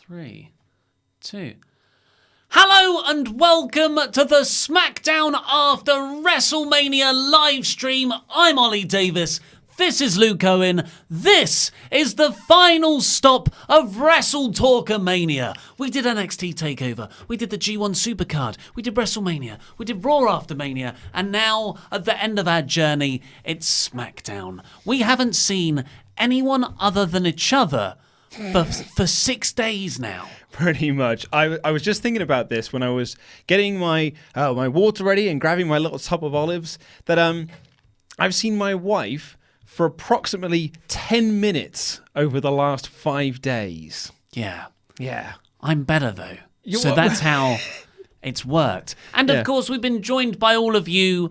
3, 2. Hello and welcome to the Smackdown after WrestleMania live stream. I'm Ollie Davis. This is Luke Owen. This is the final stop of WrestleTalk'Mania. We did NXT TakeOver. We did the G1 Supercard. We did WrestleMania. We did Raw after Mania. And now, at the end of our journey, it's SmackDown. We haven't seen anyone other than each other for 6 days now. Pretty much. I was just thinking about this when I was getting my water ready and grabbing my little tub of olives, that I've seen my wife for approximately 10 minutes over the last 5 days. Yeah. Yeah. I'm better, though. So that's how it's worked. And, of course, we've been joined by all of you.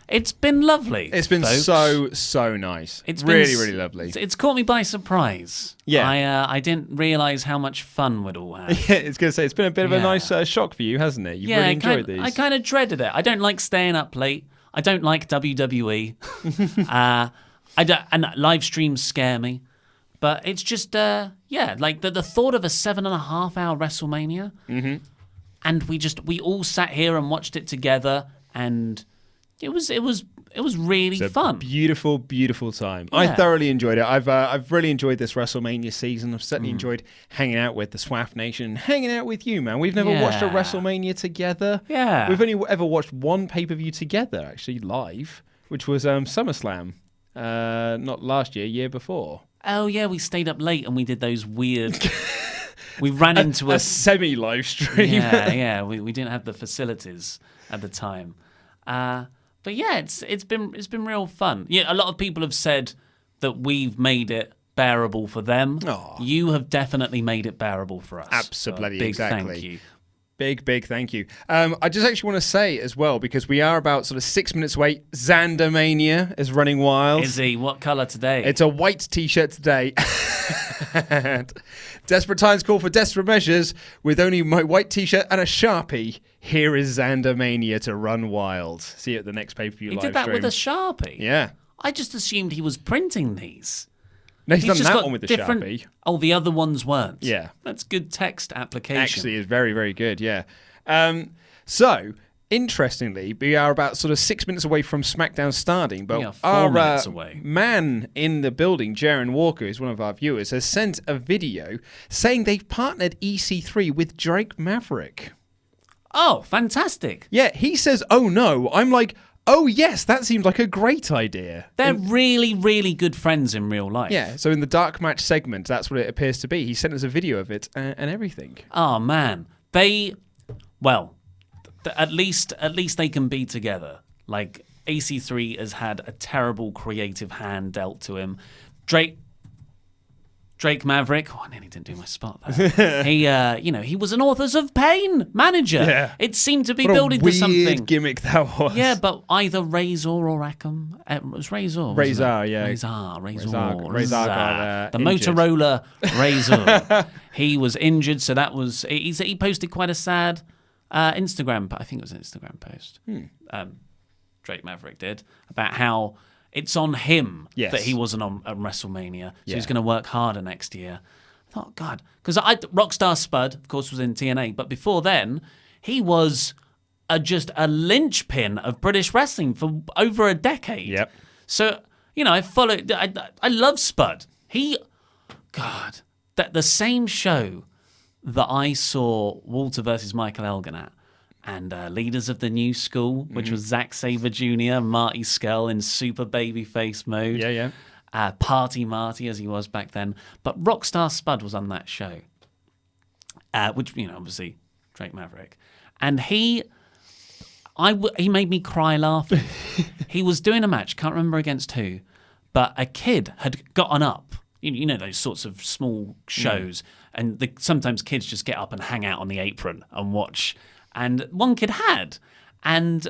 It's been lovely. It's been folks. so nice. It's really, really lovely. It's caught me by surprise. Yeah. I didn't realise how much fun we'd all have. Yeah, it's going to say, it's been a bit of a nice shock for you, hasn't it? You've really enjoyed these. I kind of dreaded it. I don't like staying up late. I don't like WWE. And live streams scare me. But it's just, like the thought of a 7.5 hour WrestleMania. Mm-hmm. And we all sat here and watched it together, and it was really fun. Beautiful, beautiful time. Yeah. I thoroughly enjoyed it. I've really enjoyed this WrestleMania season. I've certainly enjoyed hanging out with the SWAF Nation, hanging out with you, man. We've never watched a WrestleMania together. Yeah. We've only ever watched one pay-per-view together, actually, live, which was SummerSlam. Not last year before. Oh, yeah, we stayed up late and we did those weird... We ran into a semi-live stream. Yeah, we didn't have the facilities at the time. But yeah, it's been real fun. Yeah, a lot of people have said that we've made it bearable for them. Aww. You have definitely made it bearable for us. Absolutely, Big exactly. Thank you. Big thank you. I just actually want to say as well, because we are about sort of 6 minutes away, Xandermania is running wild. Is he? What colour today? It's a white t-shirt today. Desperate times call for desperate measures. With only my white t-shirt and a Sharpie, here is Xandermania to run wild. See you at the next pay-per-view live He did that stream. with a Sharpie? Yeah. I just assumed he was printing these. No, he's done just that got one with the different... Sharpie. Oh, the other ones weren't. Yeah. That's good text application. Actually, it's very, very good, yeah. So, interestingly, we are about sort of 6 minutes away from SmackDown starting, but 4 minutes away. Man in the building, Jaron Walker, who's one of our viewers, has sent a video saying they've partnered EC3 with Drake Maverick. Oh, fantastic. Yeah, he says, oh no. I'm like, oh yes, that seems like a great idea. They're really, really good friends in real life. Yeah, so in the dark match segment, that's what it appears to be. He sent us a video of it and everything. Oh man, at least they can be together. Like EC3 has had a terrible creative hand dealt to him. Drake Maverick. Oh, I nearly didn't do my spot there. He was an Authors of Pain manager. Yeah. It seemed to be What building a weird to something. Gimmick that was. Yeah, but either Razor or Rackham. It was Razor. Razor, yeah. Razor. got The injured. Motorola Razor. He was injured, so that was. He posted quite a sad Instagram. I think it was an Instagram post. Drake Maverick did about how it's on him that he wasn't on WrestleMania, so he's going to work harder next year. I thought, God, because Rockstar Spud, of course, was in TNA, but before then, he was just a linchpin of British wrestling for over a decade. Yep. So, I followed. I love Spud. The same show that I saw Walter versus Michael Elgin at, and Leaders of the New School, which was Zack Sabre Jr., Marty Scurll in super babyface mode. Yeah. Party Marty, as he was back then. But Rockstar Spud was on that show, which, obviously, Drake Maverick. And he made me cry laughing. He was doing a match, can't remember against who, but a kid had gotten up. You know those sorts of small shows, and sometimes kids just get up and hang out on the apron and watch. And one kid had, and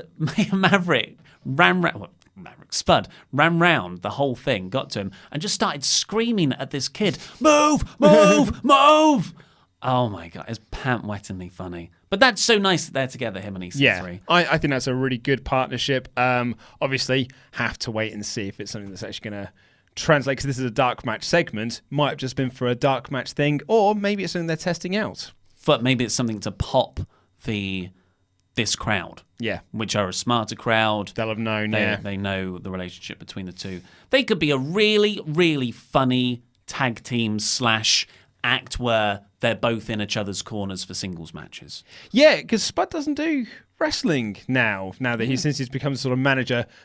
Spud ran round the whole thing, got to him, and just started screaming at this kid, "Move, move, move!" Oh my God, it's pant-wettingly funny. But that's so nice that they're together, him and EC3. Yeah, I think that's a really good partnership. Obviously, have to wait and see if it's something that's actually going to translate, because this is a dark match segment, might have just been for a dark match thing, or maybe it's something they're testing out. But maybe it's something to pop this crowd. Yeah. Which are a smarter crowd. They'll have known, They know the relationship between the two. They could be a really, really funny tag team / act where they're both in each other's corners for singles matches. Yeah, because Spud doesn't do wrestling now that since he's become sort of manager /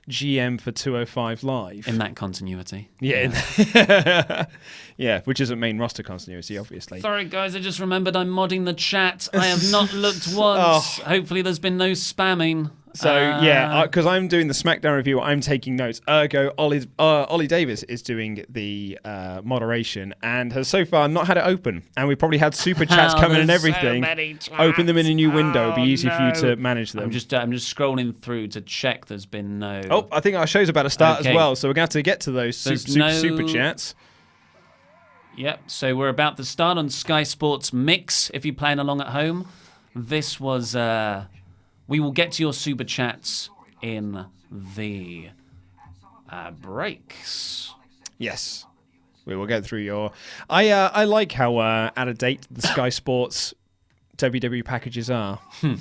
GM for 205 Live. In that continuity. Yeah. Yeah, which isn't main roster continuity, obviously. Sorry, guys, I just remembered I'm modding the chat. I have not looked once. Hopefully there's been no spamming. So, because I'm doing the SmackDown review, I'm taking notes. Ergo, Ollie Davis is doing the moderation and has so far not had it open. And we probably had super chats coming and everything. So open them in a new window. It'll be easy for you to manage them. I'm just scrolling through to check there's been no... Oh, I think our show's about to start as well, so we're going to have to get to those super chats. Yep, so we're about to start on Sky Sports Mix, if you're playing along at home. This was... We will get to your super chats in the breaks. Yes, we will get through your... I like how out of date the Sky Sports WWE packages are.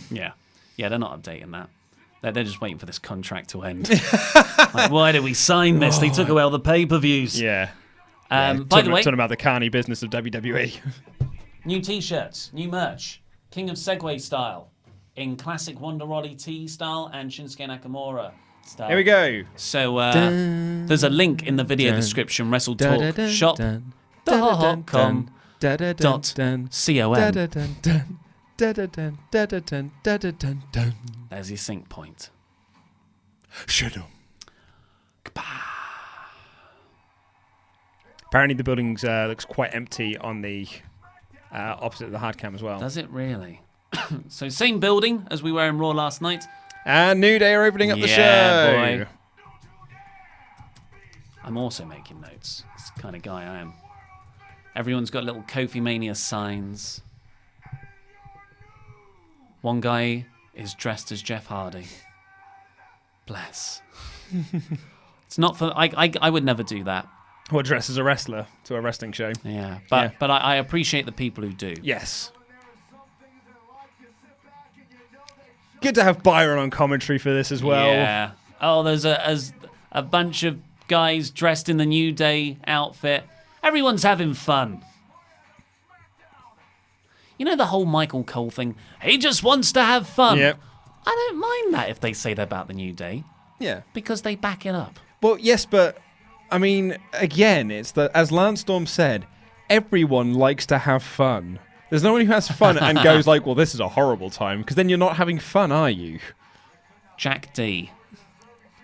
Yeah, they're not updating that. They're just waiting for this contract to end. Like, why did we sign this? They took away all the pay-per-views. Yeah. By the way... Talking about the carny business of WWE. New T-shirts, new merch, King of Segway style. In classic Wonder Roddy T style and Shinsuke Nakamura style. Here we go. So there's a link in the video description, WrestleTalk shop.com. There's your sync point. Shut up. Apparently the building looks quite empty on the opposite of the hard cam as well. Does it really? So same building as we were in Raw last night. And New Day are opening up the show. Boy. I'm also making notes. It's the kind of guy I am. Everyone's got little Kofi Mania signs. One guy is dressed as Jeff Hardy. Bless. It's not for... I would never do that. Or dress as a wrestler to a wrestling show. Yeah, but I appreciate the people who do. Yes. Good to have Byron on commentary for this as well. Yeah. Oh, there's a bunch of guys dressed in the New Day outfit. Everyone's having fun. You know the whole Michael Cole thing? He just wants to have fun. Yep. I don't mind that if they say that about the New Day. Yeah. Because they back it up. Well, yes, but, I mean, again, it's that, as Lance Storm said, everyone likes to have fun. There's no one who has fun and goes like, well, this is a horrible time, because then you're not having fun, are you? Jack D,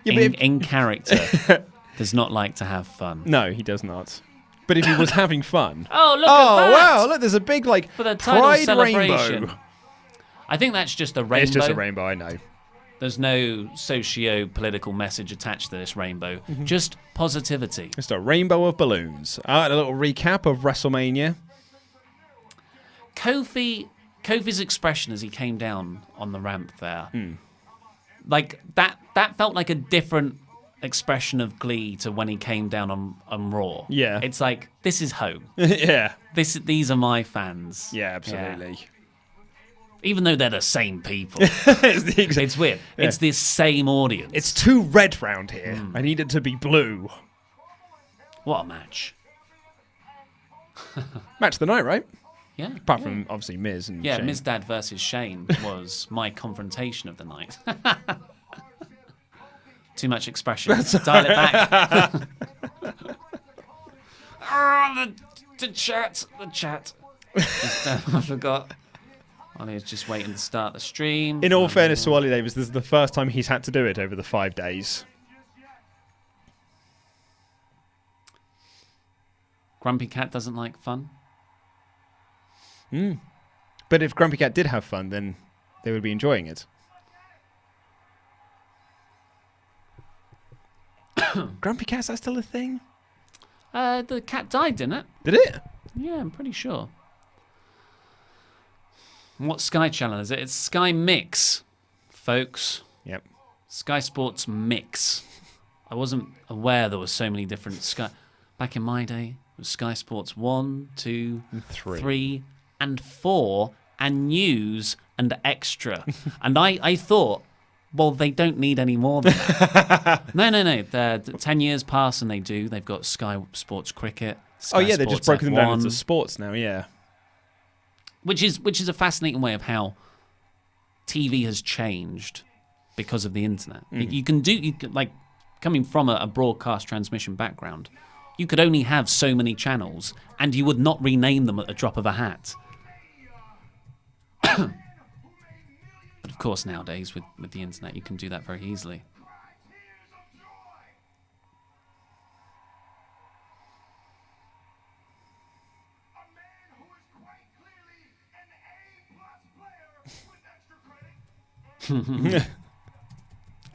Yeah, in character, does not like to have fun. No, he does not. But if he was having fun... Oh, look at that! Oh, wow, look, there's a big, like, for the title pride celebration. Rainbow. I think that's just a rainbow. It's just a rainbow, I know. There's no socio-political message attached to this rainbow. Just positivity. Just a rainbow of balloons. A little recap of WrestleMania. Kofi's expression as he came down on the ramp there, like that felt like a different expression of glee to when he came down on Raw. Yeah, it's like, this is home. Yeah, these are my fans. Yeah, absolutely. Yeah. Even though they're the same people, it's weird. Yeah. It's the same audience. It's too red round here. I need it to be blue. What a match! Match of the night, right? Yeah. Apart from, obviously, Miz and Shane. Miz Dad versus Shane was my confrontation of the night. Too much expression. Dial it back. The chat. I forgot. Ollie was just waiting to start the stream. In all fairness to Ollie Davis, this is the first time he's had to do it over the 5 days. Grumpy Cat doesn't like fun. But if Grumpy Cat did have fun, then they would be enjoying it. Grumpy Cat's that still a thing? The cat died, didn't it? Did it? Yeah, I'm pretty sure. What Sky channel is it? It's Sky Mix, folks. Yep. Sky Sports Mix. I wasn't aware there were so many different Sky. Back in my day, it was Sky Sports 1, 2, 3, and 4, and News and Extra. And I thought, well, they don't need any more than that. No. They're 10 years pass and they do. They've got Sky Sports Cricket. Sky They're Sports just broken them down F1, into sports now, yeah. which is a fascinating way of how TV has changed because of the internet. You can like coming from a broadcast transmission background, you could only have so many channels, and you would not rename them at the drop of a hat. But of course, nowadays with the internet, you can do that very easily.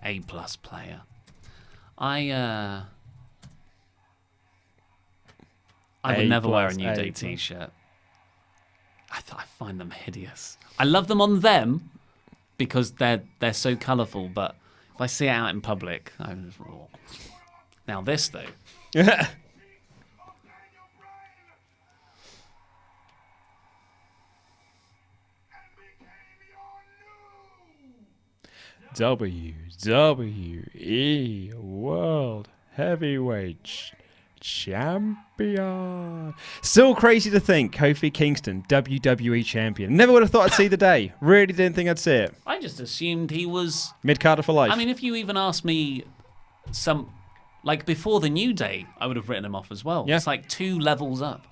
A+ player. I would never wear a New Day t-shirt. I find them hideous. I love them on them because they're so colourful, but if I see it out in public, I'm just... Now this, though. WWE World Heavyweight Champion. Still crazy to think Kofi Kingston, WWE Champion. Never would have thought I'd see the day. Really didn't think I'd see it. I just assumed he was... Mid-carder for life. I mean, if you even asked me like before the New Day, I would have written him off as well. Yeah. It's like 2 levels up.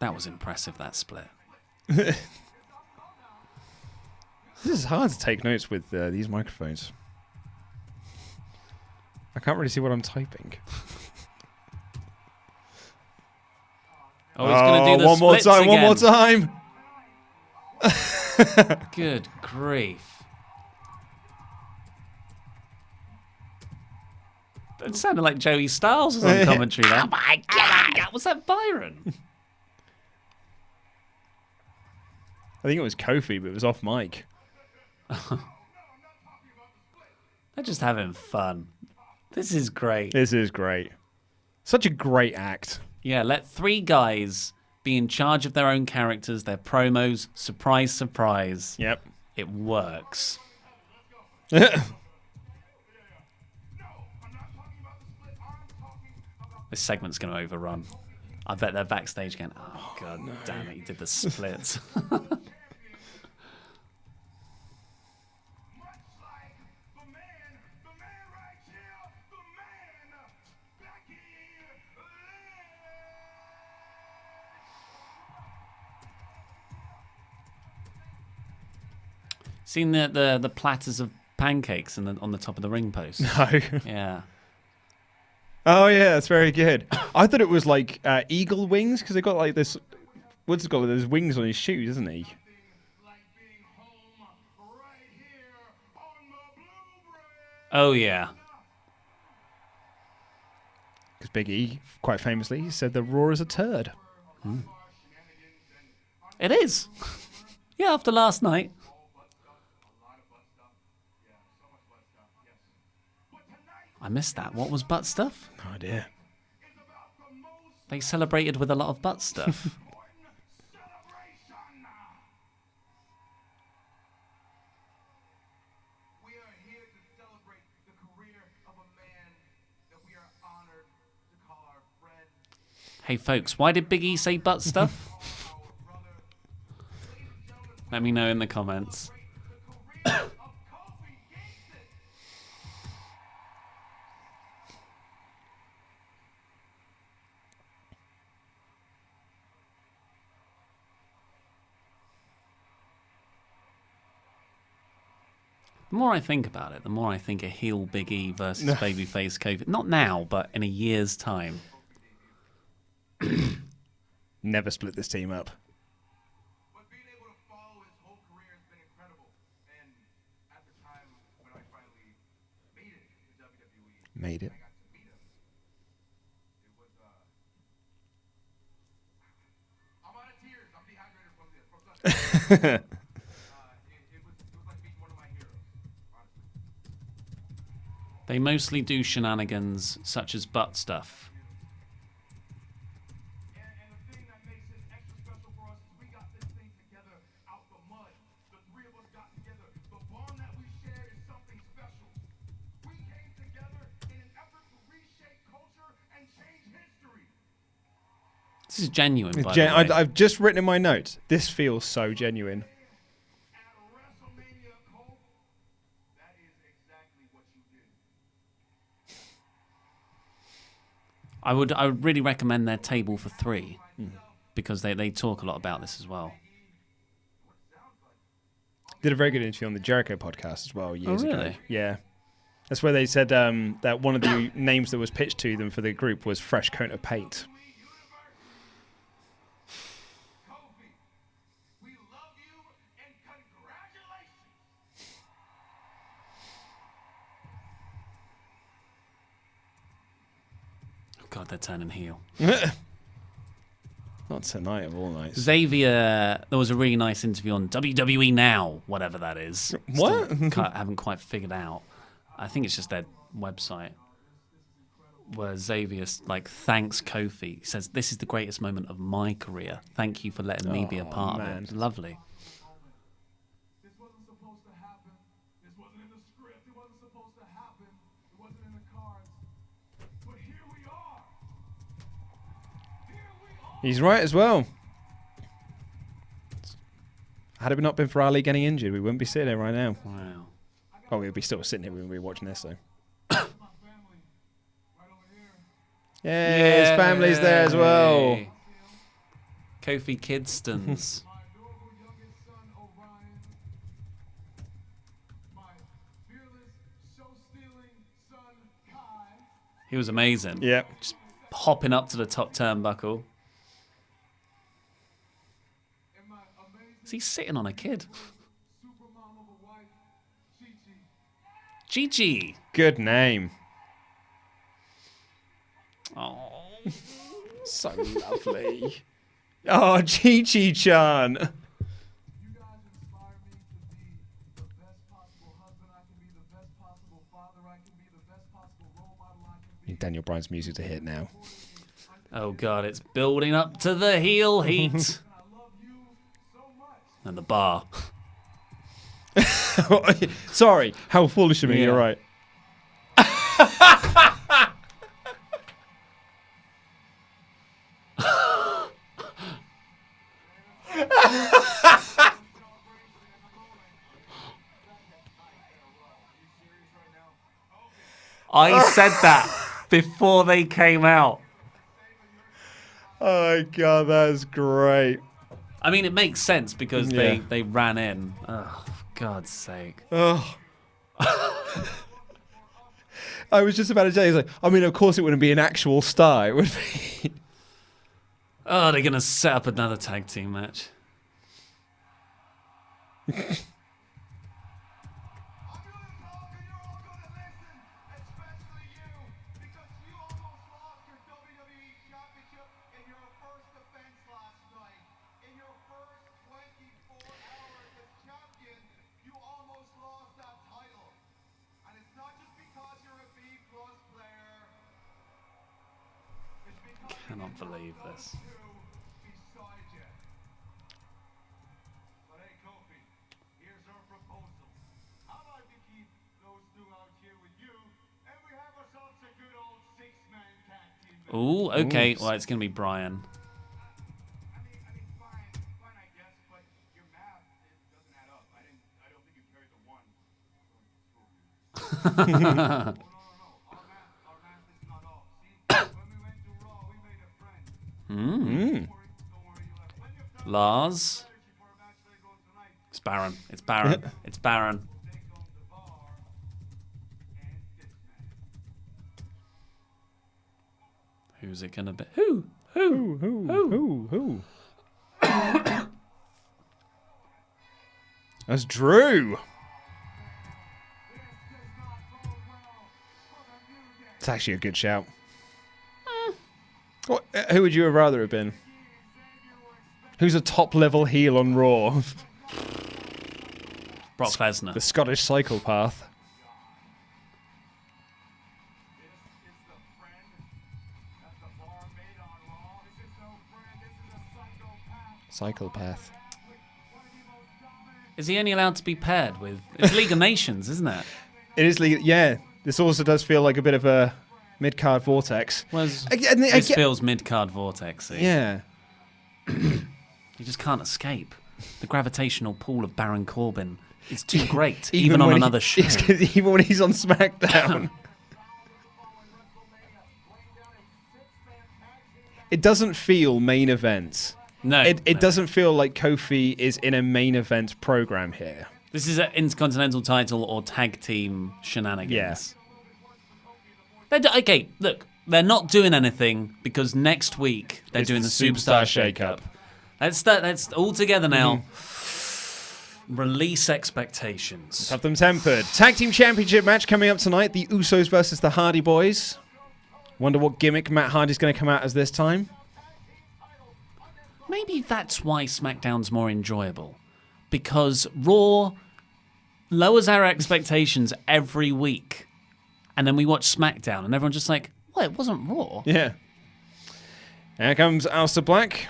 That was impressive, that split. This is hard to take notes with these microphones. I can't really see what I'm typing. Oh, he's going to do the one more splits time, again. one more time. Good grief. It sounded like Joey Styles was on commentary there. Oh my God! Was that Byron? I think it was Kofi, but it was off mic. They're just having fun. This is great. This is great. Such a great act. Yeah, let 3 guys be in charge of their own characters, their promos. Surprise, surprise. Yep. It works. This segment's going to overrun. I bet they're backstage going, oh, God damn it, you did the splits. Seen the platters of pancakes on the top of the ring post? No. Yeah. Oh, yeah, that's very good. I thought it was like eagle wings because they got like this. What's it called? There's wings on his shoes, isn't he? Oh, yeah. Because Big E, quite famously, said that Raw is a turd. It is. Yeah, after last night. I missed that. What was butt stuff? Oh, dear. They celebrated with a lot of butt stuff. Hey, folks, why did Big E say butt stuff? Let me know in the comments. The more I think about it, the more I think a heel Big E versus babyface Kofi. Not now, but in a year's time. Never split this team up. But being able to follow his whole career has been incredible. And at the time when I finally made it to WWE, Made it. I got it was like meeting one of my heroes, honestly. They mostly do shenanigans such as butt stuff. And the thing that makes this extra special for us is we got this thing together out the mud. The three of us got together. The bond that we share is something special. We came together in an effort to reshape culture and change history. This is genuine, by the way. I've just written in my notes. This feels so genuine. At WrestleMania, Cole, that is exactly what you did. I would really recommend their table for 3 because they talk a lot about this as well. Did a very good interview on the Jericho podcast as well years ago. Really? Yeah. That's where they said that one of the names that was pitched to them for the group was Fresh Coat of Paint. Kofi, we love you and congratulations. Oh God, they're turning heel. Not tonight of all nights. Xavier, there was a really nice interview on WWE Now, whatever that is. What? Haven't quite figured out. I think it's just their website. Where Xavier thanks Kofi. He says, "This is the greatest moment of my career. Thank you for letting me be a part of man. it." It's lovely. This wasn't supposed to happen. This wasn't in the script. It wasn't supposed to happen. It wasn't in the cards. But here we are. Here we are. He's right as well. Had it not been for Ali getting injured, we wouldn't be sitting here right now. Wow. Oh, we'd be still sitting here when we were watching this, though. My family, right over here. Yeah, his family's there as well. Yay. Kofi Kingston's. My adorable youngest son, Orion. My fearless, show-stealing son, Kai. He was amazing. Yeah. Just hopping up to the top turnbuckle. And my amazing Is he sitting on a kid? supermom of a wife, Chi-Chi. Gigi. Good name. Oh. So lovely. Oh, Chi-Chi-chan. You guys inspire me to be the best possible husband I can be, the best possible father I can be, the best possible role model I can be. Daniel Bryan's music to hit now. Oh God, it's building up to the heel heat. And I love you so much. And the bar. Sorry, how foolish of me, Yeah. you're right. I said that before they came out. Oh my god, that is great. I mean, it makes sense because Yeah. they ran in. Oh, for God's sake. Oh. I was just about to say, I mean, of course it wouldn't be an actual star. It would be. Oh, they're going to set up another tag team match. I'm gonna talk and you're all gonna listen, especially you, because you almost lost your WWE Championship in your first defense last night. In your first 24 hours as champion, you almost lost that title. And it's not just because you're a B-plus player. It's because Cannot believe this. beside you. But hey, Kofi, here's our proposal. How about we keep those two out here with you, and we have ourselves a good old six-man tag team match? Ooh, okay. Ooh. Well, it's going to be Bryan. I mean, fine, I guess, but your math doesn't add up. I don't think you carried the one. No. Our math is not off. See, when we went to Raw, we made a friend. Mm. Mm. Don't worry, you'll have plenty of time Lars. for a match later on tonight. It's Baron. It's Baron. It's Baron. Take on the bar and this man. Who's it going to be? Who? Who? That's Drew. It's actually a good shout. Who would you have rather have been? Who's a top-level heel on Raw? Brock Lesnar. The Scottish psychopath. Psychopath. Is he only allowed to be paired with... It's League of Nations, isn't it? It is, yeah. This also does feel like a bit of a mid-card vortex. This feels mid-card vortex. Yeah. You just can't escape. The gravitational pull of Baron Corbin is too great, even on another show. Even when he's on SmackDown. It doesn't feel main event. No. It doesn't feel like Kofi is in a main event program here. This is an Intercontinental title or tag team shenanigans. Yeah. Okay, look, they're not doing anything because next week they're doing the Superstar Shake-Up. Let's all together now. Release expectations. Have them tempered. Tag Team Championship match coming up tonight. The Usos versus the Hardy Boys. Wonder what gimmick Matt Hardy's going to come out as this time. Maybe that's why SmackDown's more enjoyable. Because Raw lowers our expectations every week. And then we watch SmackDown and everyone's just like, well, it wasn't Raw. Yeah. Here comes Aleister Black.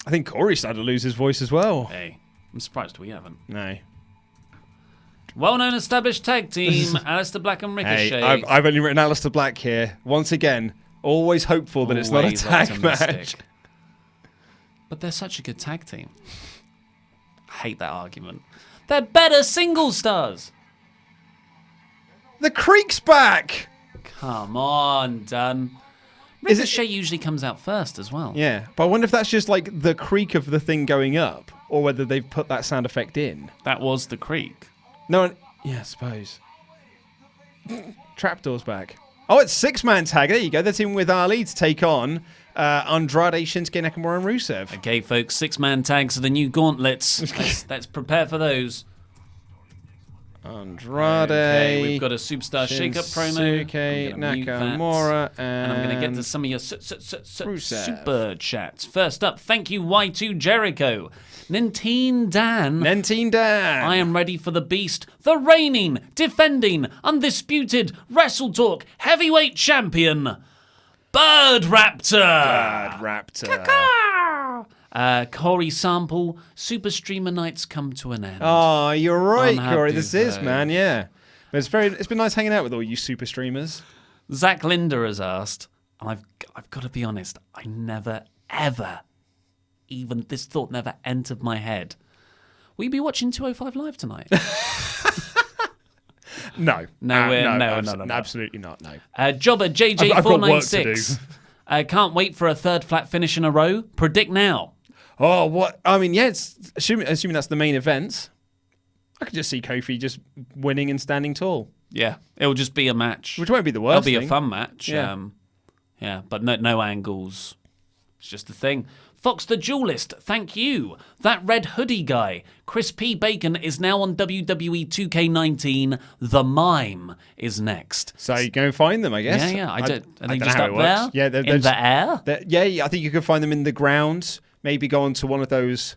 I think Corey started to lose his voice as well. Hey, I'm surprised we haven't. No. Well-known established tag team, Aleister Black and Ricochet. Hey, I've only written Aleister Black here. Once again, always hopeful that it's not a tag optimistic. match. But they're such a good tag team. I hate that argument. They're better single stars. The Creek's back! Come on, Dan. Ricochet usually comes out first as well. Yeah, but I wonder if that's just like the creak of the thing going up, or whether they've put that sound effect in. That was the creak. No, yeah, I suppose. Trapdoor's back. Oh, it's six-man tag. There you go. That's in with Ali to take on Andrade, Shinsuke Nakamura, and Rusev. Okay, folks, six-man tags are the new gauntlets. let's prepare for those. Andrade. Okay, we've got a Superstar Shake-Up promo. Shinsuke Nakamura, and I'm going to get to some of your Rusev. super chats. First up, thank you, Y2 Jericho. Nintine Dan. I am ready for the beast, the reigning, defending, undisputed WrestleTalk heavyweight champion, Bird Raptor. Corey Sample, Super Streamer Nights come to an end. Oh, you're right, Corey. This is, so. man, yeah. But it's been nice hanging out with all you super streamers. Zach Linder has asked, and I've got to be honest, I never, ever, even this thought never entered my head. Will you be watching 205 Live tonight? No. No, absolutely not, no. Jobber JJ496. I've got work to do. Can't wait for a third flat finish in a row. Predict now. Oh, what? I mean, yeah, assuming that's the main event, I could just see Kofi just winning and standing tall. Yeah, it'll just be a match. Which won't be the worst It'll be thing. a fun match. Yeah. But no angles. It's just a thing. Fox the Duelist, thank you. That red hoodie guy, Chris P. Bacon, is now on WWE 2K19. The Mime is next. So you go and find them, I guess. Yeah. I don't know just how up it works. Yeah, they're in the air? Yeah, I think you can find them in the ground. Maybe go onto one of those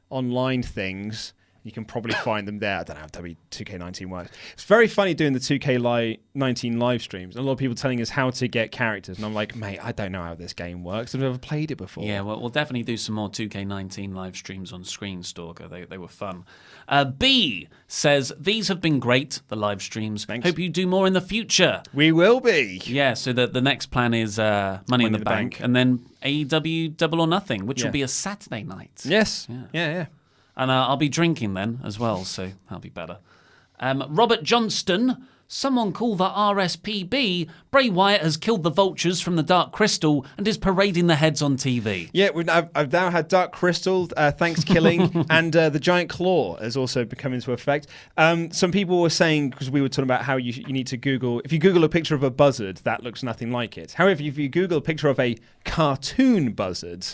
online things. You can probably find them there. I don't know how W2K19 works. It's very funny doing the 2K19 live streams. A lot of people telling us how to get characters. And I'm like, mate, I don't know how this game works. I've never played it before. Yeah, well, we'll definitely do some more 2K19 live streams on Screen Stalker. They were fun. B says, these have been great, the live streams. Thanks. Hope you do more in the future. We will be. Yeah, so the next plan is Money in the Bank. And then AEW Double or Nothing, which will be a Saturday night. Yes. Yeah. And I'll be drinking then as well, so that'll be better. Robert Johnston, someone call the RSPB. Bray Wyatt has killed the vultures from the Dark Crystal and is parading the heads on TV. Yeah, I've now had Dark Crystal, Thanksgiving, and the Giant Claw has also come into effect. Some people were saying, because we were talking about how you need to Google, if you Google a picture of a buzzard, that looks nothing like it. However, if you Google a picture of a cartoon buzzard,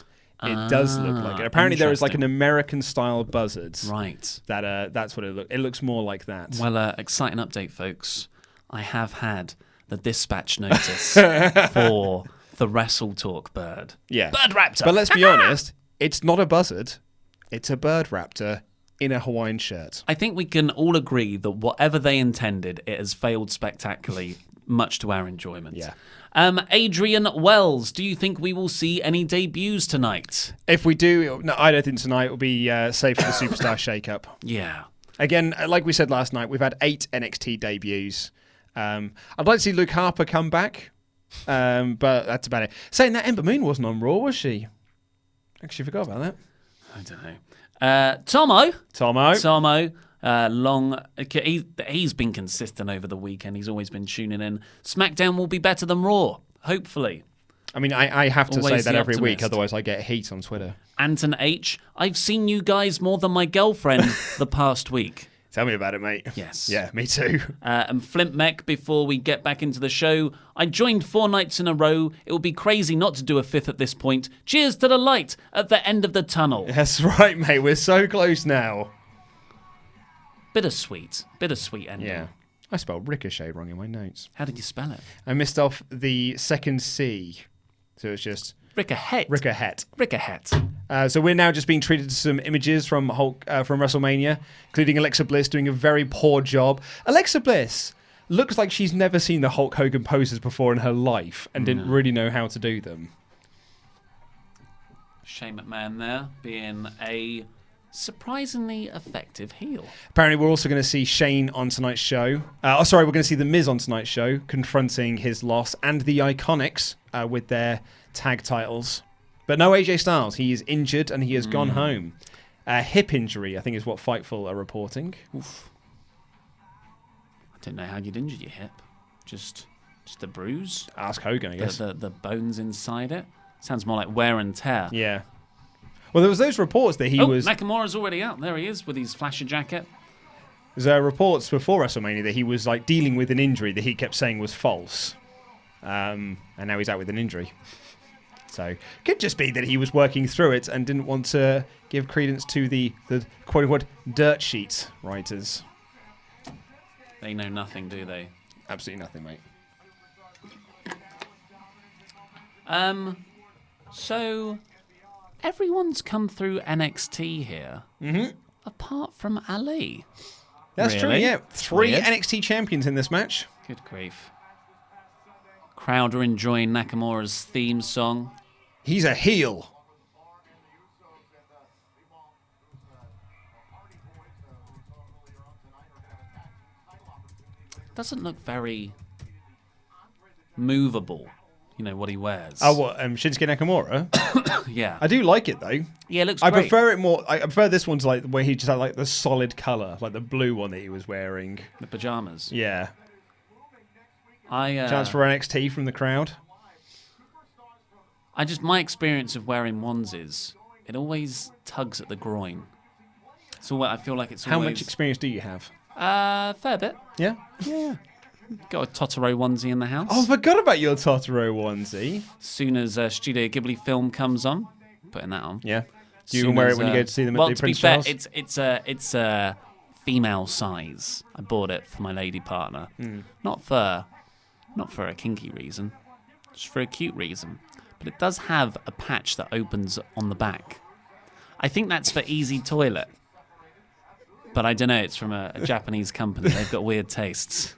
it does look like it. Apparently, there is like an American-style buzzard. Right. That's what it looks. It looks more like that. Well, exciting update, folks. I have had the dispatch notice for the WrestleTalk bird. Yeah. Bird raptor. But let's be honest, it's not a buzzard. It's a bird raptor in a Hawaiian shirt. I think we can all agree that whatever they intended, it has failed spectacularly, much to our enjoyment. Yeah. Adrian Wells, do you think we will see any debuts tonight? If we do, no, I don't think tonight will be safe for the Superstar shake-up. Yeah. Again, like we said last night, we've had 8 NXT debuts. I'd like to see Luke Harper come back, but that's about it. Saying that, Ember Moon wasn't on Raw, was she? Actually, forgot about that. I don't know. Tomo, he's been consistent over the weekend. He's always been tuning in. SmackDown will be better than Raw, hopefully. I mean, I have to Always say that the every week, optimist. otherwise I get heat on Twitter. Anton H, I've seen you guys more than my girlfriend the past week. Tell me about it, mate. Yes. Yeah, me too. And Flint Mech, before we get back into the show, I joined 4 nights in a row. It would be crazy not to do a 5th at this point. Cheers to the light at the end of the tunnel. That's right, mate. We're so close now. Bittersweet ending. Yeah. I spelled ricochet wrong in my notes. How did you spell it? I missed off the second C. So it's just Rickahet. Rickahet. So we're now just being treated to some images from Hulk from WrestleMania, including Alexa Bliss doing a very poor job. Alexa Bliss looks like she's never seen the Hulk Hogan poses before in her life and didn't really know how to do them. Shane McMahon there being a surprisingly effective heel. Apparently, we're also going to see Shane on tonight's show. We're going to see The Miz on tonight's show, confronting his loss, and the Iiconics with their tag titles. But no AJ Styles. He is injured and he has gone home. Hip injury, I think, is what Fightful are reporting. Oof. I didn't know how you'd injured your hip. Just a bruise? Ask Hogan, I guess. The bones inside it? Sounds more like wear and tear. Yeah. Well, there was those reports that he was... Nakamura's already out. There he is with his flasher jacket. There's reports before WrestleMania that he was like dealing with an injury that he kept saying was false. And now he's out with an injury. So could just be that he was working through it and didn't want to give credence to the quote-unquote dirt sheet writers. They know nothing, do they? Absolutely nothing, mate. So everyone's come through NXT here, apart from Ali. That's true, Really? yeah. 3 Weird. NXT champions in this match. Good grief. Crowd are enjoying Nakamura's theme song. He's a heel. Doesn't look very movable, you know, what he wears. Oh, what? Shinsuke Nakamura? Yeah. I do like it, though. Yeah, it looks I great. prefer it more. I prefer this one to like where he just had like the solid colour, like the blue one that he was wearing. The pajamas. Yeah. Chance Chance for NXT from the crowd. My experience of wearing onesies, it always tugs at the groin. So I feel like it's How always... much experience do you have? Fair bit. Yeah. Yeah. Got a Totoro onesie in the house. Oh, I forgot about your Totoro onesie. As soon as Studio Ghibli film comes on, putting that on. Yeah. Do you Soon even wear as, it when you go to see them well, at the to be Prince fair, Charles? it's a female size. I bought it for my lady partner, not for a kinky reason, just for a cute reason. But it does have a patch that opens on the back. I think that's for Easy Toilet, but I don't know. It's from a Japanese company. They've got weird tastes.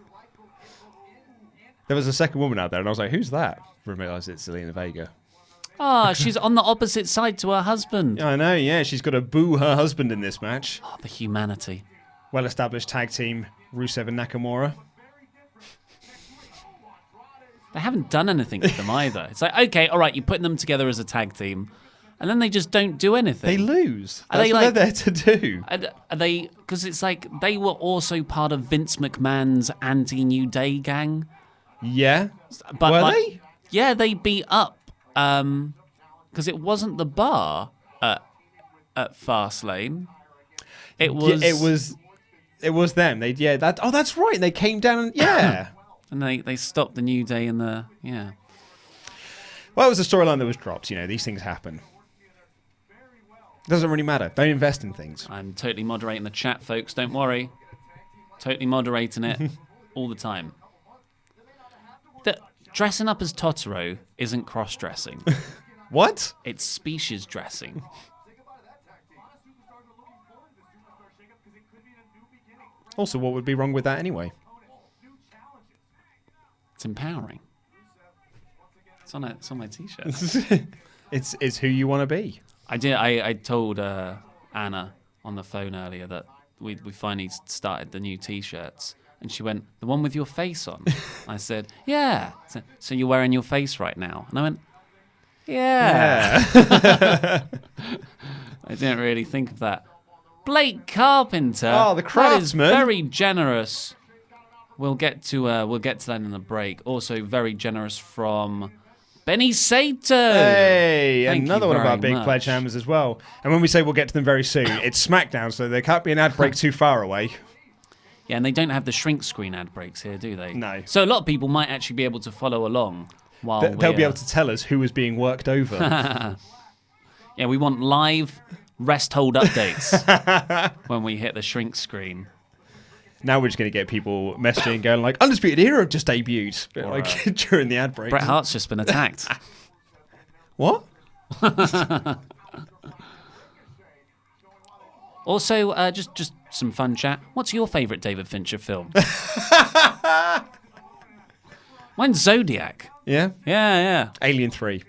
There was a second woman out there, and I was like, "Who's that?" I realised it's Zelina Vega. Ah, she's on the opposite side to her husband. Yeah, I know. Yeah, she's got to boo her husband in this match. Oh, the humanity. Well-established tag team Rusev and Nakamura. They haven't done anything with them either. It's like, okay, all right, you're putting them together as a tag team, and then they just don't do anything. They lose. Are That's they what like- they're there to do. Are they? Because it's like they were also part of Vince McMahon's anti-New Day gang. Yeah. But Were like, they? Yeah, they beat up. Because it wasn't the bar at Fastlane. It was. Yeah, it was them. That's right. They came down and yeah. And they stopped the New Day in the Well, it was a storyline that was dropped. You know, these things happen. Doesn't really matter. Don't invest in things. I'm totally moderating the chat, folks. Don't worry. Totally moderating it all the time. Dressing up as Totoro isn't cross-dressing. What? It's species dressing. Also, what would be wrong with that anyway? It's empowering. It's on my t-shirt. It's who you want to be. I told Anna on the phone earlier that we finally started the new t-shirts, and she went, "The one with your face on?" I said, "Yeah." So you're wearing your face right now? And I went, "Yeah." I didn't really think of that. Blake Carpenter. Oh, the craftsman. That is very generous. We'll get to that in the break. Also very generous from Benny Sato. Hey, Thank another you one of our very big much. pledge hammers as well. And when we say we'll get to them very soon, it's SmackDown, so there can't be an ad break too far away. Yeah, and they don't have the shrink screen ad breaks here, do they? No. So a lot of people might actually be able to follow along while They'll be able to tell us who is being worked over. Yeah, we want live rest hold updates when we hit the shrink screen. Now we're just going to get people messaging and going like, Undisputed Era just debuted. But Or, like during the ad break. Bret Hart's just been attacked. What? Also, just some fun chat. What's your favourite David Fincher film? Mine's Zodiac. Yeah? Yeah. Alien 3.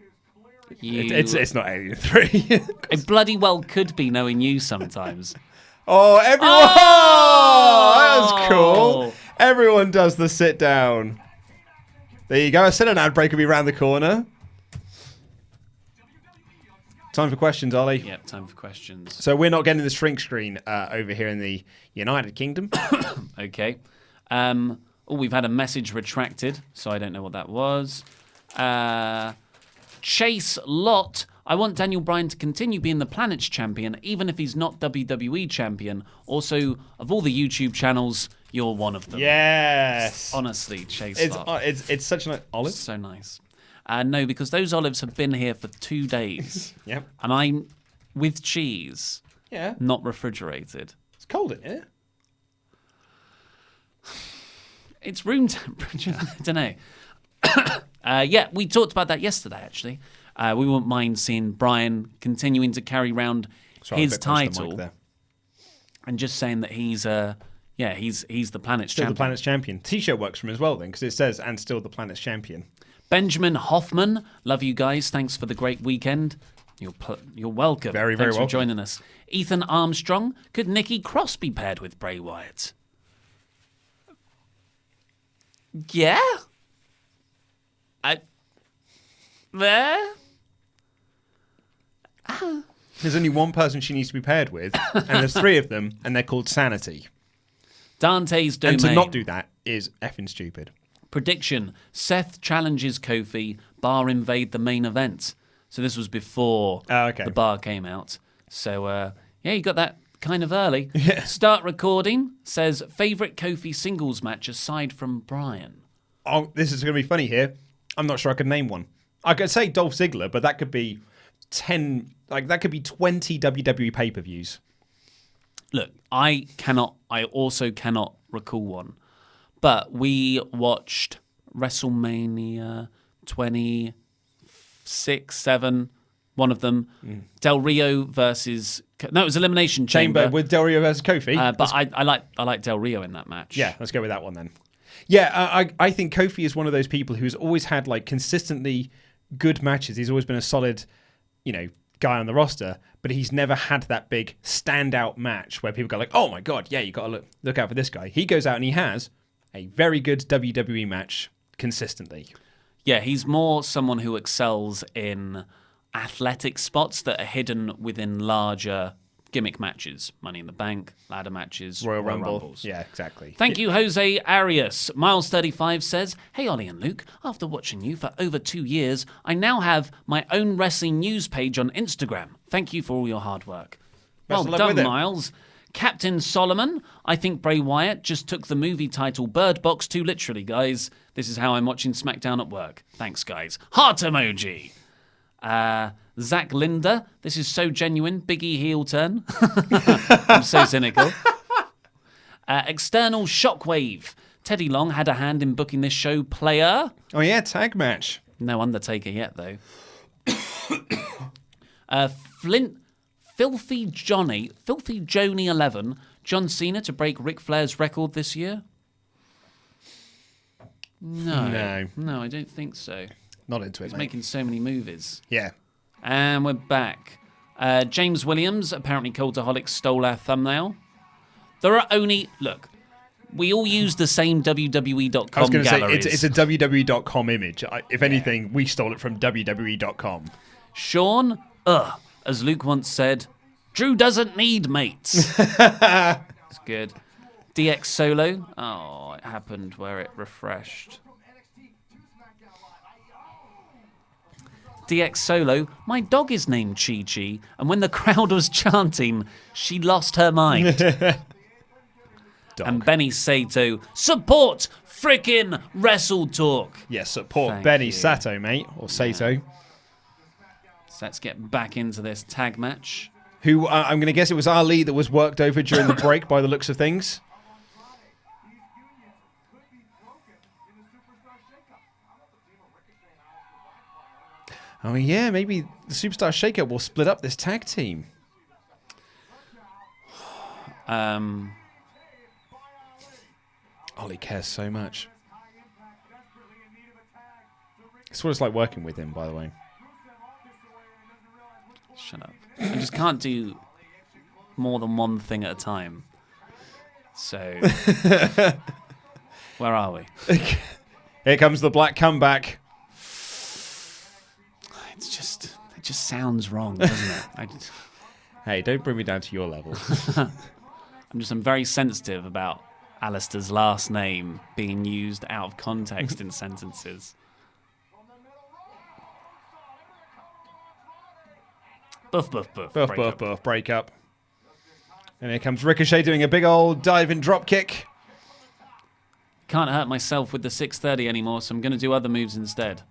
You, It's not Alien 3. it bloody well could be, knowing you sometimes. Oh, everyone! Oh! That was cool. Everyone does the sit down. There you go. I said an ad break would be around the corner. Time for questions, Ollie. Yep, time for questions. So we're not getting the shrink screen over here in the United Kingdom. Okay. We've had a message retracted, so I don't know what that was. Chase Lott. I want Daniel Bryan to continue being the Planet's champion, even if he's not WWE champion. Also, of all the YouTube channels, you're one of them. Yes. Honestly, Chase Lott. It's such an olive. So nice. No, because those olives have been here for 2 days. Yep. And I'm with cheese, Yeah. not refrigerated. It's cold in here. It's room temperature. I don't know. Yeah, we talked about that yesterday, actually. We wouldn't mind seeing Bryan continuing to carry around Sorry, his I bit pushed the mic title there. and just saying that he's the Planet's Still champion. the Planet's champion. T-shirt works for him as well then, because it says, and still the Planet's champion. Benjamin Hoffman, love you guys. Thanks for the great weekend. You're welcome. Very, very Thanks welcome. for joining us. Ethan Armstrong, could Nikki Cross be paired with Bray Wyatt? Yeah. There's only one person she needs to be paired with, and there's 3 of them, and they're called Sanity. Dante's Domain. And to not do that is effing stupid. Prediction: Seth challenges Kofi. Bar invade the main event. So this was before Okay. the bar came out. So yeah, you got that kind of early. Yeah. Start recording. Says favorite Kofi singles match aside from Bryan. Oh, this is going to be funny here. I'm not sure I could name one. I could say Dolph Ziggler, but that could be 10, that could be 20 WWE pay-per-views. Look, I also cannot recall one. But we watched WrestleMania 26, 7, one of them. Del Rio versus... No, it was Elimination Chamber. With Del Rio versus Kofi. But I like Del Rio in that match. Yeah, let's go with that one then. Yeah, I think Kofi is one of those people who's always had consistently good matches. He's always been a solid, guy on the roster, but he's never had that big standout match where people go like, "Oh my god, yeah, you got to look out for this guy." He goes out and he has a very good WWE match consistently. Yeah, he's more someone who excels in athletic spots that are hidden within larger gimmick matches. Money in the Bank, ladder matches, Royal Rumble. Rumbles. Yeah, exactly. Thank you, Jose Arias. Miles35 says, "Hey, Ollie and Luke, after watching you for over 2 years, I now have my own wrestling news page on Instagram. Thank you for all your hard work." Best of Well luck done, with it. Miles. Captain Solomon, I think Bray Wyatt just took the movie title Bird Box too literally, guys. This is how I'm watching SmackDown at work. Thanks, guys. Heart emoji. Zach Linder, this is so genuine. Biggie heel turn. I'm so cynical. External Shockwave Teddy Long had a hand in booking this show, player. Oh, yeah, tag match. No Undertaker yet, though. Filthy Joni 11. John Cena to break Ric Flair's record this year? No, I don't think so. Not into it, He's mate. making so many movies. Yeah. And we're back. James Williams, apparently Cultaholic, stole our thumbnail. There are only... Look, we all use the same WWE.com I was going to say, galleries. it's a WWE.com image. If anything, we stole it from WWE.com. Sean, as Luke once said, Drew doesn't need mates. It's good. DX Solo. Oh, it happened where it refreshed. DX Solo, my dog is named Chi Chi, and when the crowd was chanting, she lost her mind. And Benny Sato, support frickin' Wrestle Talk. Yes, support Thank Benny you. Sato, mate, or Sato. So let's get back into this tag match. Who, I'm going to guess it was Ali that was worked over during the break by the looks of things. Oh, yeah, maybe the Superstar Shakeup will split up this tag team. Ollie cares so much. It's what it's like working with him, by the way. Shut up. I just can't do more than one thing at a time. So, where are we? Here comes the black comeback. It just sounds wrong, doesn't it? Hey, don't bring me down to your level. I'm very sensitive about Alistair's last name being used out of context in sentences. Buff, buff, buff. Buff, buff, buff. Break up. And here comes Ricochet doing a big old diving drop kick. Can't hurt myself with the 630 anymore, so I'm going to do other moves instead.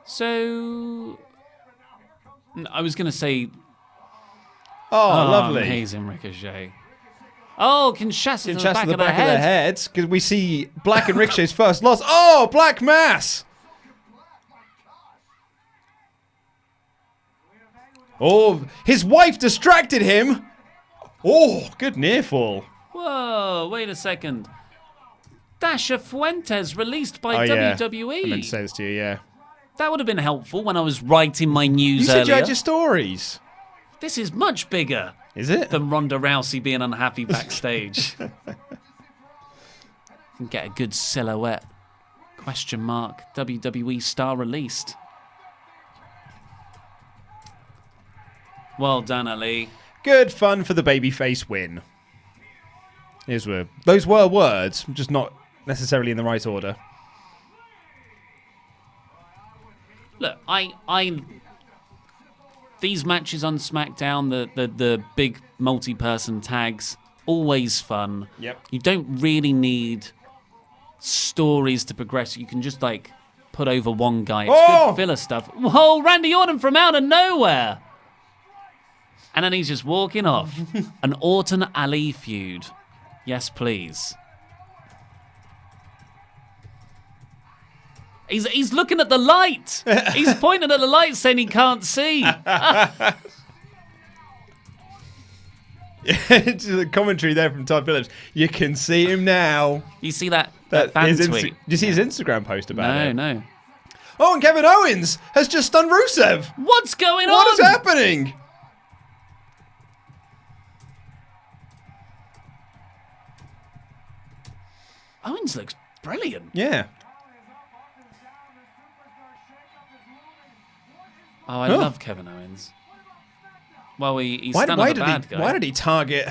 So, I was going to say... Oh, lovely. Amazing Ricochet. Oh, Kinshasa to the Kinshasa back to the of the back of the head. head. Because we see Black and Ricochet's first loss. Oh, Black Mass. Oh, his wife distracted him. Oh, good near fall. Whoa, wait a second. Dasha Fuentes released by Oh, yeah. WWE. I meant to say this to you, yeah. That would have been helpful when I was writing my news You said earlier. you had your stories. This is much bigger Is it? than Ronda Rousey being unhappy backstage. Can get a good silhouette. Question mark. WWE star released. Well done, Ali. Good fun for the babyface win. Those were words, just not necessarily in the right order. Look, these matches on SmackDown, the big multi-person tags, always fun. Yep. You don't really need stories to progress. You can just put over one guy. It's good filler stuff. Whoa, Randy Orton from out of nowhere. And then he's just walking off. An Orton-Ali feud. Yes, please. He's looking at the light. He's pointing at the light saying he can't see. The commentary there from Todd Phillips. You can see him now. You see that fan tweet? Did you see his Instagram post about it? No. Oh, and Kevin Owens has just stunned Rusev. What's going on? What is happening? Owens looks brilliant. Yeah. Oh, I love Kevin Owens. Well, he's still a bad guy. Why did he target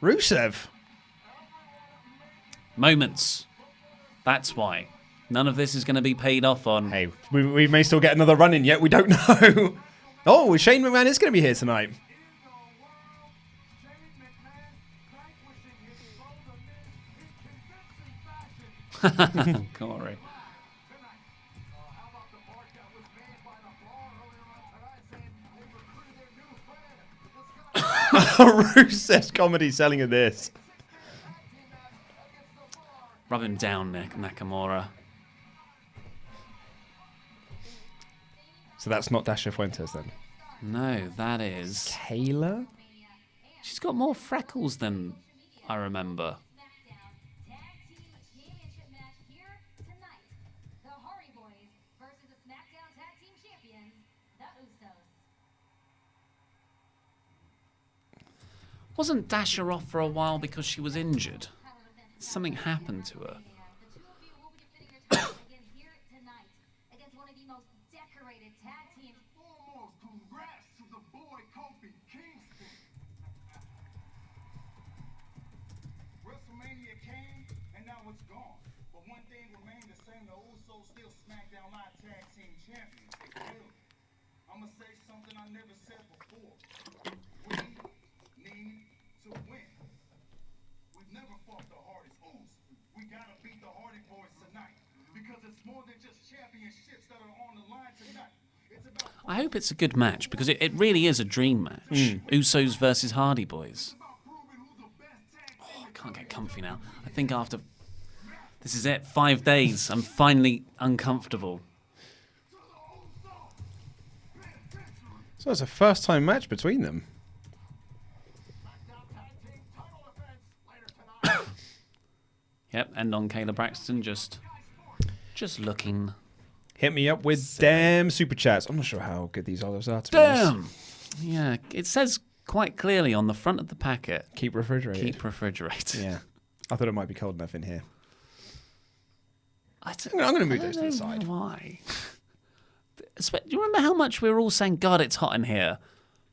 Rusev? Moments. That's why. None of this is going to be paid off on. Hey, we may still get another run in yet. We don't know. Oh, Shane McMahon is going to be here tonight. Corey. Rusev's comedy selling of this. Rub him down, Nakamura. So that's not Dasha Fuentes then. No, that is... Kayla? She's got more freckles than I remember. Tag team championship match here tonight. The Hardy Boys versus the Smackdown tag team champions, the Usos. Wasn't Dasha off for a while because she was injured? Something happened to her. The two of you will be defending your titles again here tonight against one of the most decorated tag teams. Foremost, congrats to the boy Kofi Kingston. WrestleMania came and now it's gone. But one thing remained the same: the Usos still SmackDown Live Tag Team Champions. They will. I'ma say something I never said before. We need to win. We've never fought the hardest. We gotta beat the Hardy Boys tonight because it's more than just championships that are on the line tonight. It's about I hope it's a good match because it really is a dream match. Usos versus Hardy Boys. proving who's the best tag team. Oh, I can't get comfy now. I think after... This is it. 5 days. I'm finally uncomfortable. So it's a first time match between them. SmackDown Tag Team title defense later tonight. Yep, and on Kayla Braxton just looking. Hit me up with damn super chats. I'm not sure how good these olives are, to be honest. Damn! Yeah, it says quite clearly on the front of the packet, Keep refrigerated. keep refrigerated. Yeah. I thought it might be cold enough in here. I'm I'm gonna move those to the side. Why? Do you remember how much we were all saying, God, it's hot in here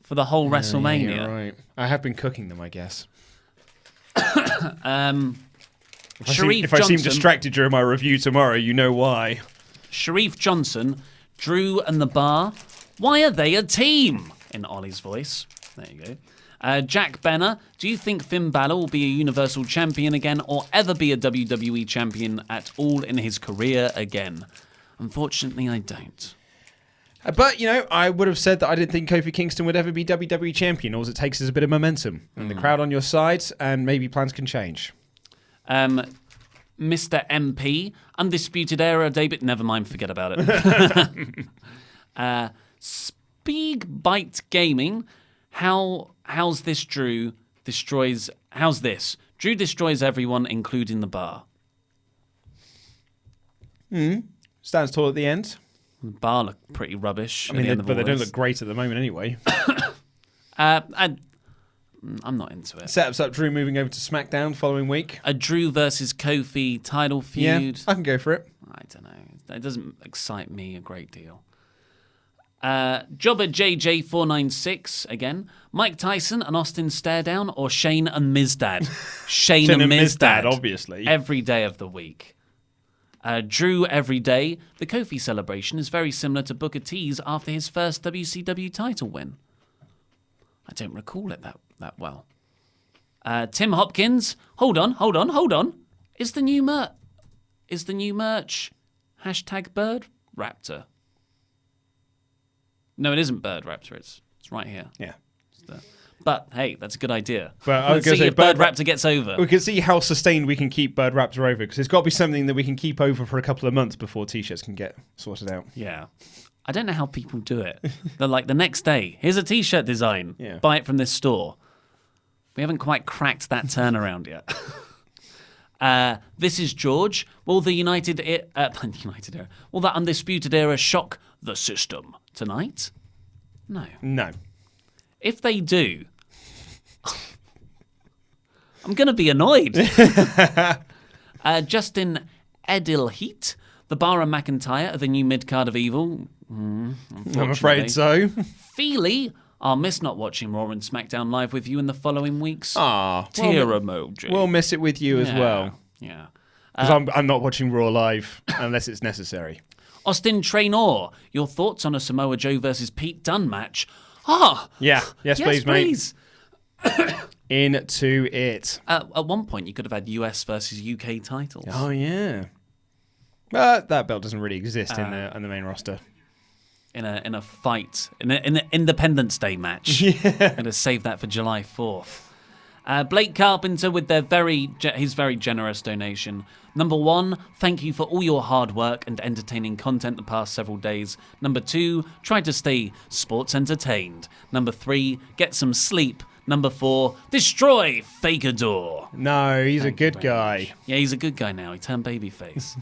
for the whole WrestleMania? Yeah, you're right. I have been cooking them, I guess. If I seem distracted during my review tomorrow, you know why. Sharif Johnson, Drew and the Bar. Why are they a team? In Ollie's voice. There you go. Jack Benner, do you think Finn Balor will be a Universal Champion again or ever be a WWE Champion at all in his career again? Unfortunately, I don't. But, you know, I would have said that I didn't think Kofi Kingston would ever be WWE Champion. All it takes is a bit of momentum and the crowd on your side, and maybe plans can change. Mr. MP, Undisputed Era, David. Never mind, forget about it. Speed Bite Gaming. How's this Drew destroys? How's this? Drew destroys everyone, including the Bar. Stands tall at the end. The Bar look pretty rubbish. I mean, but they don't look great at the moment anyway. I'm not into it. Setups up Drew moving over to SmackDown following week. A Drew versus Kofi title Yeah, feud. I can go for it. I don't know. It doesn't excite me a great deal. Jobber JJ496 again. Mike Tyson and Austin Staredown or Shane and Mizdad? Shane and Mizdad, obviously. every day of the week. Drew every day. The Kofi celebration is very similar to Booker T's after his first WCW title win. I don't recall it that well. Tim Hopkins. Hold on. Is the new merch hashtag Bird Raptor? No, it isn't Bird Raptor. It's right here. Yeah. But hey, that's a good idea. But I was Let's gonna see say if Bird Bird Raptor gets over. We can see how sustained we can keep Bird Raptor over, because it's got to be something that we can keep over for a couple of months before T-shirts can get sorted out. Yeah. I don't know how people do it. They're like, the next day, here's a T-shirt design. Yeah. Buy it from this store. We haven't quite cracked that turnaround yet. This is George. Will the United Era, will that Undisputed Era shock the system tonight? No. No. If they do, I'm going to be annoyed. Justin Edilheat, the Bar and McIntyre are the new mid-card of evil. I'm afraid so. Feely, I'll miss not watching Raw and SmackDown live with you in the following weeks. Tear emoji. We'll miss it with you as well. Yeah. Because I'm not watching Raw live unless it's necessary. Austin Traynor, your thoughts on a Samoa Joe versus Pete Dunne match? Yeah. Yes, please, mate. Please. Into it. At one point, you could have had US versus UK titles. Oh, yeah. But that belt doesn't really exist in the main roster. in a fight in an Independence Day match. Yeah. Going to save that for July 4th. Blake Carpenter with his very generous donation. Number 1, thank you for all your hard work and entertaining content the past several days. Number 2, try to stay sports entertained. Number 3, get some sleep. Number 4, destroy Fakador. No, he's a good guy. Much. Yeah, he's a good guy now. He turned babyface.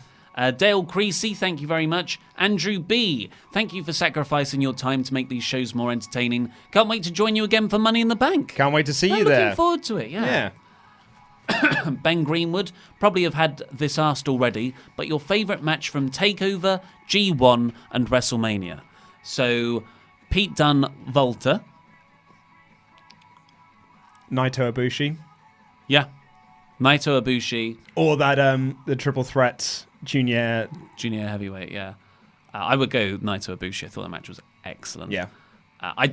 Dale Creasy, thank you very much. Andrew B, thank you for sacrificing your time to make these shows more entertaining. Can't wait to join you again for Money in the Bank. Can't wait to see you I'm there. looking forward to it, yeah. Ben Greenwood, probably have had this asked already, but your favourite match from TakeOver, G1 and WrestleMania. So, Pete Dunne, Volta. Naito Ibushi. Yeah. Naito Ibushi. Or that the Triple Threat Junior Heavyweight, yeah. I would go Naito Ibushi. I thought the match was excellent. Yeah. I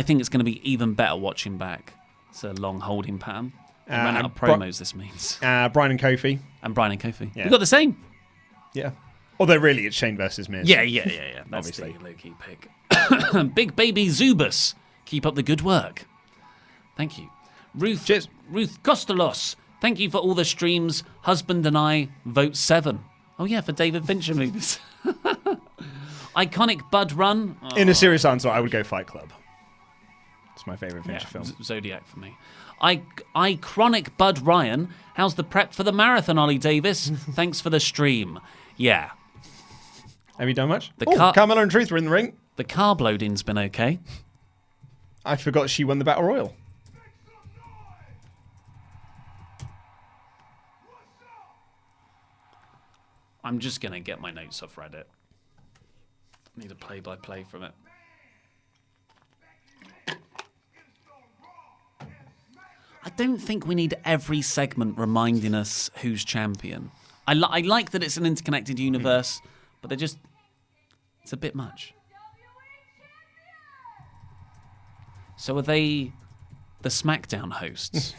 think it's going to be even better watching back. It's a long holding pattern. We ran out of promos, this means. Bryan and Kofi. And Bryan and Kofi. Yeah. We got the same. Yeah. Although really it's Shane versus Miz. Yeah. That's Obviously. the low-key pick. Big Baby Zubus. Keep up the good work. Thank you. Cheers. Ruth Costelos. Thank you for all the streams. Husband and I vote 7. Oh, yeah, for David Fincher movies. Iconic Bud Run. Oh. In a serious answer, I would go Fight Club. It's my favourite Fincher film. Zodiac for me. Iconic Bud Ryan. How's the prep for the marathon, Ollie Davis? Thanks for the stream. Yeah. Have you done much? Carmella Carmella and Truth were in the ring. The carb loading's been okay. I forgot she won the Battle Royal. I'm just going to get my notes off Reddit. I need a play-by-play from it. I don't think we need every segment reminding us who's champion. I like that it's an interconnected universe, but it's a bit much. So are they the SmackDown hosts?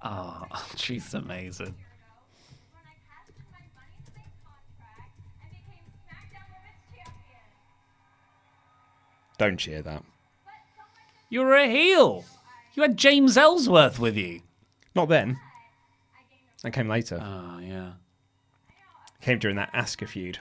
Oh, she's amazing. Don't cheer that. You're a heel. You had James Ellsworth with you. Not then. That came later. Oh, yeah. Came during that Asuka feud.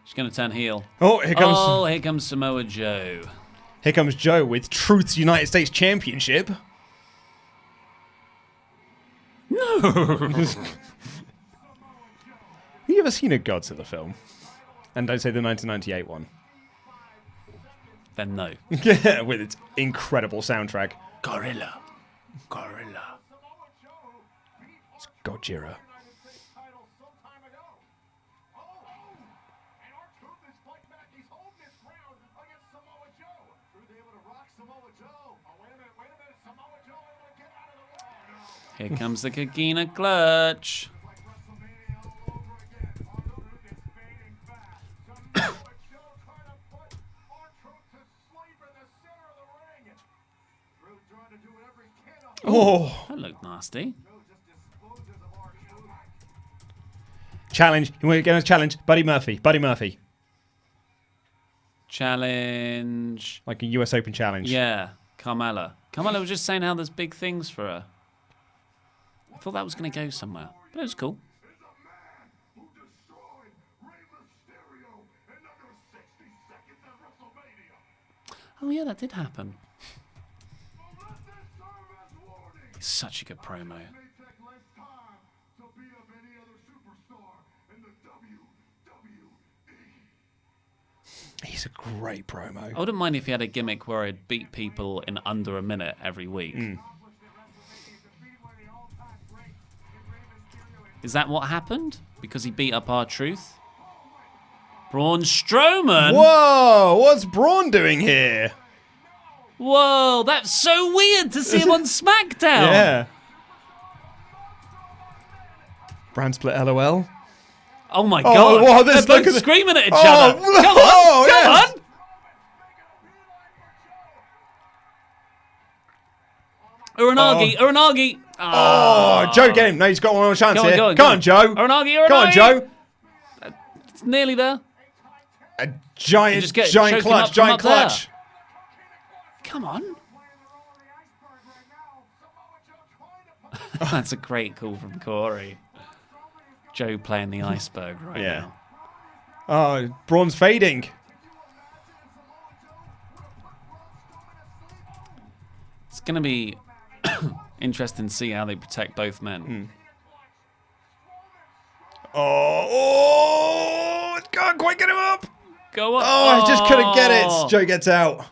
She's going to turn heel. Oh, here comes Samoa Joe. Here comes Joe with Truth's United States Championship. No. Have you ever seen a Godzilla film? And don't say the 1998 one. Then no. With its incredible soundtrack. Gorilla. It's Gojira. Here comes the Kagina clutch. Oh, That looked nasty. challenge. You want to get a challenge? Buddy Murphy. Challenge. Like a US Open challenge. Yeah, Carmella. Carmella was just saying how there's big things for her. I thought that was going to go somewhere, but it was cool. Oh yeah, that did happen. It's such a good promo. He's a great promo. I wouldn't mind if he had a gimmick where I'd beat people in under a minute every week. Is that what happened? Because he beat up R-Truth? Braun Strowman? Whoa! What's Braun doing here? Whoa, that's so weird to see him on SmackDown. Yeah. Brand split LOL. Oh my God. Wow, They're look both at screaming at each Oh, other. Come on, come yes. on. Uranagi. Oh, Joe get him. No, he's got one more chance Go on, here. go on, Come go on, on. Joe. Uranagi. Come on, Joe. It's nearly there. A giant, Just get giant choking up clutch, from giant up there. clutch. Come on. That's a great call from Corey. Joe playing the iceberg right Yeah. now. Oh, Braun's fading. It's going to be interesting to see how they protect both men. Oh, can't quite get him up. Go on. Oh, I just couldn't get it. Joe gets out.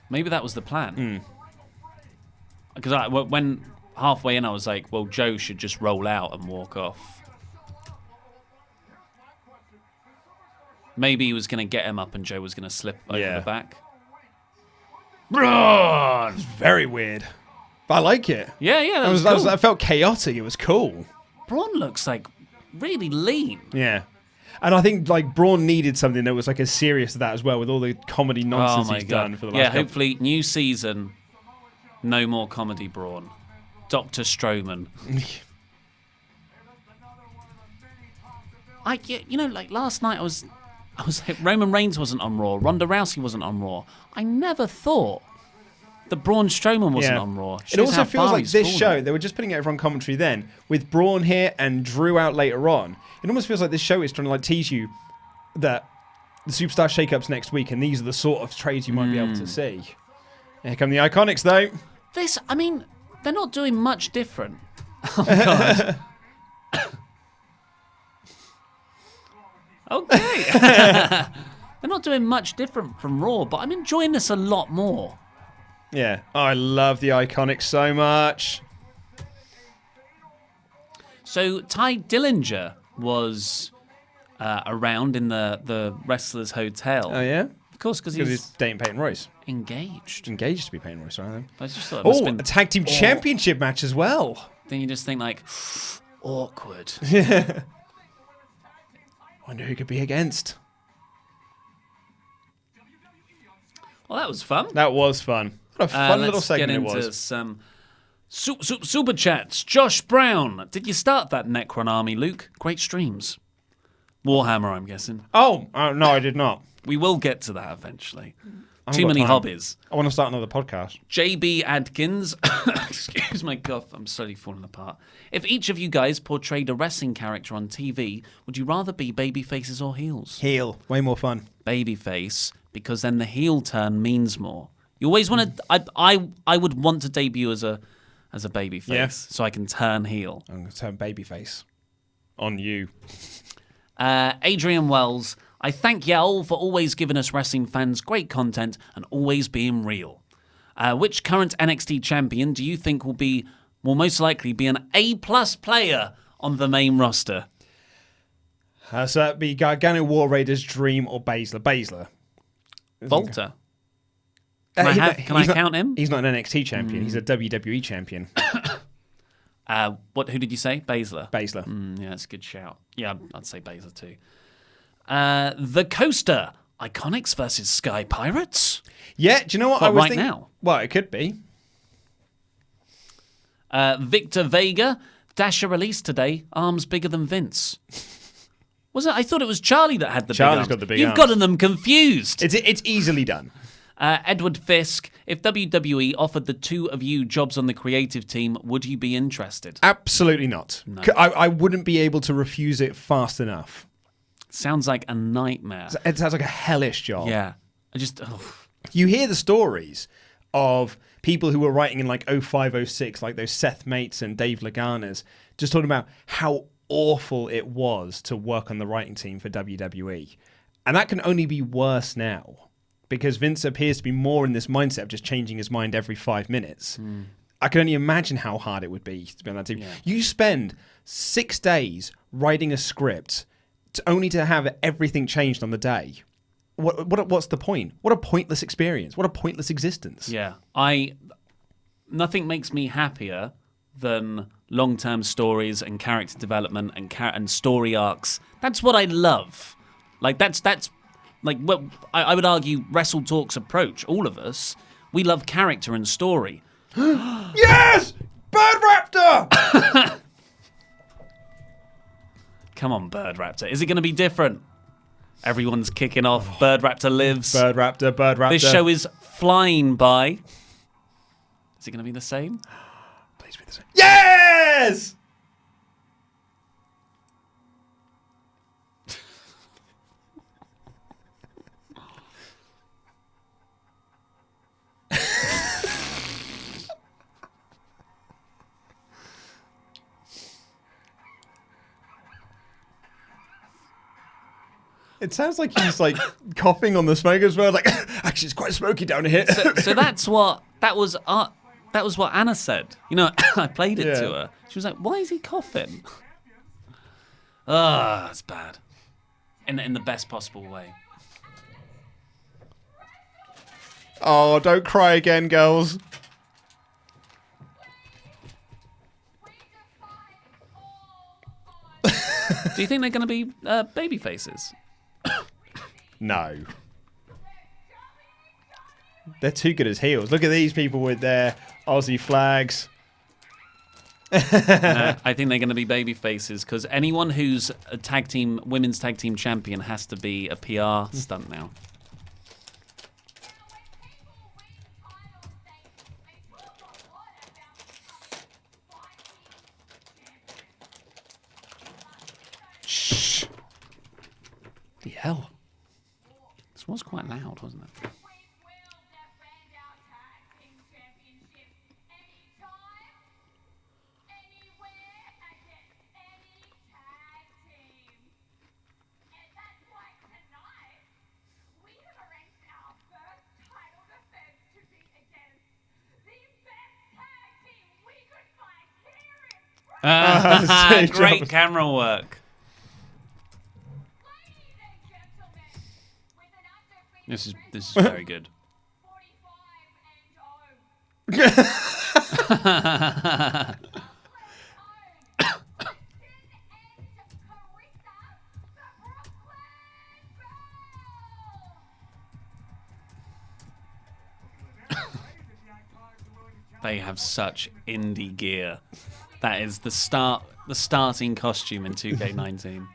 Maybe that was the plan. Because when halfway in, I was like, well, Joe should just roll out and walk off. Maybe he was going to get him up and Joe was going to slip over the back. Braun. It's very weird. But I like it. Yeah, that was cool. I felt chaotic. It was cool. Braun looks like really lean. Yeah. And I think like Braun needed something that was like as serious as that as well, with all the comedy nonsense he's done for the last couple. Hopefully new season, no more comedy Braun. Dr. Strowman. Like last night I was Roman Reigns wasn't on Raw, Ronda Rousey wasn't on Raw. I never thought that Braun Strowman wasn't on Raw. It also feels like this fallen. show, they were just putting it over on commentary then, with Braun here and Drew out later on. It almost feels like this show is trying to like tease you that the Superstar Shake-Up's next week, and these are the sort of trades you might be able to see. Here come the Iconics, though. They're not doing much different. Oh, God. Okay. They're not doing much different from Raw, but I'm enjoying this a lot more. Yeah. Oh, I love the Iconics so much. So Ty Dillinger was around in the Wrestlers Hotel. Oh, yeah? Of course, because Because he's he's dating Peyton Royce. engaged. Engaged to be Peyton Royce, right? I just thought it must Oh, have been a tag team championship match as well. Then you just think like, awkward. Wonder who could be against. Well, that was fun. That was fun. What a fun little Let's segment get it into was. some super chats. Josh Brown, did you start that Necron army, Luke? Great streams. Warhammer, I'm guessing. Oh, no, I did not. We will get to that eventually. I Too haven't got many time. hobbies. I want to start another podcast. JB Adkins, excuse my cough, I'm slowly falling apart. If each of you guys portrayed a wrestling character on TV, would you rather be baby faces or heels? Heel. Way more fun. Babyface, because then the heel turn means more. You always want to. I would want to debut as a babyface, so I can turn heel. I'm going to turn babyface on you. Adrian Wells, I thank y'all for always giving us wrestling fans great content and always being real. Which current NXT champion do you think will most likely be an A+ player on the main roster? So that'd be Gargano, War Raiders, Dream, or Baszler. Baszler. Volta. Can I count him? He's not an NXT champion. He's a WWE champion. Who did you say? Baszler. Baszler. Yeah, that's a good shout. Yeah, I'd say Baszler too. The Coaster. Iconics versus Sky Pirates? Yeah, do you know what I What, was right thinking? now? Well, it could be. Victor Vega. Dasher released today. Arms bigger than Vince. Was it? I thought it was Charlie that had the Charlie's big arms. got the big You've arms. gotten them confused. It's easily done. Edward Fisk. If WWE offered the two of you jobs on the creative team, would you be interested? Absolutely not. No. I wouldn't be able to refuse it fast enough. Sounds like a nightmare. It sounds like a hellish job. Yeah. I just... Oh. You hear the stories of people who were writing in like 05, 06, like those Seth Mates and Dave Laganas, just talking about how awful it was to work on the writing team for WWE. And that can only be worse now because Vince appears to be more in this mindset of just changing his mind every 5 minutes. I can only imagine how hard it would be to be on that team. Yeah. You spend 6 days writing a script only to have everything changed on the day. What's the point? What a pointless experience. What a pointless existence. Yeah. Nothing makes me happier than long-term stories and character development and story arcs. That's what I love. Like that's like what I would argue WrestleTalk's approach. All of us, we love character and story. Yes! Bird Raptor! Come on, Bird Raptor. Is it going to be different? Everyone's kicking off. Bird Raptor lives. Bird Raptor, Bird Raptor. This show is flying by. Is it going to be the same? Please be the same. Yes! It sounds like he's like coughing on the smoke as well. Like, actually, it's quite smoky down here. So that was what Anna said. You know, I played it to her. She was like, "Why is he coughing?" It's bad. In the best possible way. Oh, don't cry again, girls. Do you think they're going to be baby faces? No. They're too good as heels. Look at these people with their Aussie flags. I think they're going to be baby faces because anyone who's a women's tag team champion has to be a PR stunt now. Shh. The hell? This was quite loud, wasn't it? Great camera work. This is very good. They have such indie gear. That is the starting costume in 2K19.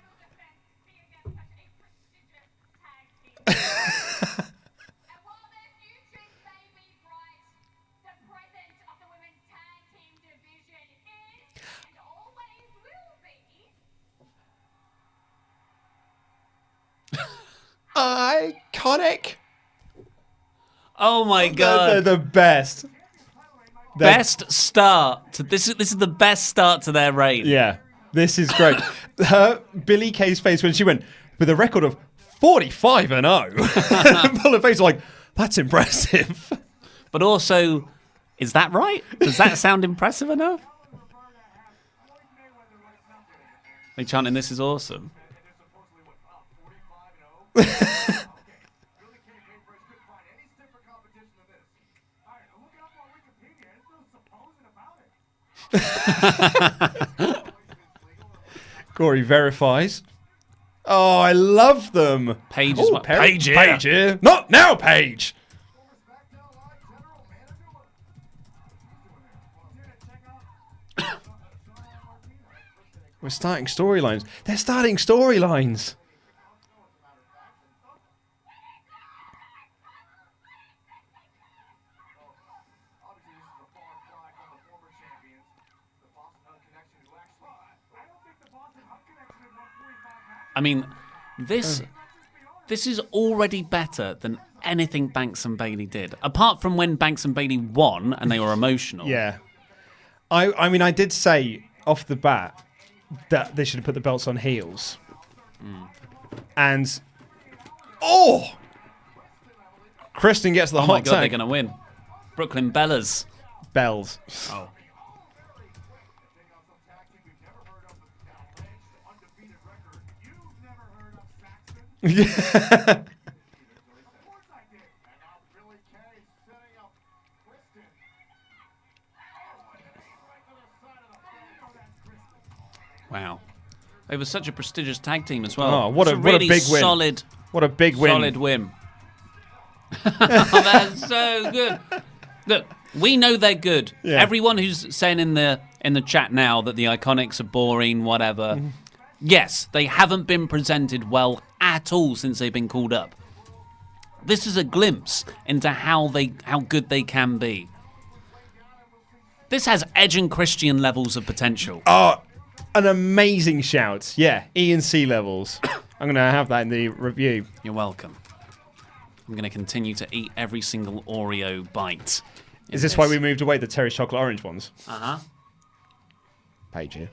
Iconic. Oh my god! They're the best. Best start. This is the best start to their reign. Yeah, this is great. Billie Kay's face when she went with a record of 45-0. Full of face like, that's impressive. But also, is that right? Does that sound impressive enough? They chanting, "This is awesome." Corey verifies. Oh, I love them. Paige is what? Paige here. Not now, Paige. We're starting storylines. They're starting storylines. I mean, this is already better than anything Banks and Bailey did. Apart from when Banks and Bailey won and they were emotional. Yeah. I mean, I did say off the bat that they should have put the belts on heels. And Kristen gets the Oh hot my God, they're tag. going to win. Brooklyn Bellas. Bells. Oh. Yeah. Wow. They were such a prestigious tag team as well. Oh, what It's a really big win. solid, What a big win. solid win. Oh, that's so good. Look, we know they're good. Yeah. Everyone who's saying in the chat now that the Iconics are boring, whatever. Yes, they haven't been presented well at all since they've been called up. This is a glimpse into how good they can be. This has Edge and Christian levels of potential. Oh, an amazing shout. Yeah, E and C levels. I'm going to have that in the review. You're welcome. I'm going to continue to eat every single Oreo bite. Is this why we moved away the Terry's chocolate orange ones? Uh-huh. Page here.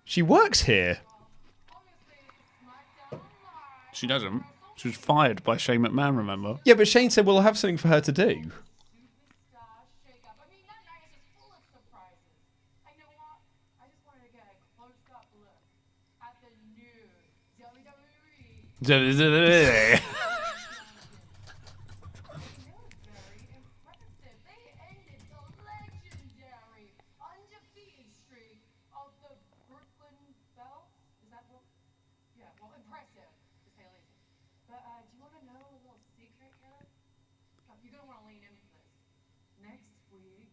She works here. She doesn't. She was fired by Shane McMahon, remember? Yeah, but Shane said we'll have something for her to do. I mean, that night is just full of surprises. And you know what? I just wanted to get a close-up look at the new WWE. Very impressive. They ended the legendary undefeated streak of the Brooklyn Bell. Is that what? Yeah, well, impressive, to say the least. But do you want to know a little secret here? You're going to want to lean in for this. Next week,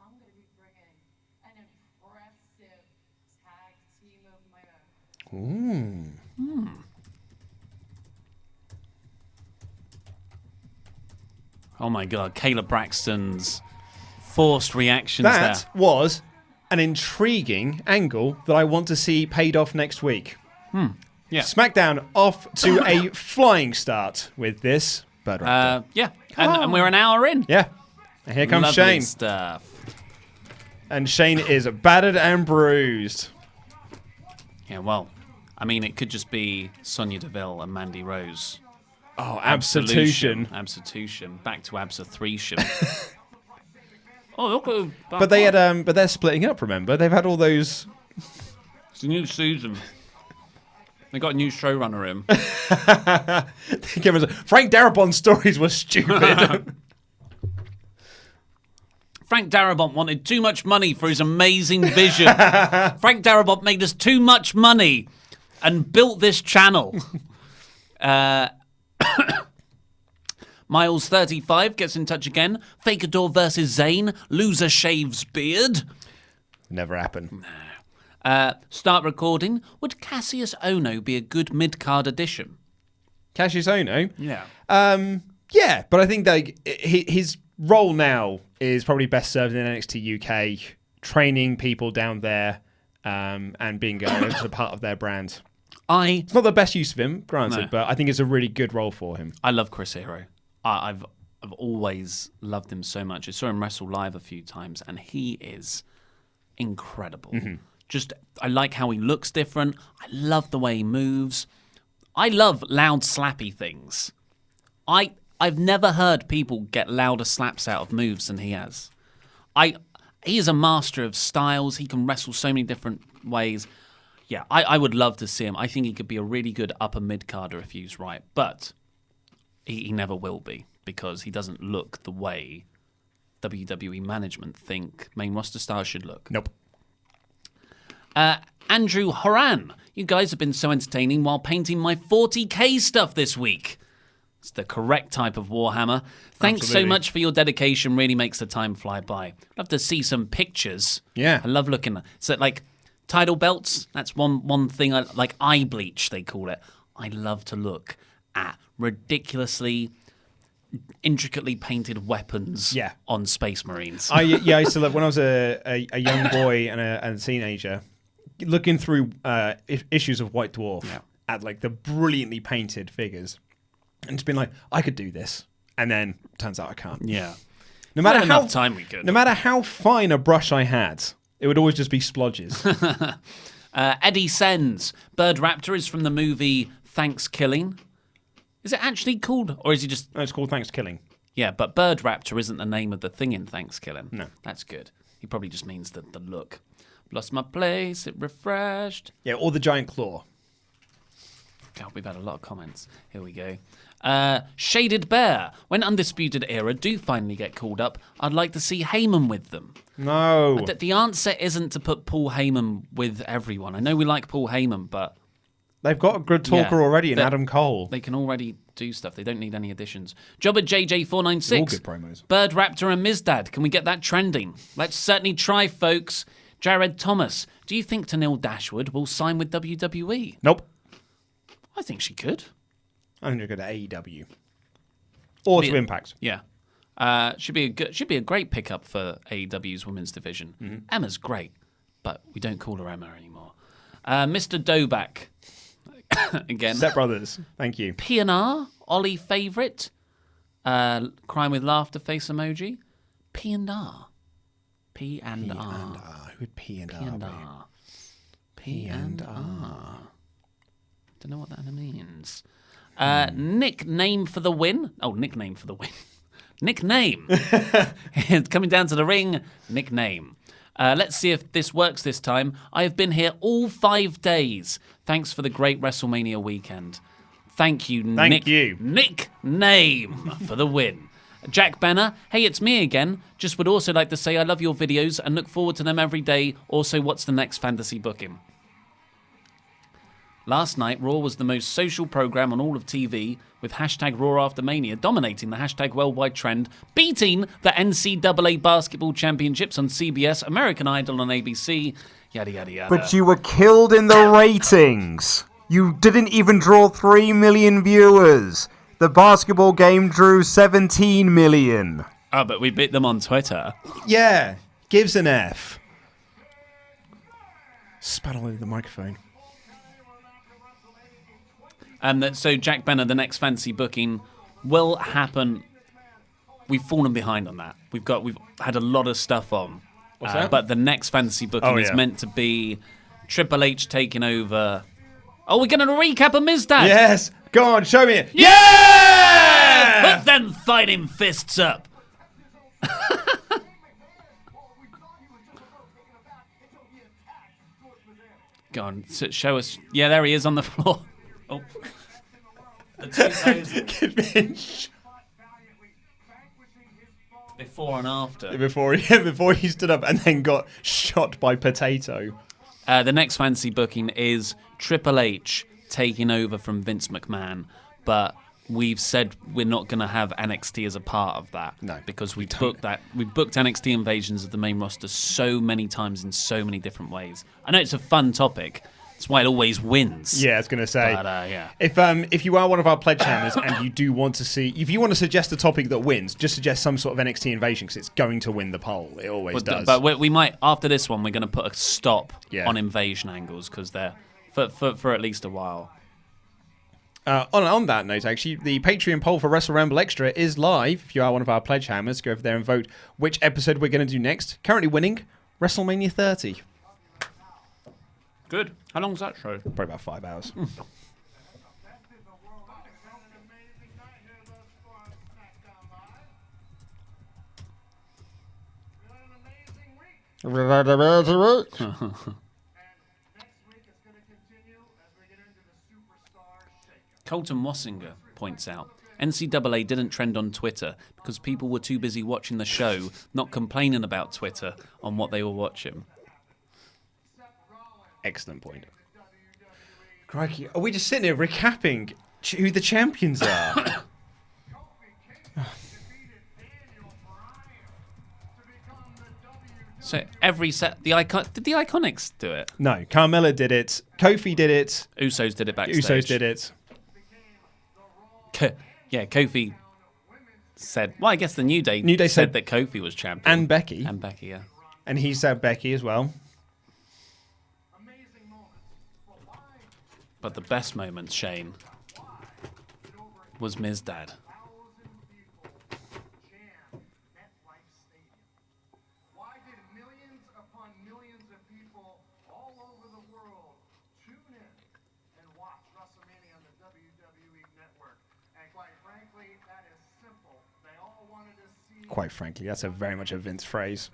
I'm going to be bringing an impressive tag team of my own. Oh my God, Kayla Braxton's forced reactions That there. was an intriguing angle that I want to see paid off next week. Yeah. SmackDown off to a flying start with this bird raptor. Yeah, and we're an hour in. Yeah. And here comes Lovely Shane. stuff. And Shane is battered and bruised. Yeah, well, I mean, it could just be Sonya Deville and Mandy Rose. Oh, absolution. Absolution. Back to absolution. Oh, look at But they had but they're splitting up, remember? They've had all those It's a new season. They got a new showrunner in. Frank Darabont's stories were stupid. Frank Darabont wanted too much money for his amazing vision. Frank Darabont made us too much money and built this channel. Miles35 gets in touch again. Fakador versus Zayn. Loser shaves beard. Never happened. Start recording. Would Cassius Ono be a good mid-card addition? Cassius Ono? Yeah. Yeah, but I think that his role now is probably best served in NXT UK, training people down there and being a part of their brand. It's not the best use of him, granted, No. but I think it's a really good role for him. I love Chris Hero. I've always loved him so much. I saw him wrestle live a few times, and he is incredible. Just, I like how he looks different. I love the way he moves. I love loud, slappy things. I've never heard people get louder slaps out of moves than he has. He is a master of styles. He can wrestle so many different ways. Yeah, I would love to see him. I think he could be a really good upper mid-carder if used right. But he never will be because he doesn't look the way WWE management think main roster stars should look. Nope. Andrew Horan, you guys have been so entertaining while painting my 40k stuff this week. It's the correct type of Warhammer. Thanks Absolutely. so much for your dedication. Really makes the time fly by. Love to see some pictures. Yeah. I love looking at so like tidal belts. That's one thing. Like eye bleach, they call it. I love to look at ridiculously intricately painted weapons Yeah. on Space Marines. I used to love when I was a young boy and a teenager, looking through issues of White Dwarf at like the brilliantly painted figures, and just being like, I could do this, and then turns out I can't. Yeah. No matter how enough time we could. No matter how fine a brush I had, it would always just be splodges. Eddie sends. Bird Raptor is from the movie Thanks Killing. Is it actually called, or is he just... No, it's called Thanks Killing. Yeah, but Bird Raptor isn't the name of the thing in Thanks Killing. No. That's good. He probably just means the look. Lost my place, it refreshed. Yeah, or the giant claw. God, we've had a lot of comments. Here we go. Shaded Bear. When Undisputed Era do finally get called up, I'd like to see Heyman with them. No. The answer isn't to put Paul Heyman with everyone. I know we like Paul Heyman, but... They've got a good talker already in Adam Cole. They can already do stuff. They don't need any additions. Jobber JJ496. All good promos. Bird Raptor and Mizdad. Can we get that trending? Let's certainly try, folks. Jared Thomas. Do you think Tenille Dashwood will sign with WWE? Nope. I think she could. I'm going to go to AEW. Or to Impact. Yeah. Should be a great pickup for AEW's women's division. Mm-hmm. Emma's great, but we don't call her Emma anymore. Mr. Doback. Again. Step Brothers. Thank you. P&R, Ollie favourite. Crying with laughter face emoji. P&R. P&R. Who would P&R be? P&R. P&R. Don't know what that means. Nickname for the win. Oh, nickname for the win. Nickname. Coming down to the ring. Nickname. Let's see if this works this time. I have been here all 5 days. Thanks for the great WrestleMania weekend. Thank you, Nick. Thank you. Nickname for the win. Jack Banner, hey, it's me again. Just would also like to say I love your videos and look forward to them every day. Also, what's the next fantasy booking? Last night, Raw was the most social program on all of TV, with hashtag Raw After Mania dominating the hashtag worldwide trend, beating the NCAA Basketball Championships on CBS, American Idol on ABC, yada, yada, yada. But you were killed in the ratings. You didn't even draw 3 million viewers. The basketball game drew 17 million. Oh, but we beat them on Twitter. Yeah. Gives an F. Spat all over the microphone. So Jack Banner, the next fancy booking will happen. We've fallen behind on that. We've had a lot of stuff on. What's that? But the next fantasy booking is meant to be Triple H taking over. Oh, we're going to recap a Mizdad. Yes. Go on, show me it. Yeah! Put them fighting fists up. Go on, show us. Yeah, there he is on the floor. Oh. The two guys. Before and after. Before he stood up and then got shot by Potato. The next fancy booking is Triple H taking over from Vince McMahon, but we've said we're not going to have NXT as a part of that. No, because we booked NXT Invasions of the main roster so many times in so many different ways. I know it's a fun topic. That's why it always wins. Yeah, I was going to say. But, yeah. If you are one of our pledge hammers and you do want to see, if you want to suggest a topic that wins, just suggest some sort of NXT Invasion because it's going to win the poll. It always does. But we might, after this one, we're going to put a stop on Invasion angles because they're for at least a while. On that note, actually, the Patreon poll for WrestleRamble Extra is live. If you are one of our pledge hammers, go over there and vote which episode we're going to do next. Currently winning WrestleMania 30. Good. How long's that show? Probably about 5 hours. Colton Wassinger points out, NCAA didn't trend on Twitter because people were too busy watching the show, not complaining about Twitter on what they were watching. Excellent point. Crikey, are we just sitting here recapping who the champions are? So every set, did the Iconics do it? No, Carmella did it. Kofi did it. Usos did it backstage. Usos did it. Kofi said, well, I guess the New Day said that Kofi was champion. And Becky. And Becky, yeah. And he said Becky as well. But the best moment, Shane, was Mizdad. people all over the world tune in and watch WrestleMania on the WWE Network. And quite frankly, that is simple. They all wanted to see. Quite frankly, that's a very much a Vince phrase.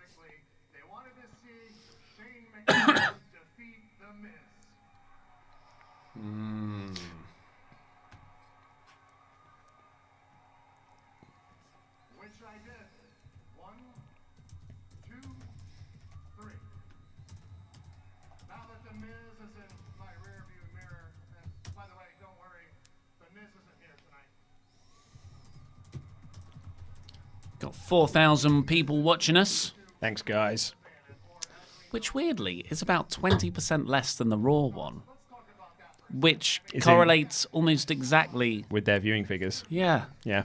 They wanted to see Shane McMahon defeat The Miz. Which I did. 1, 2, 3. Now that The Miz is in my rearview mirror, and by the way, don't worry, The Miz isn't here tonight. Got 4,000 people watching us, Thanks, guys. which weirdly is about 20% less than the Raw one, which Is correlates almost exactly. With their viewing figures. Yeah. Yeah.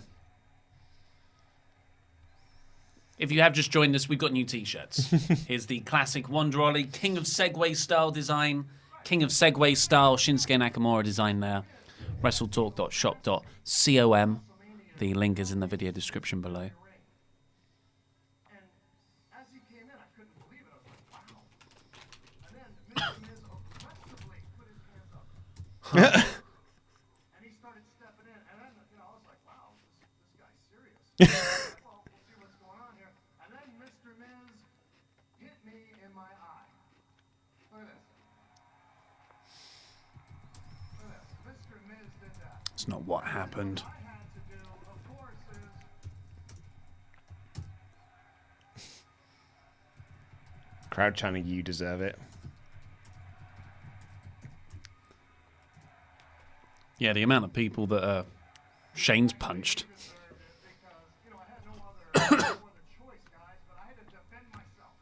If you have just joined us, we've got new t-shirts. Here's the classic Wonder Ollie, King of Segway style design. King of Segway style Shinsuke Nakamura design there. WrestleTalk.shop.com. The link is in the video description below. And as he came in, I couldn't believe it. I was like, wow. And then Mr. Miz aggressively put his hands up. And he started stepping in. And then, I was like, wow, this guy's serious. Well, we'll see what's going on here. And then Mr. Miz hit me in my eye. Look at this. Look at this. Mr. Miz did that. It's not what happened. What I had to do, of course, is Crowd chanting, you deserve it. Yeah, the amount of people that Shane's punched. deserved it because, I had no other choice, guys, but I had to defend myself.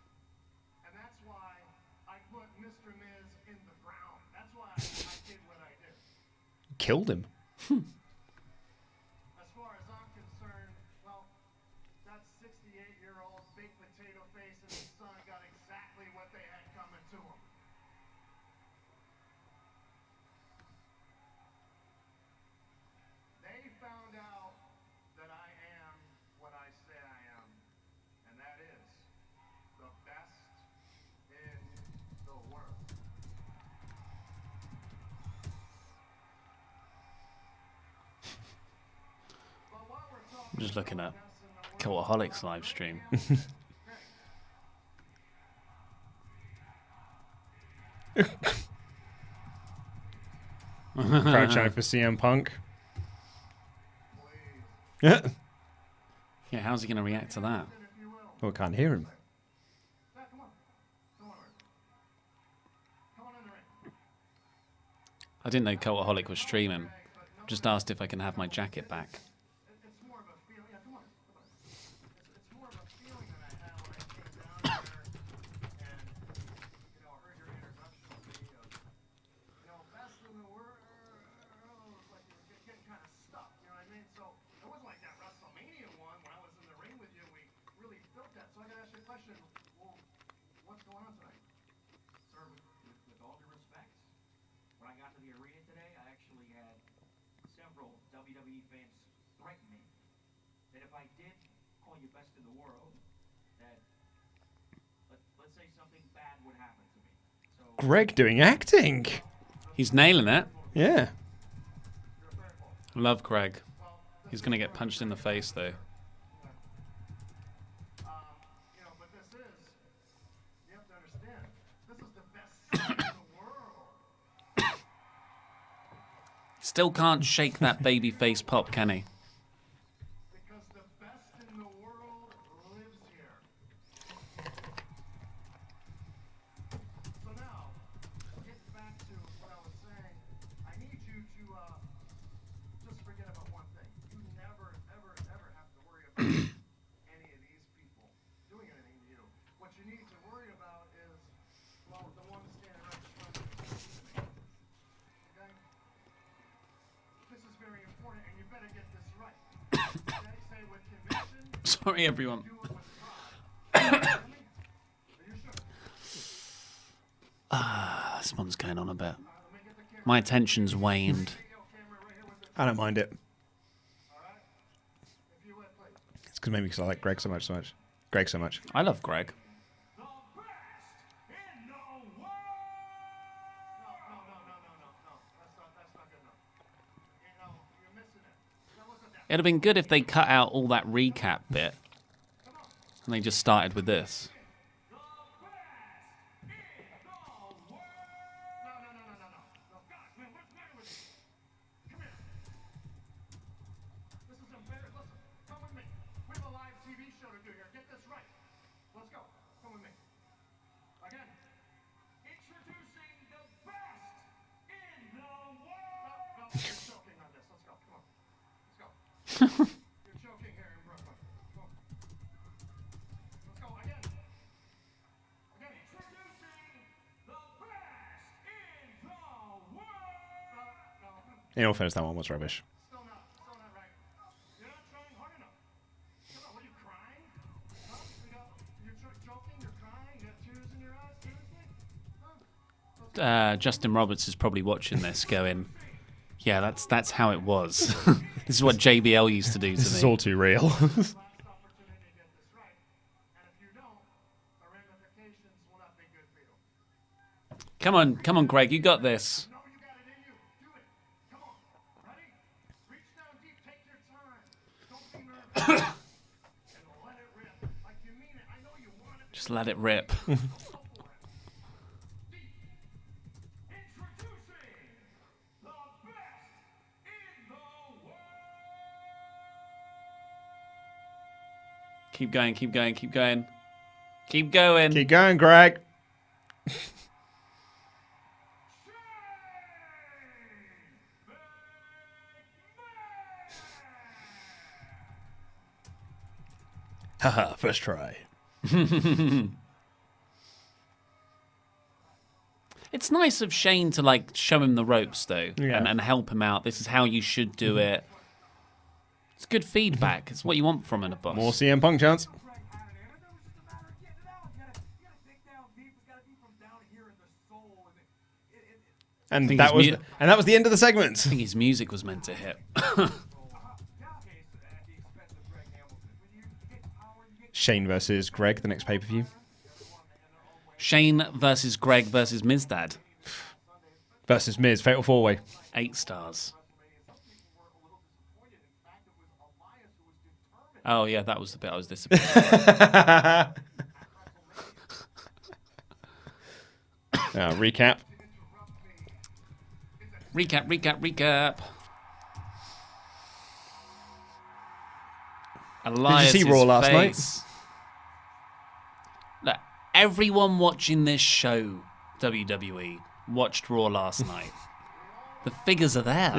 And that's why I put Mr. Miz in the ground. That's why I did what I did. Killed him. As far as I'm concerned, well, that 68-year-old baked potato face and his son got exactly what they had coming to them. They found out that I am what I say I am, and that is the best in the world. But while we're talking I'm just looking at best in the world, Cultaholics live stream. Crowd chanting for CM Punk. please, Yeah. Yeah, how's he going to react to that? if you will. Oh, I can't hear him. Come on. Come on, Rick. Come on in the ring. I didn't know Cultaholic was streaming. Just asked if I can have my jacket back. It's more of a feeling. Yeah, come on. It's more of a feeling that I had when I came down here and, heard your introduction to me of, best in the world. Like you were getting kind of stuck, you know what I mean? So it wasn't like that WrestleMania one when I was in the ring with you. We really felt that. So I got to ask you a question. Well, what's going on tonight? Sir, with all due respect, when I got to the arena today, I actually had several WWE fans threaten me that if I did call you best in the world, that let's say something bad would happen to me. So Greg doing acting. He's nailing it. Yeah. Love Craig. He's going to get punched in the face, though. But this is, you have to understand, this is the best city in the world. Still can't shake that baby face pop, can he? Because the best in the world lives here. So now, getting back to what I was saying, I need you to just forget about one thing. You never, ever, ever have to worry about any of these people doing anything to you. What you need to worry about is, well, the one standing right in front of you. Okay? This is very important, and you better get this right. Okay? Say with conviction, Sorry, everyone. do it with pride. Are you sure? This one's going on a bit. Let me get the camera. My attention's waned. Video camera right here with the, I don't mind it. all right? If you would, please. It's maybe because I like Greg so much. Greg so much. I love Greg. The best in the world. It'd have been good if they cut out all that recap bit and they just started with this. You're joking here in Brooklyn. Come on. Let's go again. Again. Introducing the best in the world. In all fairness, that one was rubbish. Still not right. You're not trying hard enough. Come on, what are you crying? Huh? You're joking, you're crying, you got tears in your eyes, seriously? Huh? Justin Roberts is probably watching this going, yeah, that's how it was. This is what JBL used to do to This me. is all too real. Last opportunity to get this right. And if you don't, the ramifications will not be good for you. Come on, Greg, you got this. No, you got it in you. Do it. Come on. Ready? Reach down deep. Take your time. Don't be nervous. And let it rip. Like you mean it. I know you want it. Just let it rip. Go for it. Deep. Introducing the best in the world. Keep going, keep going, keep going. Keep going. Keep going, Greg. Haha, first try. It's nice of Shane to like show him the ropes though, Yeah. and help him out. This is how you should do it. It's good feedback. It's what you want from a boss. More CM Punk chance. And think that his was that was the end of the segment. I think his music was meant to hit. Shane versus Greg, the next pay-per-view. Shane versus Greg versus Mizdad. Versus Miz, Fatal 4-Way. 8 stars. Oh yeah, that was the bit I was disappointed. Recap. Recap. Did you Elias's see Raw last night? face. Look, everyone watching this show, WWE, watched Raw last night. The figures are there.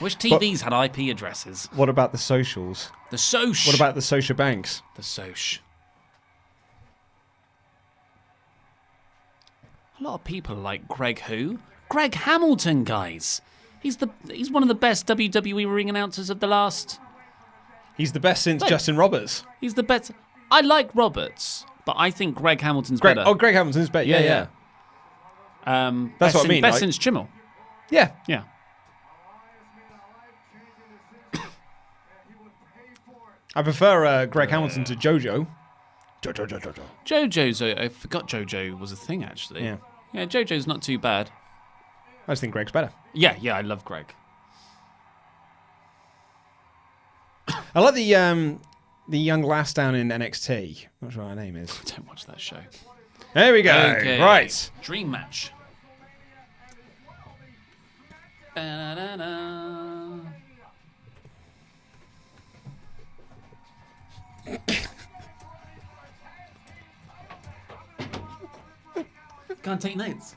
Which TVs had IP addresses? What about the socials? The Soch. What about the social banks? the Soch? A lot of people like Greg who? Greg Hamilton, guys. He's one of the best WWE ring announcers of the last. He's the best since Look. Justin Roberts. He's the best. I like Roberts, but I think Greg Hamilton's Greg, better. oh, Greg Hamilton's better. Yeah. That's That's what I mean, Best like- since Chimmel. Yeah. Yeah. I prefer Greg Hamilton to JoJo. JoJo. JoJo's. I forgot JoJo was a thing actually. Yeah. Yeah, JoJo's not too bad. I just think Greg's better. Yeah, I love Greg. I like the young lass down in NXT. Not sure what her name is. Don't watch that show. There we go. Okay. Right. Dream match. Ba-da-da. Can't take notes.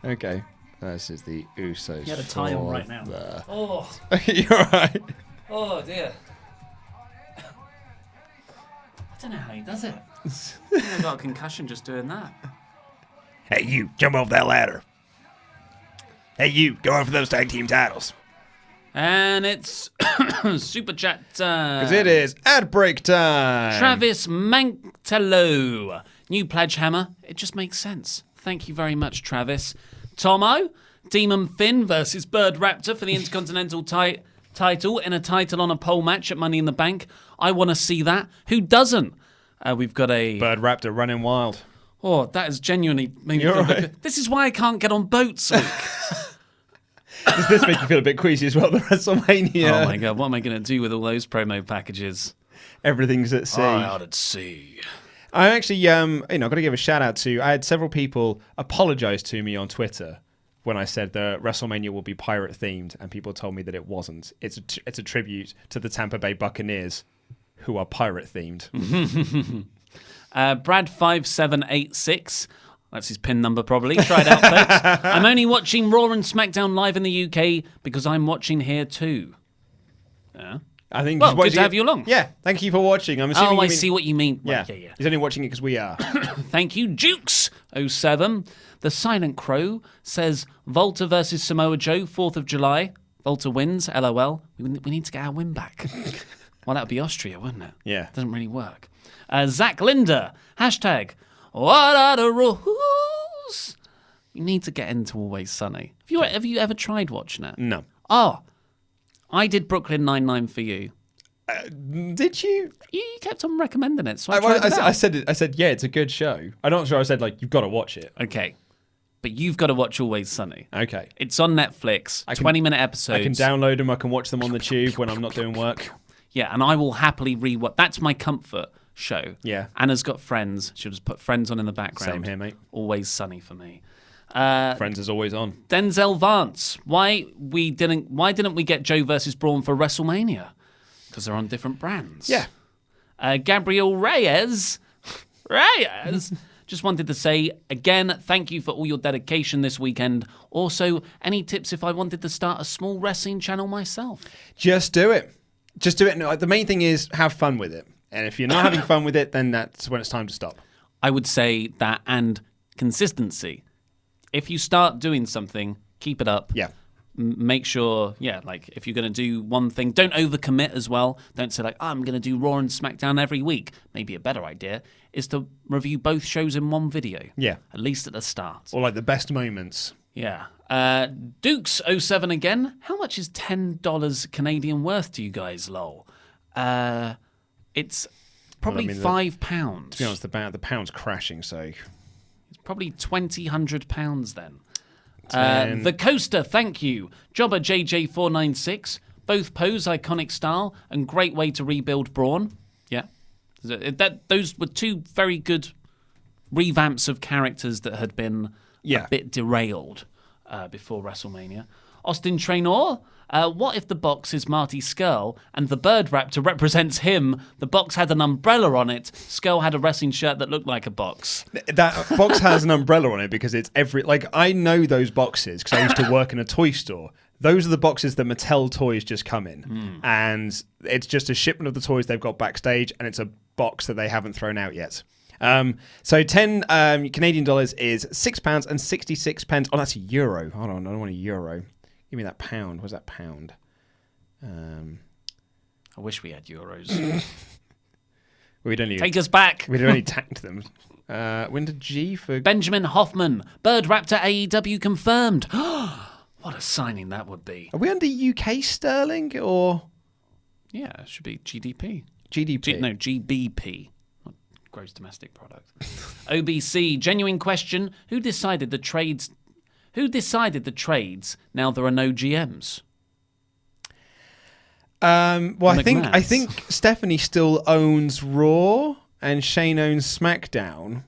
Okay. This is the Usos. He had a tie on for right now. the- Oh, You're right. oh dear. I don't know how he does it. I think I got a concussion just doing that. Hey, you, jump off that ladder. Hey, you, go on for those tag team titles. And it's Super Chat time. Because it is ad break time. Travis Mantello. New pledge hammer. It just makes sense. Thank you very much, Travis. Tomo. Demon Finn versus Bird Raptor for the Intercontinental title in a title on a pole match at Money in the Bank. I want to see that. Who doesn't? We've got a... Bird Raptor running wild. Oh, that is genuinely... Made me You're feel right. good. This is why I can't get on boats, Luke. Does this make you feel a bit queasy as well? The WrestleMania. Oh my god, what am I going to do with all those promo packages? Everything's at sea. Out at sea. I actually, got to give a shout out to. I had several people apologize to me on Twitter when I said that WrestleMania will be pirate themed, and people told me that it wasn't. It's a tribute to the Tampa Bay Buccaneers, who are pirate themed. Brad5786. That's his PIN number, probably. Try it out, folks. I'm only watching Raw and SmackDown live in the UK because I'm watching here too. Yeah. I think. Well, good to have you along. Yeah, thank you for watching. I'm assuming. I see what you mean. Yeah, Right, yeah. He's only watching it because we are. Thank you, Jukes07. The Silent Crow says Volta versus Samoa Joe, 4th of July. Volta wins. LOL. We need to get our win back. Well, that would be Austria, wouldn't it? Yeah. Doesn't really work. Zach Linder. Hashtag. What are the rules? You need to get into Always Sunny. Have you ever tried watching it? No. Oh, I did Brooklyn Nine-Nine for you. Did you? You kept on recommending it, so I tried it out. I said, yeah, it's a good show. I'm not sure I said, you've got to watch it. Okay, but you've got to watch Always Sunny. Okay. It's on Netflix, 20-minute episodes. I can download them. I can watch them on the tube when I'm not doing work. Yeah, and I will happily rewatch. That's my comfort show. Yeah. Anna's got Friends. She'll just put Friends on in the background. Same here, mate. Always Sunny for me. Friends is always on. Denzel Vance. Why didn't we get Joe versus Braun for WrestleMania? Because they're on different brands. Yeah. Gabriel Reyes. Just wanted to say again, thank you for all your dedication this weekend. Also, any tips if I wanted to start a small wrestling channel myself? Just do it. Just do it. No, the main thing is have fun with it. And if you're not having fun with it, then that's when it's time to stop. I would say that, and consistency. If you start doing something, keep it up. Yeah. Make sure, if you're going to do one thing, don't overcommit as well. Don't say I'm going to do Raw and SmackDown every week. Maybe a better idea is to review both shows in one video. Yeah. At least at the start. Or the best moments. Yeah. Dukes07 again. How much is $10 Canadian worth to you guys, lol? It's probably £5. To be honest, the pound's crashing, so... It's probably £2,000 then. The Coaster, thank you. Jobber JJ496. Both pose iconic style and great way to rebuild Braun. Yeah. Those were two very good revamps of characters that had been a bit derailed before WrestleMania. Austin Traynor. What if the box is Marty Skrull and the bird raptor represents him? The box had an umbrella on it. Skrull had a wrestling shirt that looked like a box. That box has an umbrella on it because it's I know those boxes because I used to work in a toy store. Those are the boxes that Mattel toys just come in. And it's just a shipment of the toys they've got backstage, and it's a box that they haven't thrown out yet. So 10 Canadian dollars is £6.66. Oh, that's a euro. Hold on, I don't want a euro. Give me that pound. What's that pound? I wish we had euros. We don't need. Take us back. We'd only tanked them. Winter G for Benjamin Hoffman. Bird Raptor AEW confirmed. What a signing that would be. Are we under UK sterling or? Yeah, it should be GDP. GDP. No, GBP. Gross domestic product. OBC. Genuine question. Who decided the trades? Now there are no GMs. Well, I think Stephanie still owns Raw and Shane owns SmackDown.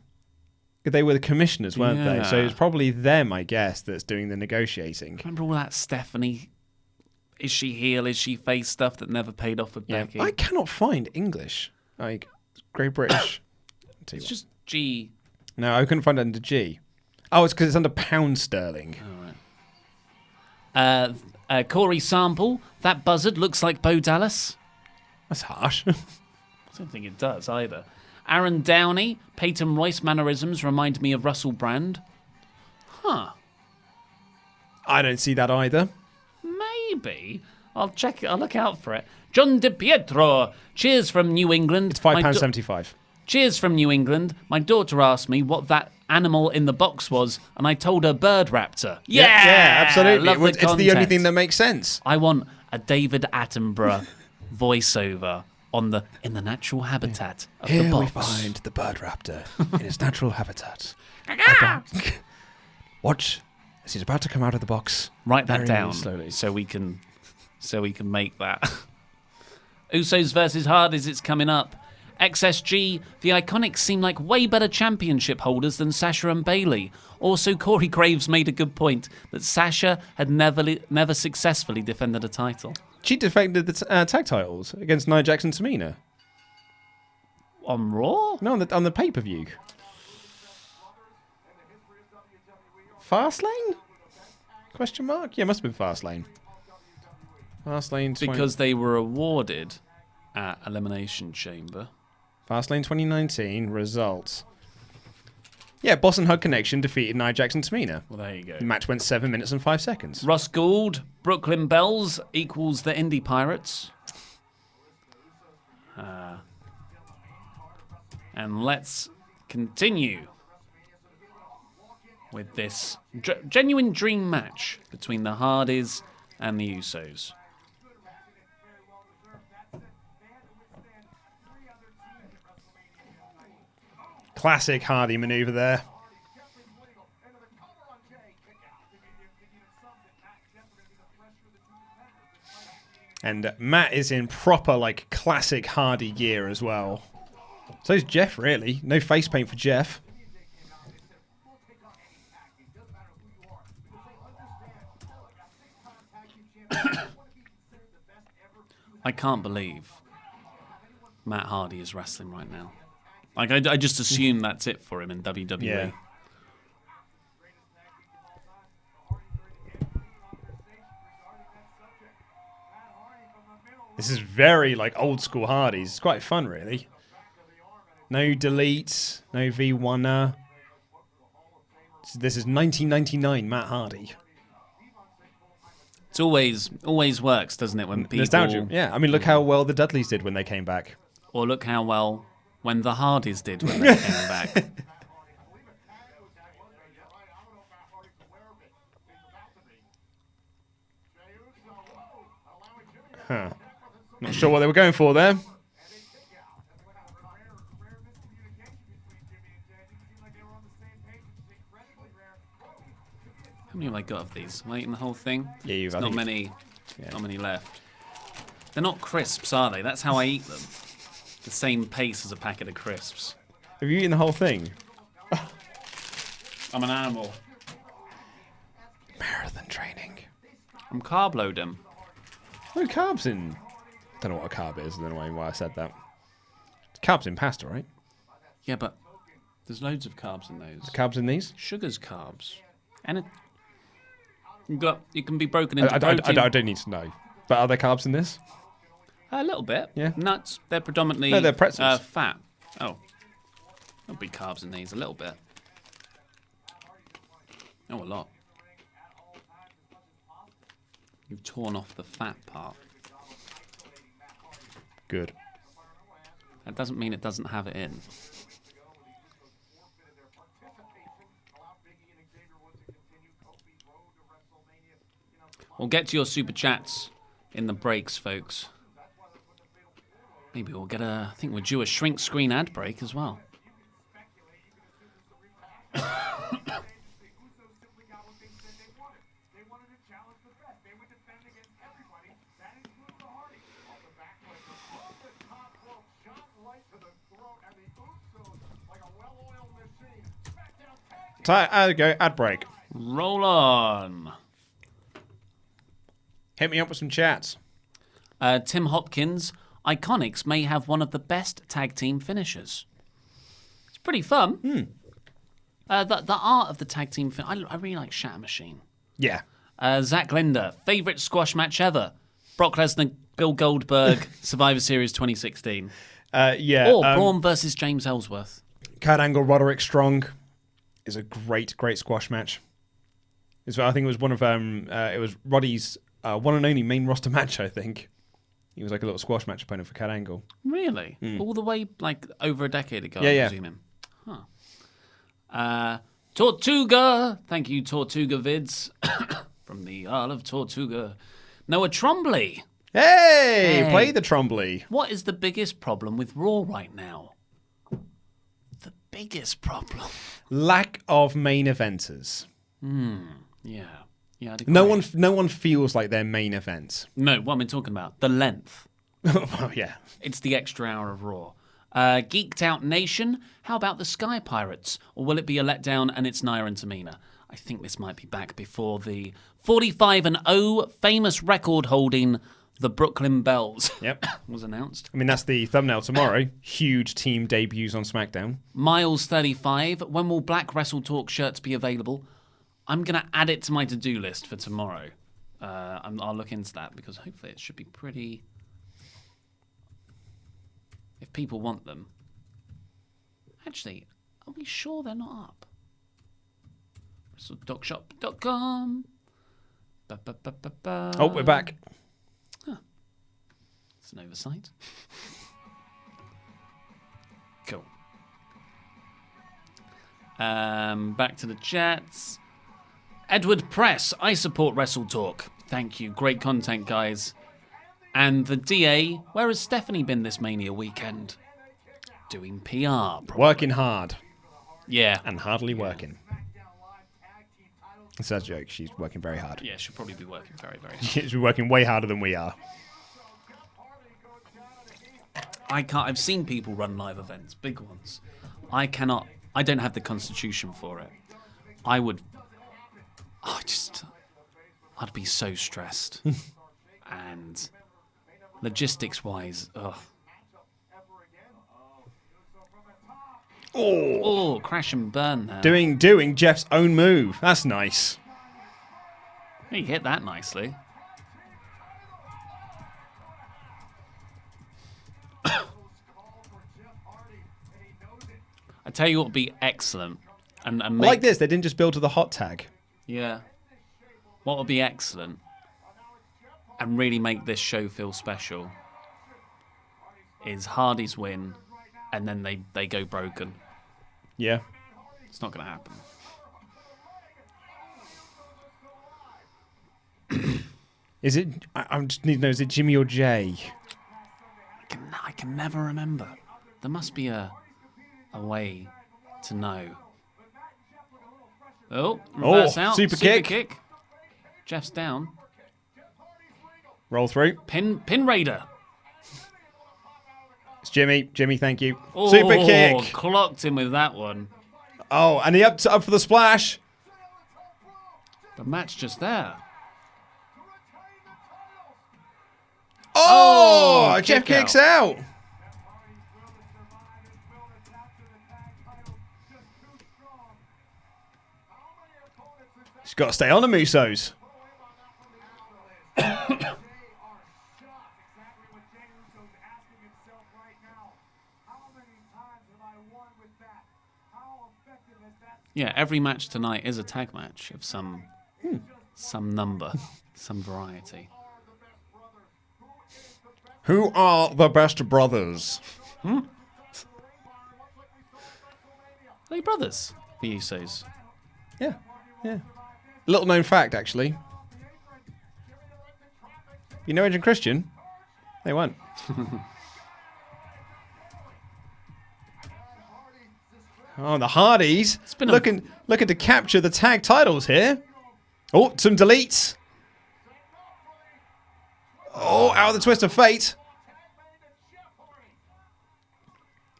They were the commissioners, weren't they? So it's probably them, I guess, that's doing the negotiating. Remember all that Stephanie? Is she heel? Is she face stuff that never paid off with Becky? I cannot find English, Great British. It's just G. No, I couldn't find it under G. Oh, it's because it's under pound sterling. All right. Corey Sample. That buzzard looks like Bo Dallas. That's harsh. I don't think it does either. Aaron Downey. Peyton Royce mannerisms remind me of Russell Brand. Huh. I don't see that either. Maybe. I'll check it. I'll look out for it. John DePietro. Cheers from New England. It's £5.75. Cheers from New England. My daughter asked me what that animal in the box was, and I told her bird raptor. Yeah, absolutely. It's the only thing that makes sense. I want a David Attenborough voiceover in the natural habitat of the box. Here we find the bird raptor in its natural habitat. Watch as he's about to come out of the box. Write that very down slowly. so we can make that. Usos versus Hardys, it's coming up. XSG, the Iconics seem like way better championship holders than Sasha and Bayley. Also, Corey Graves made a good point that Sasha had never successfully defended a title. She defended the tag titles against Nia Jax and Tamina. On Raw? No, on the pay-per-view. Fastlane? Question mark? Yeah, it must have been Fastlane. Fastlane 20... Because they were awarded at Elimination Chamber. Fastlane 2019 results. Yeah, Boss and Hug Connection defeated Nia Jax and Tamina. Well, there you go. The match went 7 minutes and 5 seconds. Russ Gould, Brooklyn Bells equals the Indie Pirates. And let's continue with this genuine dream match between the Hardys and the Usos. Classic Hardy maneuver there. And Matt is in proper, like, classic Hardy gear as well. So is Jeff, really. No face paint for Jeff. I can't believe Matt Hardy is wrestling right now. Like, I just assume that's it for him in WWE. Yeah. This is very, like, old school Hardys. It's quite fun, really. No deletes, no V1er. This is 1999 Matt Hardy. It always works, doesn't it, when people... Nostalgia. Yeah, I mean, look how well the Dudleys did when they came back. Or look how well when the Hardys did when they came back. Huh. Not sure what they were going for there. How many have I got of these? Am I eating the whole thing? Yeah, you've There's not many left. They're not crisps, are they? That's how I eat them. The same pace as a packet of crisps. Have you eaten the whole thing? I'm an animal. Marathon training. I'm carb loading. No carbs in... Don't know what a carb is. I don't know why I said that. Carbs in pasta, right? Yeah, but there's loads of carbs in those. Carbs in these? Sugar's carbs. And it can be broken into I protein. don't need to know. But are there carbs in this? A little bit. Yeah. Nuts. They're predominantly No, they're pretzels. Fat. Oh. There'll be carbs in these. A little bit. Oh, a lot. You've torn off the fat part. Good. That doesn't mean it doesn't have it in. We'll get to your super chats in the breaks, folks. Maybe we'll get I think we'll do a shrink screen ad break as well. There we go. Ad break. Roll on. Hit me up with some chats. Tim Hopkins, Iconics may have one of the best tag team finishers. It's pretty fun. The art of the tag team I really like Shatter Machine. Yeah. Zach Linder, favorite squash match ever. Brock Lesnar, Bill Goldberg, Survivor Series 2016. Yeah. Or Braun versus James Ellsworth. Kurt Angle, Roderick Strong is a great squash match. I think it was one of it was Roddy's one and only main roster match. I think he was like a little squash match opponent for Kurt Angle. Really? All the way like over a decade ago. Yeah, I'm presuming. Huh. Tortuga, thank you, Tortuga Vids from the Isle of Tortuga. Noah Trombley. Hey, play the Trombley. What is the biggest problem with Raw right now? The biggest problem. Lack of main eventers. Yeah, Yeah. Yeah, I'd agree. No one feels like their main events. No, what am I talking about? The length. Well, yeah. It's the extra hour of Raw. Geeked Out Nation, how about the Sky Pirates? Or will it be a letdown and it's Nia and Tamina? I think this might be back before the 45-0 famous record holding the Brooklyn Bells was announced. I mean, that's the thumbnail tomorrow. Huge team debuts on SmackDown. Miles35, when will black WrestleTalk shirts be available? I'm going to add it to my to-do list for tomorrow. I'll look into that because hopefully it should be pretty... If people want them. Actually, are we sure they're not up? WrestleTalkShop.com. Oh, we're back. It's an oversight. Cool. Back to the chats. Edward Press, I support WrestleTalk. Thank you. Great content, guys. And the DA, where has Stephanie been this Mania weekend? Doing PR. Probably. Working hard. Yeah. And hardly working. It's a joke. She's working very hard. Yeah, she'll probably be working very, very hard. She's working way harder than we are. I can't. I've seen people run live events, big ones. I cannot. I don't have the constitution for it. I would. I'd be so stressed. And logistics-wise, ugh. Oh, crash and burn there. Doing Jeff's own move. That's nice. He hit that nicely. I tell you what would be excellent. And Like this, they didn't just build to the hot tag. Yeah. What would be excellent and really make this show feel special is Hardy's win and then they go broken. Yeah. It's not going to happen. Is it? I just need to know, is it Jimmy or Jay? I can never remember. There must be a way to know. Oh, reverse out. Super kick. Jeff's down. Roll through. Pin Raider. It's Jimmy. Jimmy, thank you. Oh, Super kick. Clocked him with that one. Oh, and he up for the splash. The match just there. Oh, Jeff kick kicks out. He's got to stay on the Musos. Yeah, every match tonight is a tag match of some number, some variety. Who are the best brothers? Are they brothers? The Usos. Yeah. Little known fact, actually. You know Edge and Christian? They weren't. Oh, the Hardys looking to capture the tag titles here. Oh, some deletes. Oh, out of the twist of fate.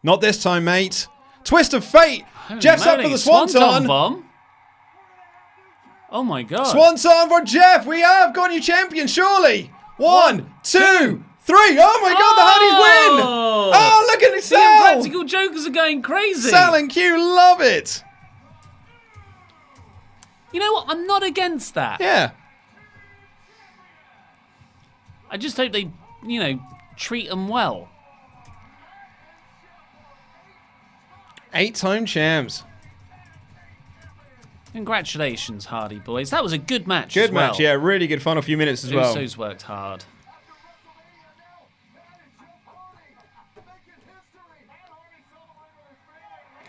Not this time, mate. Twist of fate. Holy Jeff's up for moly, the Swanton. bomb. Oh my god. Swanton for Jeff. We have got new champion, surely. 1, 2, 3. Oh my god, the Hardys win. Oh, look at it, The Sal. Impractical Jokers are going crazy. Sal and Q love it. You know what? I'm not against that. Yeah. I just hope they, treat them well. 8-time champs. Congratulations, Hardy boys. That was a good match. Good as well. match, yeah. Really good final few minutes as well. Usos worked hard.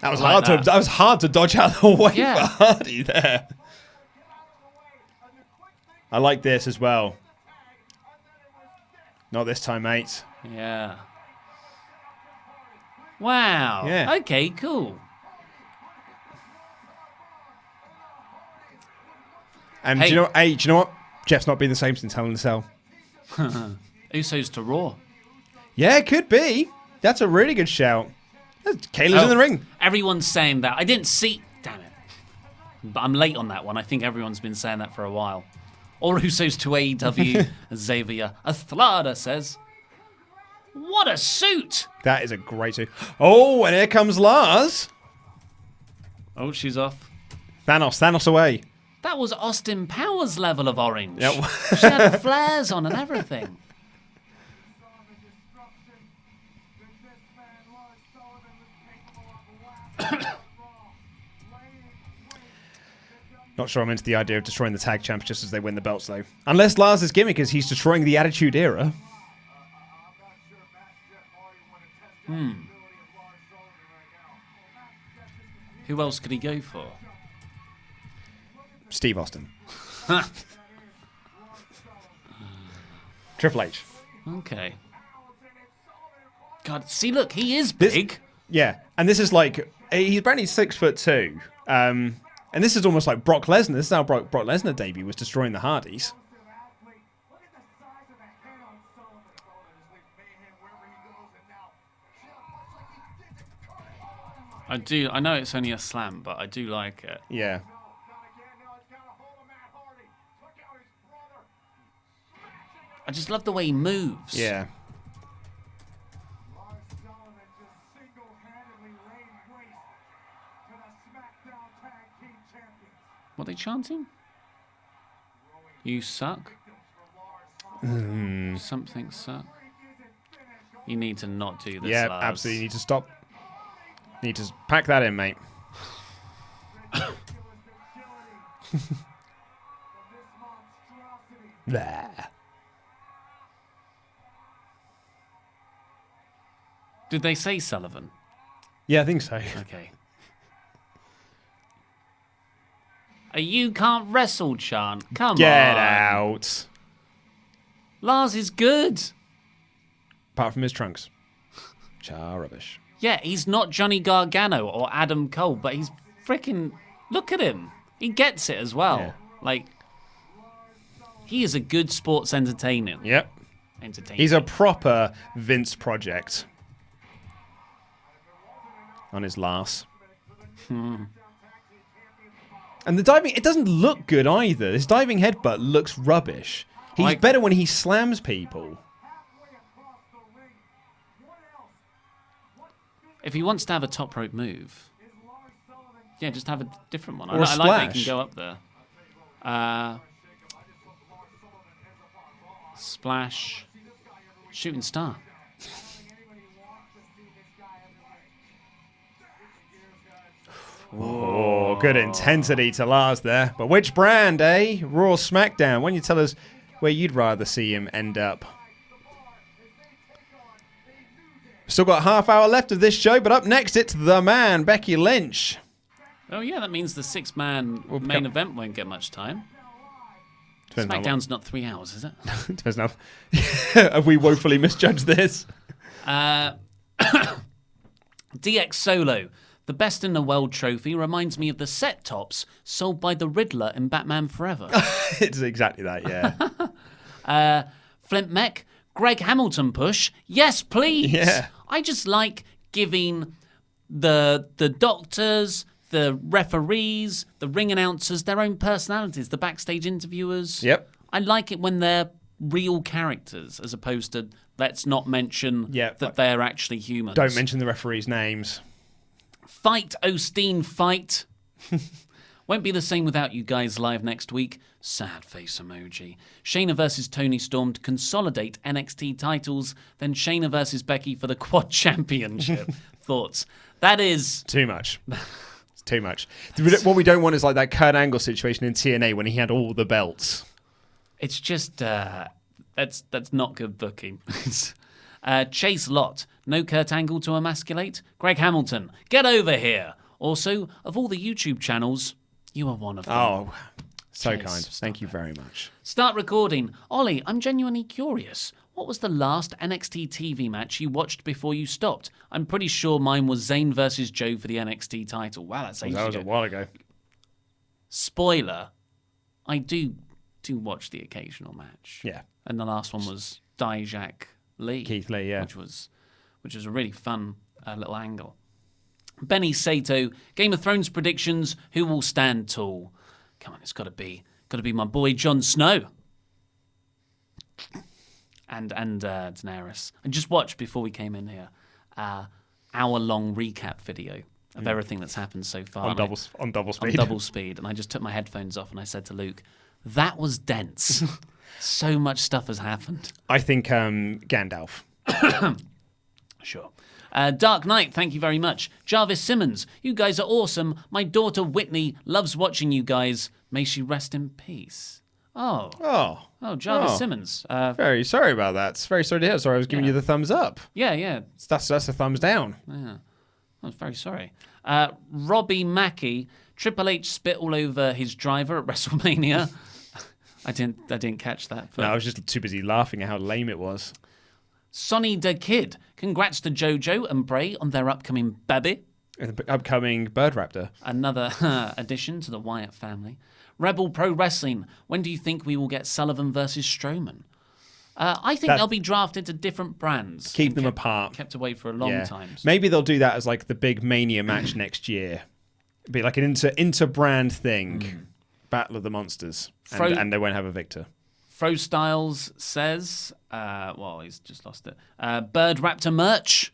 That was Like hard that. to. That was hard to dodge out of the way Yeah. for Hardy there. I like this as well. Not this time, mate. Yeah. Wow. Yeah. Okay, cool. And Hey. do you know what? Jeff's not been the same since Hell in a Cell. Usos to Raw. Yeah, it could be. That's a really good shout. Kayla's in the ring. Everyone's saying that. I didn't see. Damn it. But I'm late on that one. I think everyone's been saying that for a while. Or Usos to AEW, Xavier Estrada says. What a suit! That is a great suit. Oh, and here comes Lars. Oh, she's off. Thanos away. That was Austin Powers level of orange. Yep. She had flares on and everything. Not sure I'm into the idea of destroying the tag champs just as they win the belts, though. Unless Lars' gimmick is he's destroying the Attitude Era. Who else could he go for? Steve Austin. Triple H. Okay. God, see, look, he is big. Yeah, and this is like, he's apparently 6'2". And this is almost like Brock Lesnar. This is how Brock Lesnar debut was destroying the Hardys. I know it's only a slam, but I do like it. Yeah. I just love the way he moves. Yeah. Lars Sullivan just single-handedly laid waste to the SmackDown Tag Team Champions. What are they chanting? You suck? Something suck? You need to not do this, Yeah, Lars. absolutely. You need to stop. Need to pack that in, mate. There. Did they say Sullivan? Yeah, I think so. Okay. A you can't wrestle chant. Come Get on. out. Lars is good. Apart from his trunks. Rubbish. Yeah, he's not Johnny Gargano or Adam Cole, but he's freaking... Look at him. He gets it as well. Yeah. Like, he is a good sports entertainer. Yep. He's a proper Vince project. On his Lars. And the diving, it doesn't look good either. This diving headbutt looks rubbish. He's better when he slams people. If he wants to have a top rope move, yeah, just have a different one. Or a I like that he splash. can go up there. Splash. Shooting star. Oh, good intensity to Lars there. But which brand, eh? Raw, Smackdown. Why don't you tell us where you'd rather see him end up? Still got a half hour left of this show, but up next it's the man, Becky Lynch. Oh, yeah, that means the six-man main event won't get much time. Depends how SmackDown's not 3 hours, is it? long- Depends now. Have we woefully misjudged this? DX Solo. The Best in the World trophy reminds me of the set tops sold by the Riddler in Batman Forever. It's exactly that, yeah. Flint Mech, Greg Hamilton push. Yes, please. Yeah. I just like giving the doctors, the referees, the ring announcers their own personalities, the backstage interviewers. Yep. I like it when they're real characters as opposed to let's not mention that they're actually humans. Don't mention the referees' names. Fight, Osteen, fight. Won't be the same without you guys live next week. Sad face emoji. Shayna versus Toni Storm to consolidate NXT titles, then Shayna versus Becky for the Quad Championship. Thoughts? That is... Too much. It's too much. What we don't want is like that Kurt Angle situation in TNA when he had all the belts. It's just... that's not good booking. Chase Lott. No Kurt Angle to emasculate. Greg Hamilton. Get over here. Also, of all the YouTube channels, you are one of them. Oh, so Chase, kind. stop Thank you it. very much. Start recording. Ollie, I'm genuinely curious. What was the last NXT TV match you watched before you stopped? I'm pretty sure mine was Zayn versus Joe for the NXT title. Wow, that's ages That was a ago. while ago. Spoiler, I do watch the occasional match. Yeah. And the last one was Dijak Lee. Keith Lee, yeah. Which was a really fun little angle. Benny Sato, Game of Thrones predictions. Who will stand tall? Come on, it's got to be my boy Jon Snow. And Daenerys. I just watched before we came in here hour-long recap video of everything that's happened so far. On double speed. On double speed. And I just took my headphones off and I said to Luke, that was dense. So much stuff has happened. I think Gandalf. Sure. Dark Knight, thank you very much. Jarvis Simmons, you guys are awesome. My daughter Whitney loves watching you guys. May she rest in peace. Oh, Jarvis Simmons. Very sorry about that. Very sorry to hear. Sorry, I was giving you the thumbs up. Yeah. That's a thumbs down. Yeah. I was very sorry. Robbie Mackey, Triple H spit all over his driver at WrestleMania. I didn't catch that. No, I was just too busy laughing at how lame it was. Sonny the Kid, congrats to JoJo and Bray on their upcoming baby. The upcoming Bird Raptor. Another addition to the Wyatt family. Rebel Pro Wrestling, when do you think we will get Sullivan versus Strowman? I think they'll be drafted to different brands. Keep them apart. Kept away for a long time. So. Maybe they'll do that as like the big Mania match next year. Be like an inter-brand thing. Battle of the Monsters. And they won't have a victor. Fro Styles says, he's just lost it. Bird Raptor merch.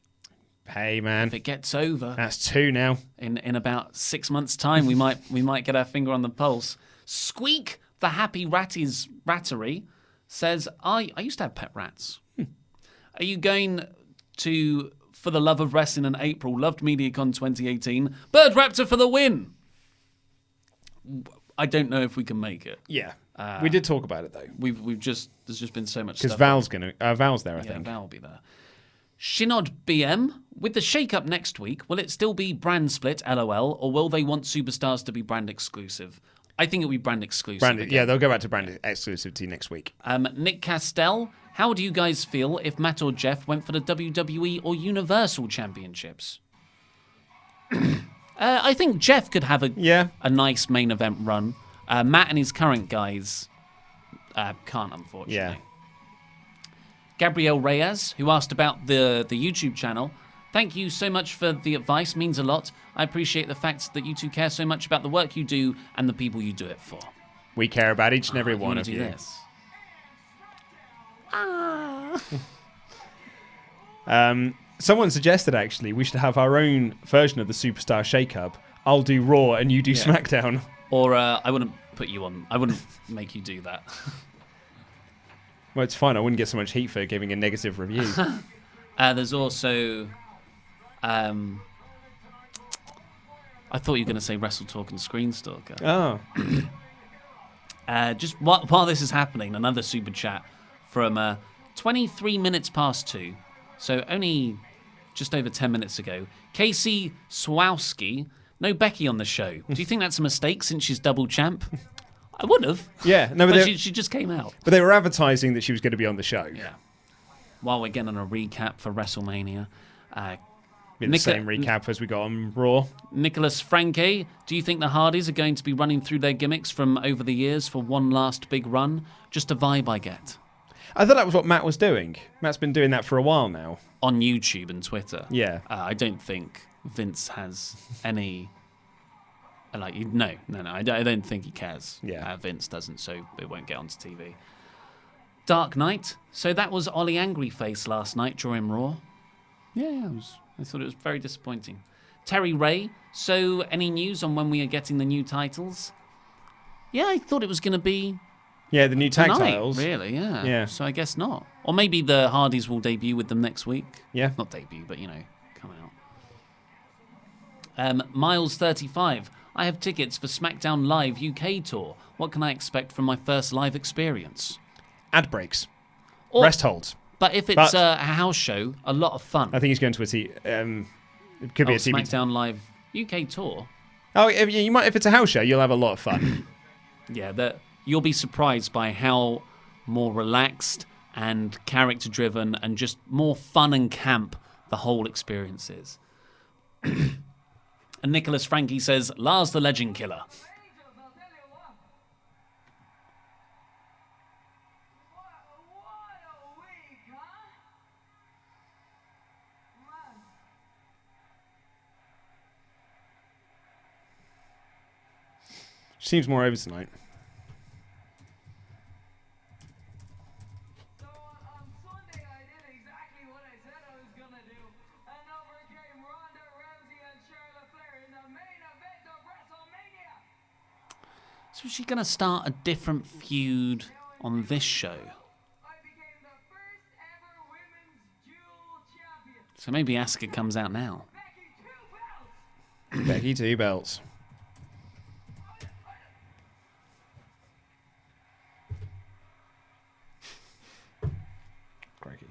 Hey, man. If it gets over. That's 2 now. In about 6 months' time, we might get our finger on the pulse. Squeak, the Happy Rattery, says, I used to have pet rats. Are you going to, for the love of wrestling in April, loved MediaCon 2018, Bird Raptor for the win? I don't know if we can make it. Yeah. We did talk about it, though. There's just been so much stuff. Because Val's there, I think. Val will be there. Shinod BM, with the shake-up next week, will it still be brand split, LOL, or will they want superstars to be brand exclusive? I think it'll be brand exclusive. Yeah, they'll go back to brand exclusivity next week. Nick Castell, how do you guys feel if Matt or Jeff went for the WWE or Universal Championships? I think Jeff could have a nice main event run. Matt and his current guys can't, unfortunately. Yeah. Gabrielle Reyes, who asked about the YouTube channel. Thank you so much for the advice. Means a lot. I appreciate the fact that you two care so much about the work you do and the people you do it for. We care about each and every one of you. This. Someone suggested, actually, we should have our own version of the Superstar Shake-Up. I'll do Raw and you do SmackDown. Or I wouldn't put you on. I wouldn't make you do that. Well, it's fine. I wouldn't get so much heat for giving a negative review. There's also... I thought you were going to say WrestleTalk and Screenstalker. Oh. Just while this is happening, another super chat from 23 minutes past 2. So only just over 10 minutes ago. Casey Swowski, no Becky on the show. Do you think that's a mistake since she's double champ? I would have. Yeah. No, but she just came out. But they were advertising that she was going to be on the show. Yeah. While we're getting a recap for WrestleMania. The same recap as we got on Raw. Nicholas Franke, do you think the Hardys are going to be running through their gimmicks from over the years for one last big run? Just a vibe I get. I thought that was what Matt was doing. Matt's been doing that for a while now. On YouTube and Twitter. Yeah. I don't think Vince has any... No, I don't think he cares. Yeah. Vince doesn't, so it won't get onto TV. Dark Knight. So that was Ollie Angryface last night during Raw. Yeah, I thought it was very disappointing. Terry Ray. So any news on when we are getting the new titles? Yeah, I thought it was going to be... Yeah, the new tag tonight, titles. Really, yeah. Yeah. So I guess not. Or maybe the Hardys will debut with them next week. Yeah. Not debut, but, come out. Miles35. I have tickets for SmackDown Live UK tour. What can I expect from my first live experience? Ad breaks. Rest holds. But if it's a house show, a lot of fun. I think he's going to it could be a TV. SmackDown Live UK tour. Oh, you might. If it's a house show, you'll have a lot of fun. Yeah, you'll be surprised by how more relaxed and character-driven and just more fun and camp the whole experience is. And Nicholas Frankie says, Lars the Legend Killer. Seems more over tonight. So on Sunday, I did exactly what I said I was gonna do, and overcame Ronda Rousey and Charlotte Flair in the main event of WrestleMania. So is she going to start a different feud on this show? I became the first ever women's dual champion. So maybe Asuka comes out now. Becky, 2 belts. Becky, 2 belts. Crikey.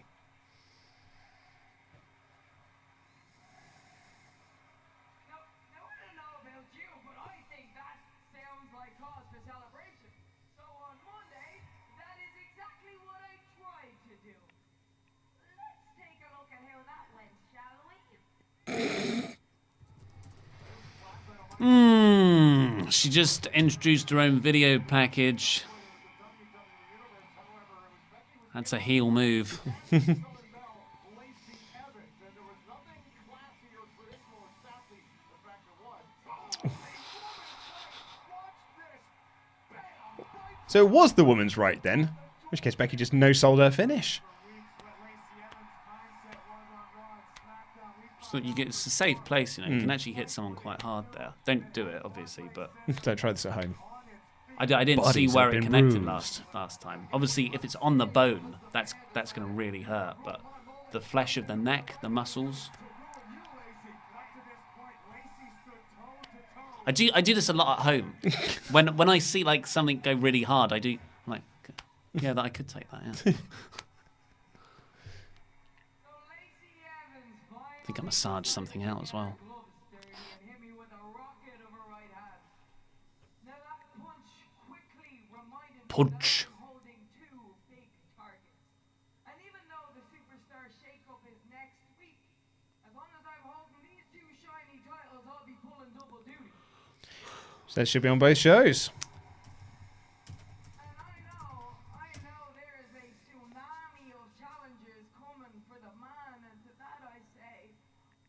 Now, I don't know about you, but I think that sounds like cause for celebration. So on Monday, that is exactly what I tried to do. Let's take a look at how that went, shall we? She just introduced her own video package. That's a heel move. So it was the woman's right then. In which case Becky just no-sold her finish. So you get, it's a safe place, you know. You can actually hit someone quite hard there. Don't do it, obviously, but Don't try this at home. I didn't see Bodies where have it been connected bruised. last time. Obviously, if it's on the bone, that's going to really hurt. But the flesh of the neck, the muscles. I do this a lot at home. when I see like something go really hard, I'm like, yeah, that I could take that. Yeah. I think I massaged something out as well. Punch. Holding 2 big targets. And even though the superstar shakeup is next week, as long as I'm holding these 2 shiny titles, I'll be pulling double duty. So that should be on both shows. And I know there is a tsunami of challengers coming for the man, and to that I say,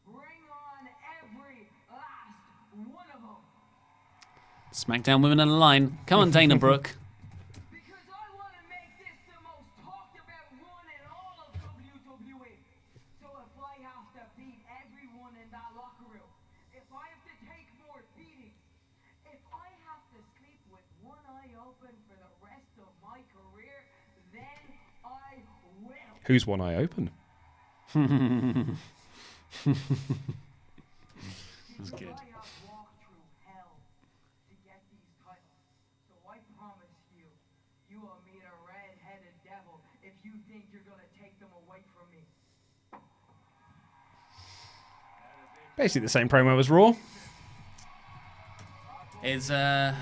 bring on every last one of them. SmackDown women on the line. Come on, Dana Brooke. Because I want to make this the most talked about run in all of WWE. So if I have to beat everyone in that locker room, if I have to take more beatings, if I have to sleep with one eye open for the rest of my career, then I will. Who's one eye open? That's good. I have walked through hell to get these titles. So I promise you, you will meet a red-headed devil if you think you're going to take them away from me. Basically the same promo as Raw. Is SmackDown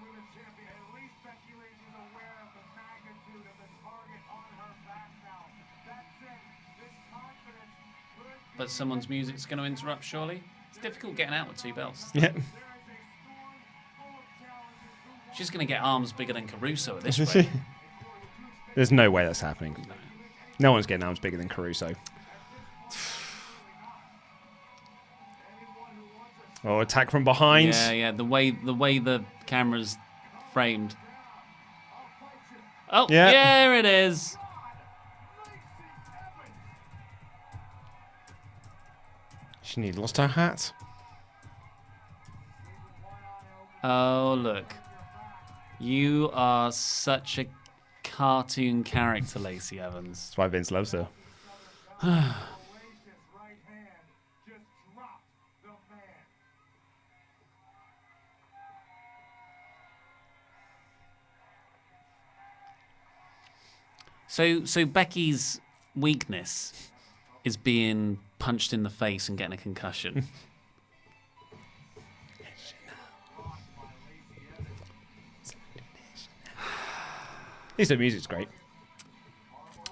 Women's Champion. At least Becky Lynch is aware of the magnitude of the target on her back now. That said, this confidence could be but someone's music's going to interrupt, surely? It's difficult getting out with 2 belts. Yeah. there is a storm full of challenges who She's going to get arms bigger than Caruso at this rate. There's no way that's happening. No one's getting arms bigger than Caruso. Oh, attack from behind. Yeah. The way the camera's framed. Oh, Yeah. there it is. She nearly lost her hat. Oh, look. You are such a cartoon character, Lacey Evans. That's why Vince loves her. Oasis right hand just dropped the man. So Becky's weakness is being punched in the face and getting a concussion. At least the music's great.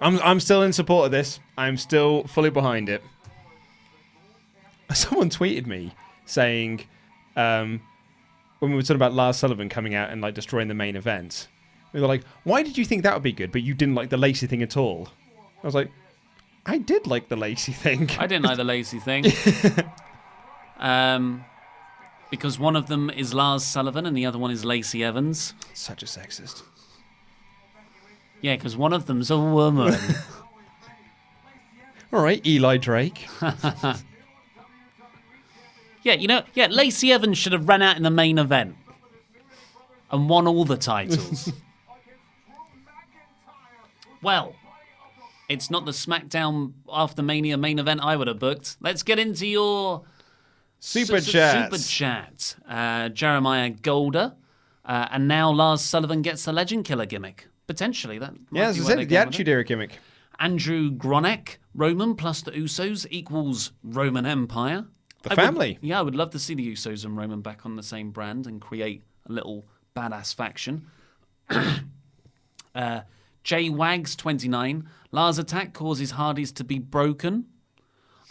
I'm still in support of this. I'm still fully behind it. Someone tweeted me saying, when we were talking about Lars Sullivan coming out and like destroying the main event, we were like, "Why did you think that would be good, but you didn't like the Lacey thing at all?" I was like, "I did like the Lacey thing." I didn't like the Lacey thing. Because one of them is Lars Sullivan and the other one is Lacey Evans. Such a sexist. Yeah, because one of them's a woman. All right, Eli Drake. Yeah, Lacey Evans should have run out in the main event and won all the titles. Well, it's not the SmackDown after Mania main event I would have booked. Let's get into your Super Chat. Super Chat. Jeremiah Golder. And now Lars Sullivan gets the Legend Killer gimmick. Potentially. That Yeah, as I said, the Attitude Era gimmick. Andrew Gronek. Roman plus the Usos equals Roman Empire. The family. I would love to see the Usos and Roman back on the same brand and create a little badass faction. Jay Wags 29. Lars attack causes Hardys to be broken.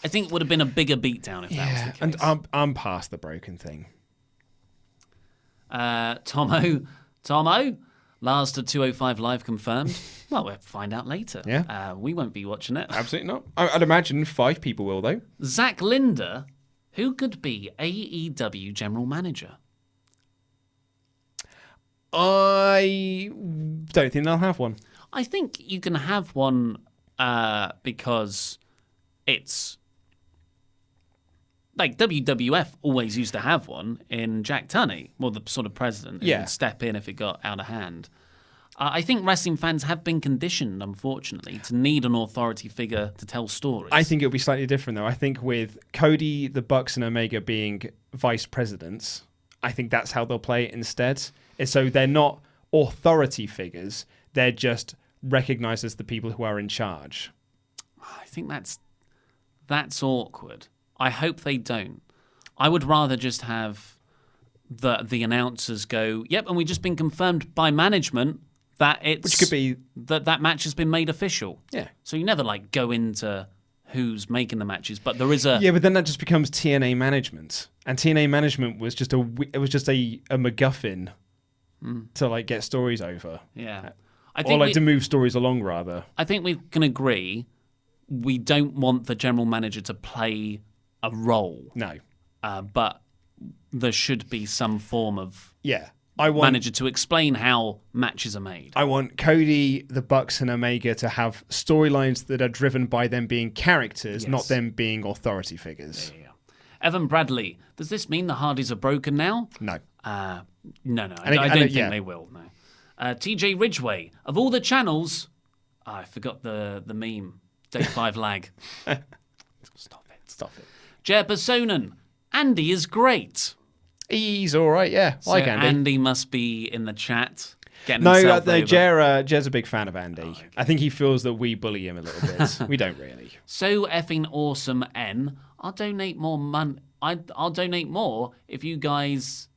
I think it would have been a bigger beatdown if that was the case. And I'm past the broken thing. Tomo, Lars to 205 live confirmed. Well, we'll find out later. Yeah. We won't be watching it. Absolutely not. I'd imagine 5 people will, though. Zach Linder, who could be AEW general manager? I don't think they'll have one. I think you can have one because it's like WWF always used to have one in Jack Tunney, well, the sort of president who would step in if it got out of hand. I think wrestling fans have been conditioned, unfortunately, to need an authority figure to tell stories. I think it'll be slightly different, though. I think with Cody, the Bucks, and Omega being vice presidents, I think that's how they'll play it instead. So they're not authority figures. They're just recognized as the people who are in charge. I think that's awkward. I hope they don't. I would rather just have the announcers go, yep, and we've just been confirmed by management that it's... Which could be... That match has been made official. Yeah. So you never, go into who's making the matches, but there is a... Yeah, but then that just becomes TNA management. And TNA management was just a MacGuffin to, get stories over. Yeah. To move stories along, rather. I think we can agree we don't want the general manager to play a role. No. But there should be some form of manager to explain how matches are made. I want Cody, the Bucks, and Omega to have storylines that are driven by them being characters, not them being authority figures. Yeah. Evan Bradley, does this mean the Hardys are broken now? No. No. I don't think they will, no. TJ Ridgway, of all the channels... I forgot the meme. Day 5 lag. Stop it. Jer Personen, Andy is great. He's all right, yeah. So like Andy. Andy must be in the chat. No, Jer's a big fan of Andy. Oh, okay. I think he feels that we bully him a little bit. We don't really. So effing awesome, N. I'll donate more money. I'll donate more if you guess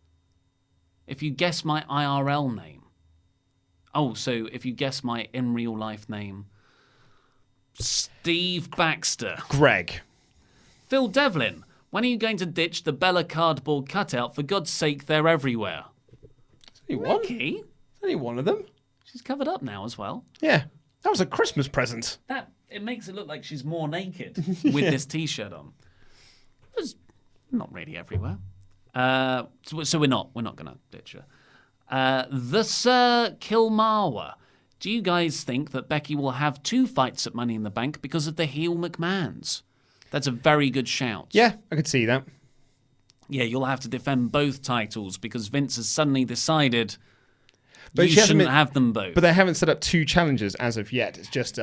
my IRL name. Oh, so if you guess my in real life name. Steve Baxter. Greg. Phil Devlin. When are you going to ditch the Bella cardboard cutout? For God's sake, they're everywhere. Ricky? Only one of them. She's covered up now as well. Yeah. That was a Christmas present. It makes it look like she's more naked with this T-shirt on. It's not really everywhere. So we're not going to ditch her. The Sir Kilmarwa. Do you guys think that Becky will have 2 fights at Money in the Bank because of the heel McMahons? That's a very good shout. Yeah, I could see that. Yeah, you'll have to defend both titles because Vince has suddenly decided you shouldn't have them both. But they haven't set up 2 challengers as of yet. It's just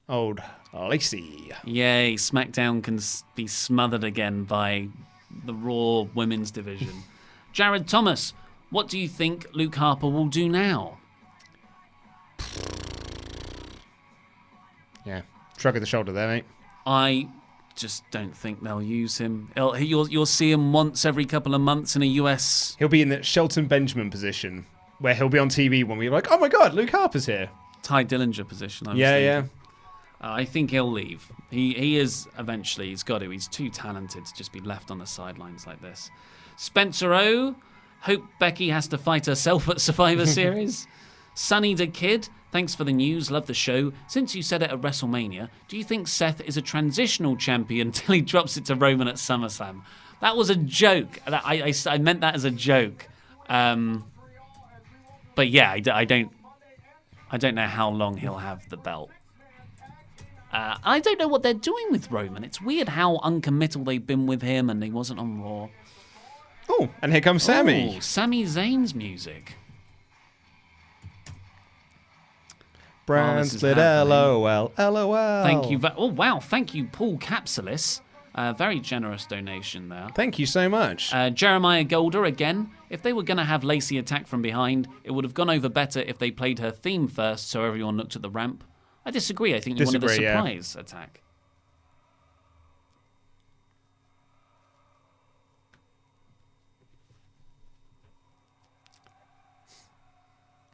old Lacey. Yay, SmackDown can be smothered again by the Raw women's division. Jared Thomas, what do you think Luke Harper will do now? Yeah, shrug of the shoulder there, mate. I just don't think they'll use him. You'll see him once every couple of months in a US... He'll be in the Shelton Benjamin position, where he'll be on TV when we're like, oh my God, Luke Harper's here. Ty Dillinger position, Yeah. I think he'll leave. He is eventually, he's got to. He's too talented to just be left on the sidelines like this. Spencer O, hope Becky has to fight herself at Survivor Series. Sunny the Kid, thanks for the news, love the show. Since you said it at WrestleMania, do you think Seth is a transitional champion until he drops it to Roman at SummerSlam? That was a joke. I meant that as a joke. But yeah, I don't know how long he'll have the belt. I don't know what they're doing with Roman. It's weird how uncommittal they've been with him, and he wasn't on Raw. Oh, and here comes Sami. Oh, Sami Zayn's music. Brand this is split, happening. LOL, LOL. Thank you. Oh, wow. Thank you, Paul Capsulis. Very generous donation there. Thank you so much. Jeremiah Golder, again. If they were going to have Lacey attack from behind, it would have gone over better if they played her theme first so everyone looked at the ramp. I disagree. I think you wanted a surprise attack.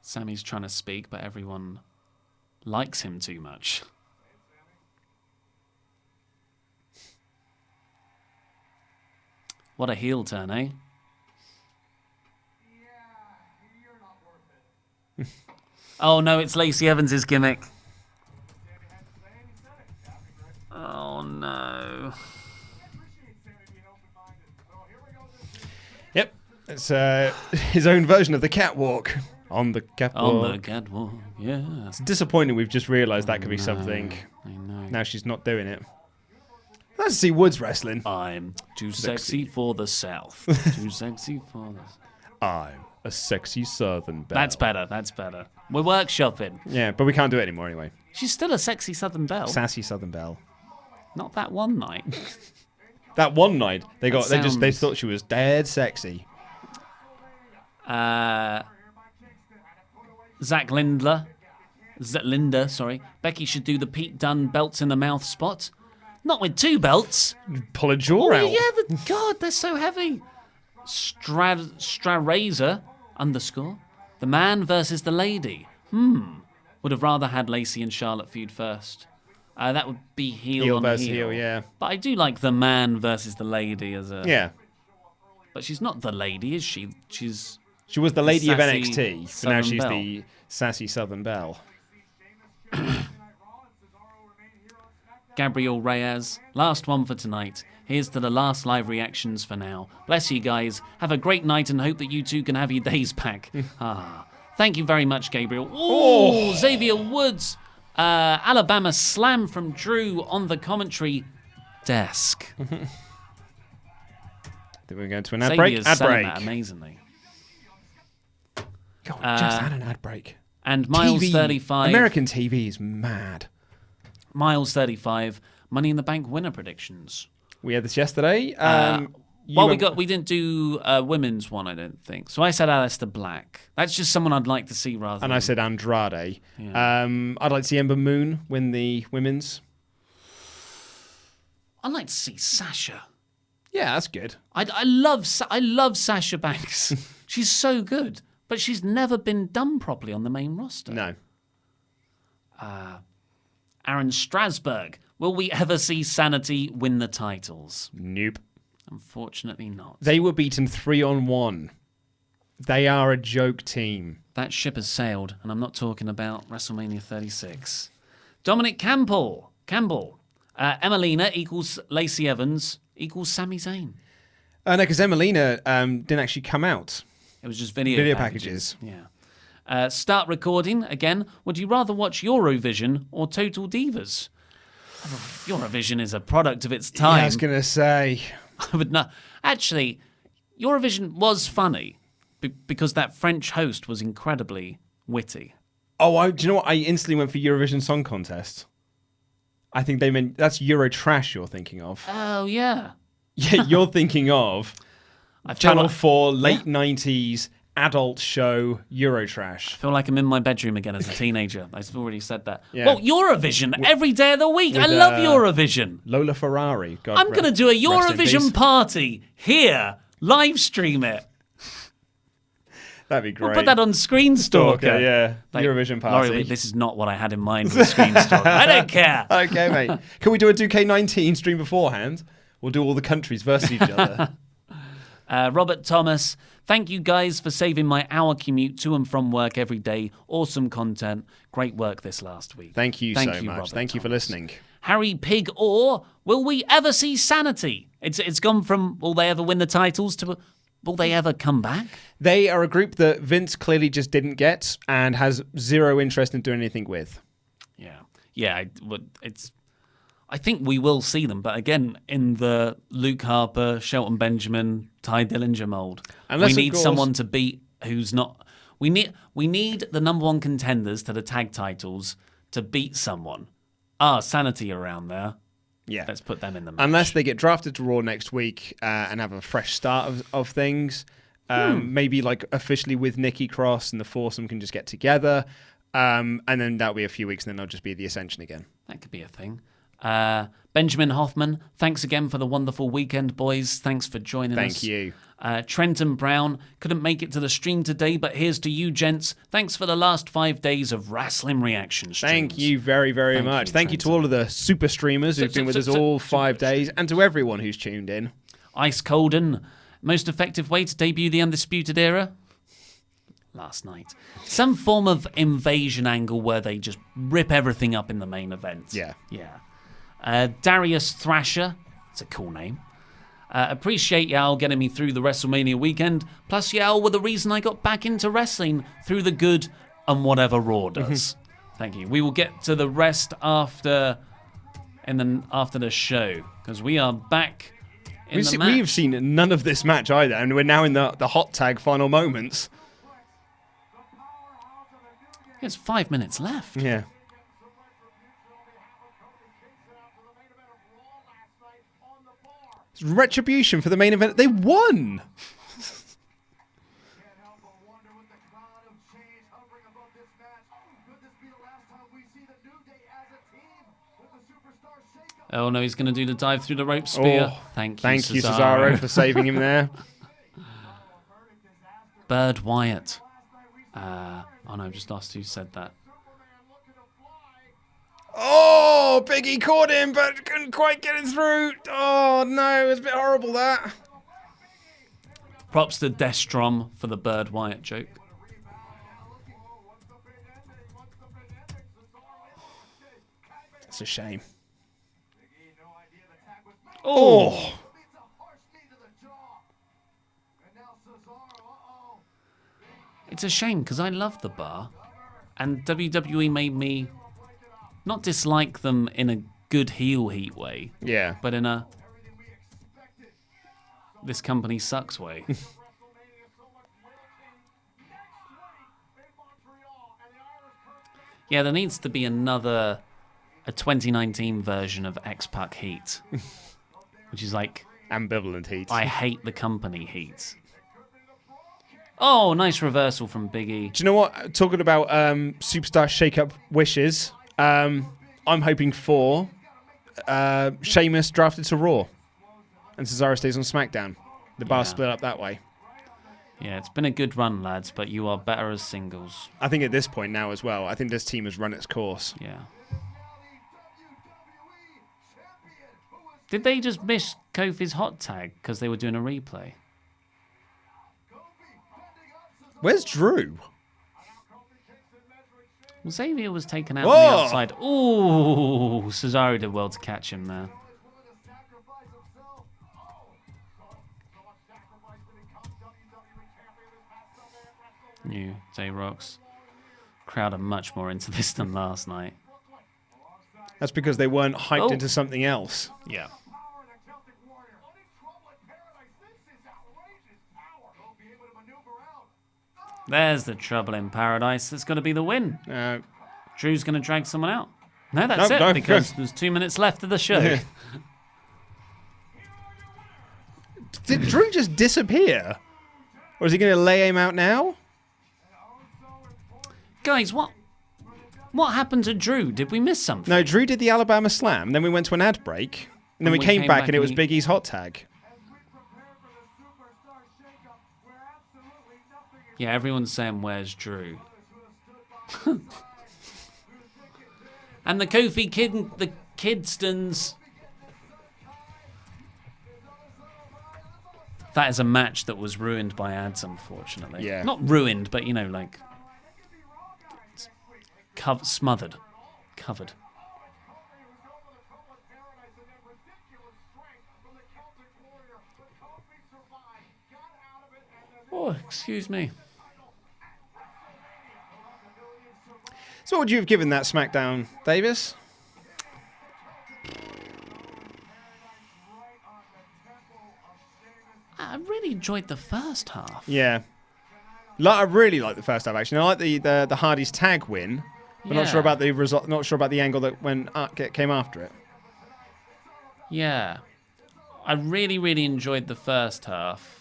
Sammy's trying to speak, but everyone likes him too much. What a heel turn, eh? Oh no, it's Lacey Evans' gimmick. Oh no. Yep, it's his own version of the catwalk. On the catwalk. On the catwalk, yeah. It's disappointing we've just realised that could be something. I know. Now she's not doing it. Let's see Woods wrestling. I'm too sexy for the South. Too sexy for the... I'm a sexy Southern belle. That's better, that's better. We're workshopping. Yeah, but we can't do it anymore anyway. She's still a sexy Southern belle. Sassy Southern belle. Not that one night. That one night they sounds- thought she was dead sexy. Zach Linda, sorry. Becky should do the Pete Dunne belts in the mouth spot. Not with two belts. Pull a jaw out. Yeah, God, they're so heavy. Strarazor _ the man versus the lady. Would have rather had Lacey and Charlotte feud first. That would be heel on versus heel. heel, yeah. But I do like the man versus the lady as a. Yeah. But she's not the lady, is she? She was the lady of Sassy NXT, but Southern now she's belle. the sassy Southern belle. Gabriel Reyes, last one for tonight. Here's to the last live reactions for now. Bless you guys. Have a great night and hope that you two can have your days back. Thank you very much, Gabriel. Ooh, Xavier Woods. Alabama slam from Drew on the commentary desk. Then we're going to an ad break. Xavier's Ad selling break. that amazingly. God, we just had an ad break. And Miles TV, 35. American TV is mad. Miles 35. Money in the Bank winner predictions. We had this yesterday. We didn't do a women's one, I don't think. So I said Aleister Black. That's just someone I'd like to see rather And than... I said Andrade. Yeah. I'd like to see Ember Moon win the women's. I'd like to see Sasha. Yeah, that's good. I love Sasha Banks. She's so good, but she's never been done properly on the main roster. No. Aaron Strasberg. Will we ever see Sanity win the titles? Nope. Unfortunately not. They were beaten 3-on-1. They are a joke team. That ship has sailed, and I'm not talking about WrestleMania 36. Dominic Campbell. Emelina equals Lacey Evans equals Sami Zayn. No, because Emelina didn't actually come out. It was just video packages. Yeah. Start recording again. Would you rather watch Eurovision or Total Divas? Eurovision is a product of its time. Yeah, I was going to say. I would not. Actually, Eurovision was funny because that French host was incredibly witty. Oh, do you know what? I instantly went for Eurovision Song Contest. I think they meant that's Euro Trash you're thinking of. Oh, yeah. Yeah, you're thinking of I feel Channel like, 4 late 90s adult show Eurotrash. I feel like I'm in my bedroom again as a teenager. I've already said that. Yeah. Well, Eurovision every day of the week. I love Eurovision. Lola Ferrari. God I'm going to do a rest in Eurovision peace. party here. Live stream it. That'd be great. We'll put that on Screen Stalker. Yeah. Like, Eurovision party. Laurie, this is not what I had in mind with Screen Stalker. I don't care. Okay, mate. Can we do a 2K19 stream beforehand? We'll do all the countries versus each other. Robert Thomas, thank you guys for saving my hour commute to and from work every day. Awesome content. Great work this last week. Thank you so much. Robert Thank you for Thomas. listening. Harry Pig, or will we ever see Sanity? It's gone from will they ever win the titles to will they ever come back? They are a group that Vince clearly just didn't get and has zero interest in doing anything with. Yeah. I think we will see them, but again, in the Luke Harper, Shelton Benjamin, Ty Dillinger mold. Unless, we of need course- someone to beat who's not. We need the number one contenders to the tag titles to beat someone. Sanity around there. Yeah. Let's put them in the match. Unless they get drafted to Raw next week and have a fresh start of things. Maybe like officially with Nikki Cross and the foursome can just get together. And then that'll be a few weeks and then they'll just be the Ascension again. That could be a thing. Benjamin Hoffman, thanks again for the wonderful weekend, boys. Thanks for joining us. Thank you. Trenton Brown couldn't make it to the stream today, but here's to you, gents. Thanks for the last 5 days of wrestling reaction streams. Thank you very, very much. Thank you to all of the super streamers who've been with us all 5 days and to everyone who's tuned in. Ice Colden, most effective way to debut the Undisputed Era? Last night. Some form of invasion angle where they just rip everything up in the main event. Yeah. Darius Thrasher, it's a cool name. Appreciate y'all getting me through the WrestleMania weekend. Plus, y'all were the reason I got back into wrestling through the good and whatever Raw does. Thank you. We will get to the rest after the show because we are back in the match. We've seen none of this match either, and we're now in the hot tag final moments. There's 5 minutes left. Yeah. It's retribution for the main event. They won. Oh no, he's going to do the dive through the rope spear. Thank you, Cesaro, for saving him there. Bird Wyatt. Oh no, I've just asked who said that. Oh, Biggie caught him, but couldn't quite get it through. Oh no, it was a bit horrible that. Props to Destrom for the Bird Wyatt joke. It's a shame. Oh. It's a shame because I love the bar, and WWE made me not dislike them in a good heel heat way, Yeah. but in a this company sucks way. Yeah, there needs to be a 2019 version of X-Pac Heat, which is like Ambivalent heat. I hate the company heat. Oh, nice reversal from Big E. Do you know what? Talking about superstar shake-up wishes, I'm hoping for Sheamus drafted to Raw and Cesaro stays on SmackDown. The bar split up that way. Yeah, it's been a good run, lads, but you are better as singles. I think at this point now as well, I think this team has run its course. Yeah. Did they just miss Kofi's hot tag because they were doing a replay? Where's Drew? Well, Xavier was taken out on Whoa! the outside. Ooh, Cesaro did well to catch him there. New Day Rocks. Crowd are much more into this than last night. That's because they weren't hyped Oh. into something else. Yeah. There's the trouble in paradise. That's going to be the win. Drew's going to drag someone out. No, that's No, it, no. because there's 2 minutes left of the show. Did Drew just disappear? Or is he going to lay him out now? Guys, what happened to Drew? Did we miss something? No, Drew did the Alabama Slam. Then we went to an ad break. And then we came back and it was Big E's hot tag. Yeah, everyone's saying, where's Drew? And the Kofi Kidstons. That is a match that was ruined by ads, unfortunately. Yeah. Not ruined, but, like... smothered. Covered. Oh, excuse me. So what would you have given that SmackDown, Davis? I really enjoyed the first half. Yeah. I really like the first half, actually. I like the Hardys tag win, but not Yeah. sure about the result. Not sure about the angle that came after it. Yeah. I really, really enjoyed the first half.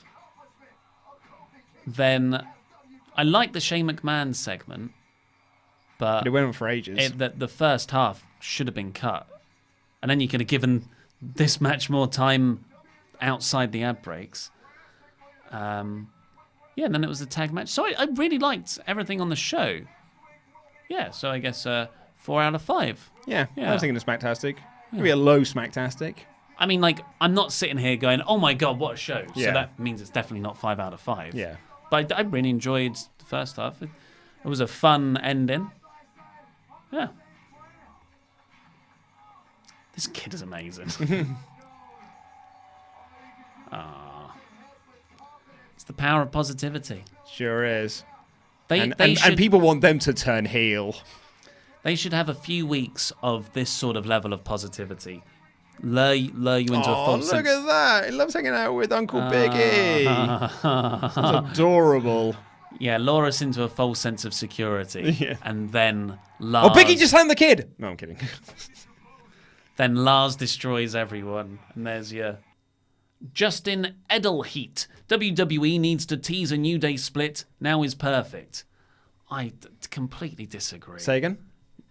Then I liked the Shane McMahon segment, but It went on for ages. the first half should have been cut. And then you could have given this match more time outside the ad breaks. Yeah, and then it was the tag match. So I really liked everything on the show. Yeah, so I guess 4 out of 5. Yeah, Yeah. I was thinking of Smacktastic. Maybe a low Smacktastic. I mean, like, I'm not sitting here going, oh my God, what a show. Yeah. So that means it's definitely not 5 out of 5. Yeah. But I really enjoyed the first half. It was a fun ending. Yeah. This kid is amazing. It's the power of positivity. Sure is. They And should, people want them to turn heel. they should have a few weeks of this sort of level of positivity. Lure you into a Oh, false look sense. at that. He loves hanging out with Uncle Biggie. That's adorable. Yeah, lure us into a false sense of security. Yeah. And then Oh, Lars... Biggie just slammed the kid. No, I'm kidding. Then Lars destroys everyone. And there's your Justin Edelheat. WWE needs to tease a New Day split. Now is perfect. I completely disagree. Say again?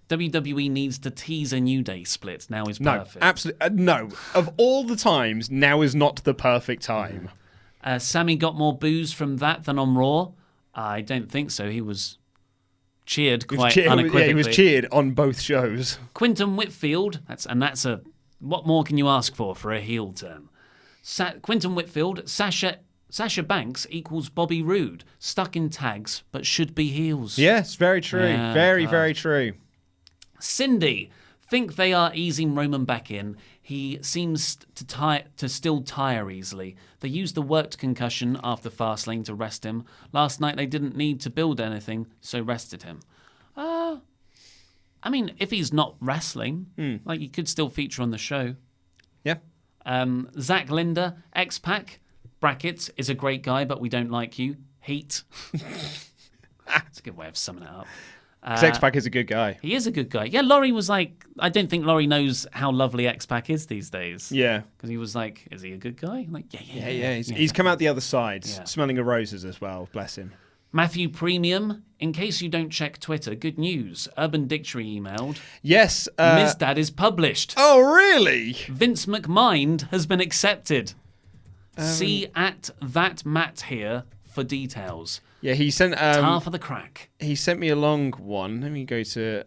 WWE needs to tease a New Day split. Now is No, perfect. absolutely. No. Of all the times, now is not the perfect time. Sammy got more boos from that than on Raw. I don't think so. He was cheered quite unequivocally. He was cheered on both shows. Quinton Whitfield. That's a. What more can you ask for a heel turn? Quinton Whitfield. Sasha Banks equals Bobby Roode. Stuck in tags, but should be heels. Yes, very true. Yeah, very, God. very true. Cindy. Think they are easing Roman back in. He seems to still tire easily. They used the worked concussion after Fastlane to rest him. Last night they didn't need to build anything, so rested him. I mean, if he's not wrestling, like he could still feature on the show. Yeah. Zach Linder, X-Pac, brackets, is a great guy, but we don't like you. Heat. That's a good way of summing it up. X-Pac is a good guy. He is a good guy. Yeah, Laurie was like, I don't think Laurie knows how lovely X-Pac is these days. Yeah. Because he was like, is he a good guy? I'm like, yeah. Yeah. He's come out the other side, Yeah. smelling of roses as well. Bless him. Matthew Premium, in case you don't check Twitter, good news. Urban Dictionary emailed. Yes. Ms. Dad is published. Oh, really? Vince McMahon has been accepted. See at that Matt here for details. Yeah, he sent. Tar for the crack. He sent me a long one. Let me go to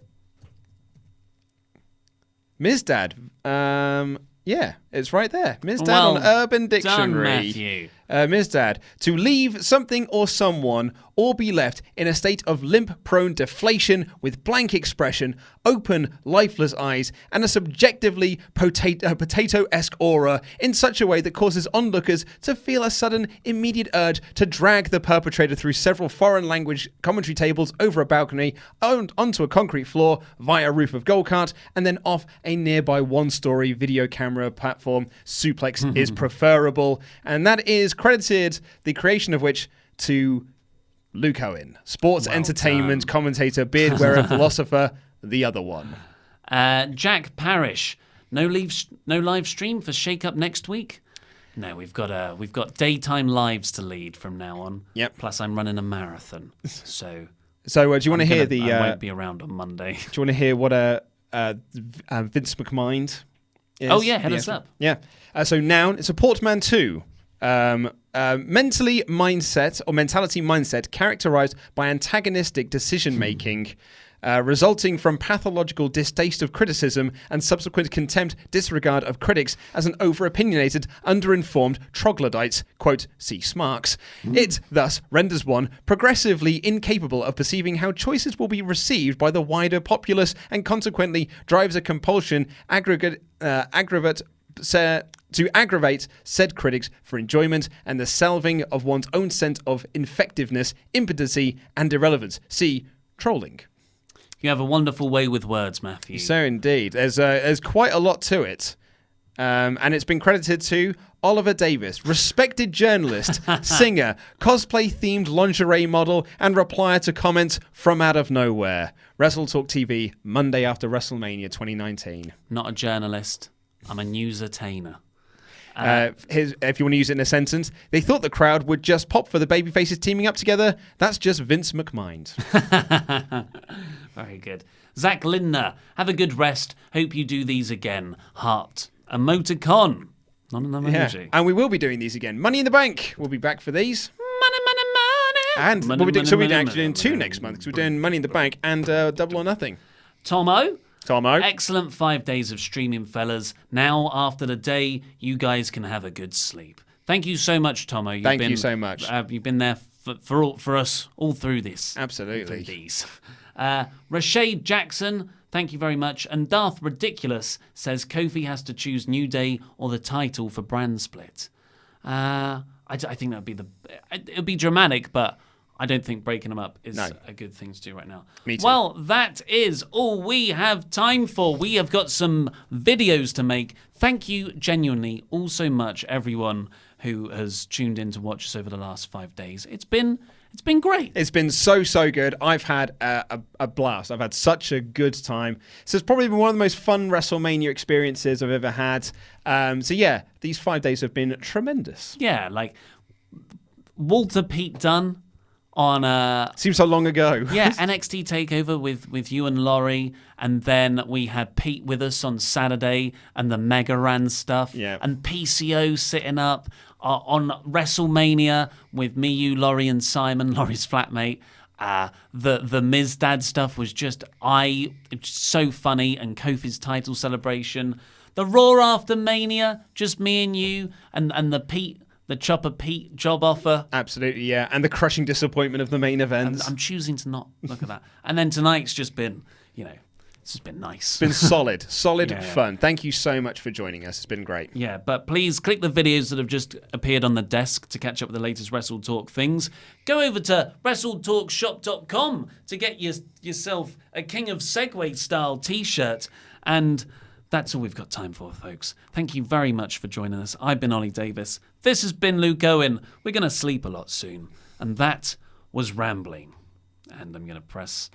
Ms. Dad. Yeah, it's right there. Ms. Dad Well on Urban Dictionary. done, Matthew. Ms. Dad, to leave something or someone or be left in a state of limp-prone deflation with blank expression, open, lifeless eyes, and a subjectively potato-esque aura in such a way that causes onlookers to feel a sudden, immediate urge to drag the perpetrator through several foreign language commentary tables over a balcony, onto a concrete floor via a roof of go-kart, and then off a nearby one-story video camera platform. Suplex is preferable, and that is credited, the creation of which, to Luke Owen, sports entertainment commentator, beard wearer, philosopher, the other one. Jack Parrish, no live stream for Shake Up next week. No, we've got daytime lives to lead from now on. Yep. Plus, I'm running a marathon, so So, do you want to hear the? I won't be around on Monday. Do you want to hear what Vince McMahon is? Oh yeah, hit us up. Yeah. So noun, it's a portmanteau. Mentality mindset characterized by antagonistic decision making, resulting from pathological distaste of criticism and subsequent contempt, disregard of critics as an over-opinionated, underinformed troglodytes, quote, see Smarks. It thus renders one progressively incapable of perceiving how choices will be received by the wider populace and consequently drives a compulsion, aggravate to aggravate said critics for enjoyment and the salving of one's own sense of ineffectiveness, impotency, and irrelevance. See, trolling. You have a wonderful way with words, Matthew. So indeed. There's quite a lot to it. And it's been credited to Oliver Davis, respected journalist, singer, cosplay-themed lingerie model, and replier to comments from out of nowhere. WrestleTalk TV, Monday after WrestleMania 2019. Not a journalist. I'm a news-attainer. If you want to use it in a sentence, they thought the crowd would just pop for the babyfaces teaming up together. That's just Vince McMahon. Very good. Zach Lindner, have a good rest. Hope you do these again. Heart. Emoticon. Not an emoji. And we will be doing these again. Money in the Bank. We'll be back for these. Money, money, money. And we'll be doing, so we're actually doing two next month, because we're doing Money in the Bank and Double or Nothing. Tomo. Tomo. Excellent 5 days of streaming, fellas. Now, after the day, you guys can have a good sleep. Thank you so much, Tomo. Thank you so much. You've been there for us all through this. Absolutely. Through these. Rashad Jackson, thank you very much. And Darth Ridiculous says Kofi has to choose New Day or the title for brand split. I think that'd be it'd be dramatic, but I don't think breaking them up is a good thing to do right now. Me too. Well, that is all we have time for. We have got some videos to make. Thank you genuinely all so much, everyone who has tuned in to watch us over the last 5 days. It's been great. It's been so good. I've had a blast. I've had such a good time. So it's probably been one of the most fun WrestleMania experiences I've ever had. So yeah, these 5 days have been tremendous. Yeah, like Walter Pete Dunne on Seems so long ago. yeah, NXT TakeOver with you and Laurie, and then we had Pete with us on Saturday and the Mega Ran stuff, Yeah. and PCO sitting up on WrestleMania with me, you, Laurie, and Simon, Laurie's flatmate. The Miz Dad stuff was just so funny, and Kofi's title celebration, the Raw after Mania, just me and you, and the Chopper Pete job offer. Absolutely, yeah. And the crushing disappointment of the main events. I'm choosing to not look at that. And then tonight's just been, it's just been nice. It's been solid Yeah. fun. Thank you so much for joining us. It's been great. Yeah, but please click the videos that have just appeared on the desk to catch up with the latest WrestleTalk things. Go over to WrestleTalkShop.com to get yourself a King of Segway style t-shirt. And that's all we've got time for, folks. Thank you very much for joining us. I've been Ollie Davis. This has been Luke Owen. We're going to sleep a lot soon. And that was Rambling. And I'm going to press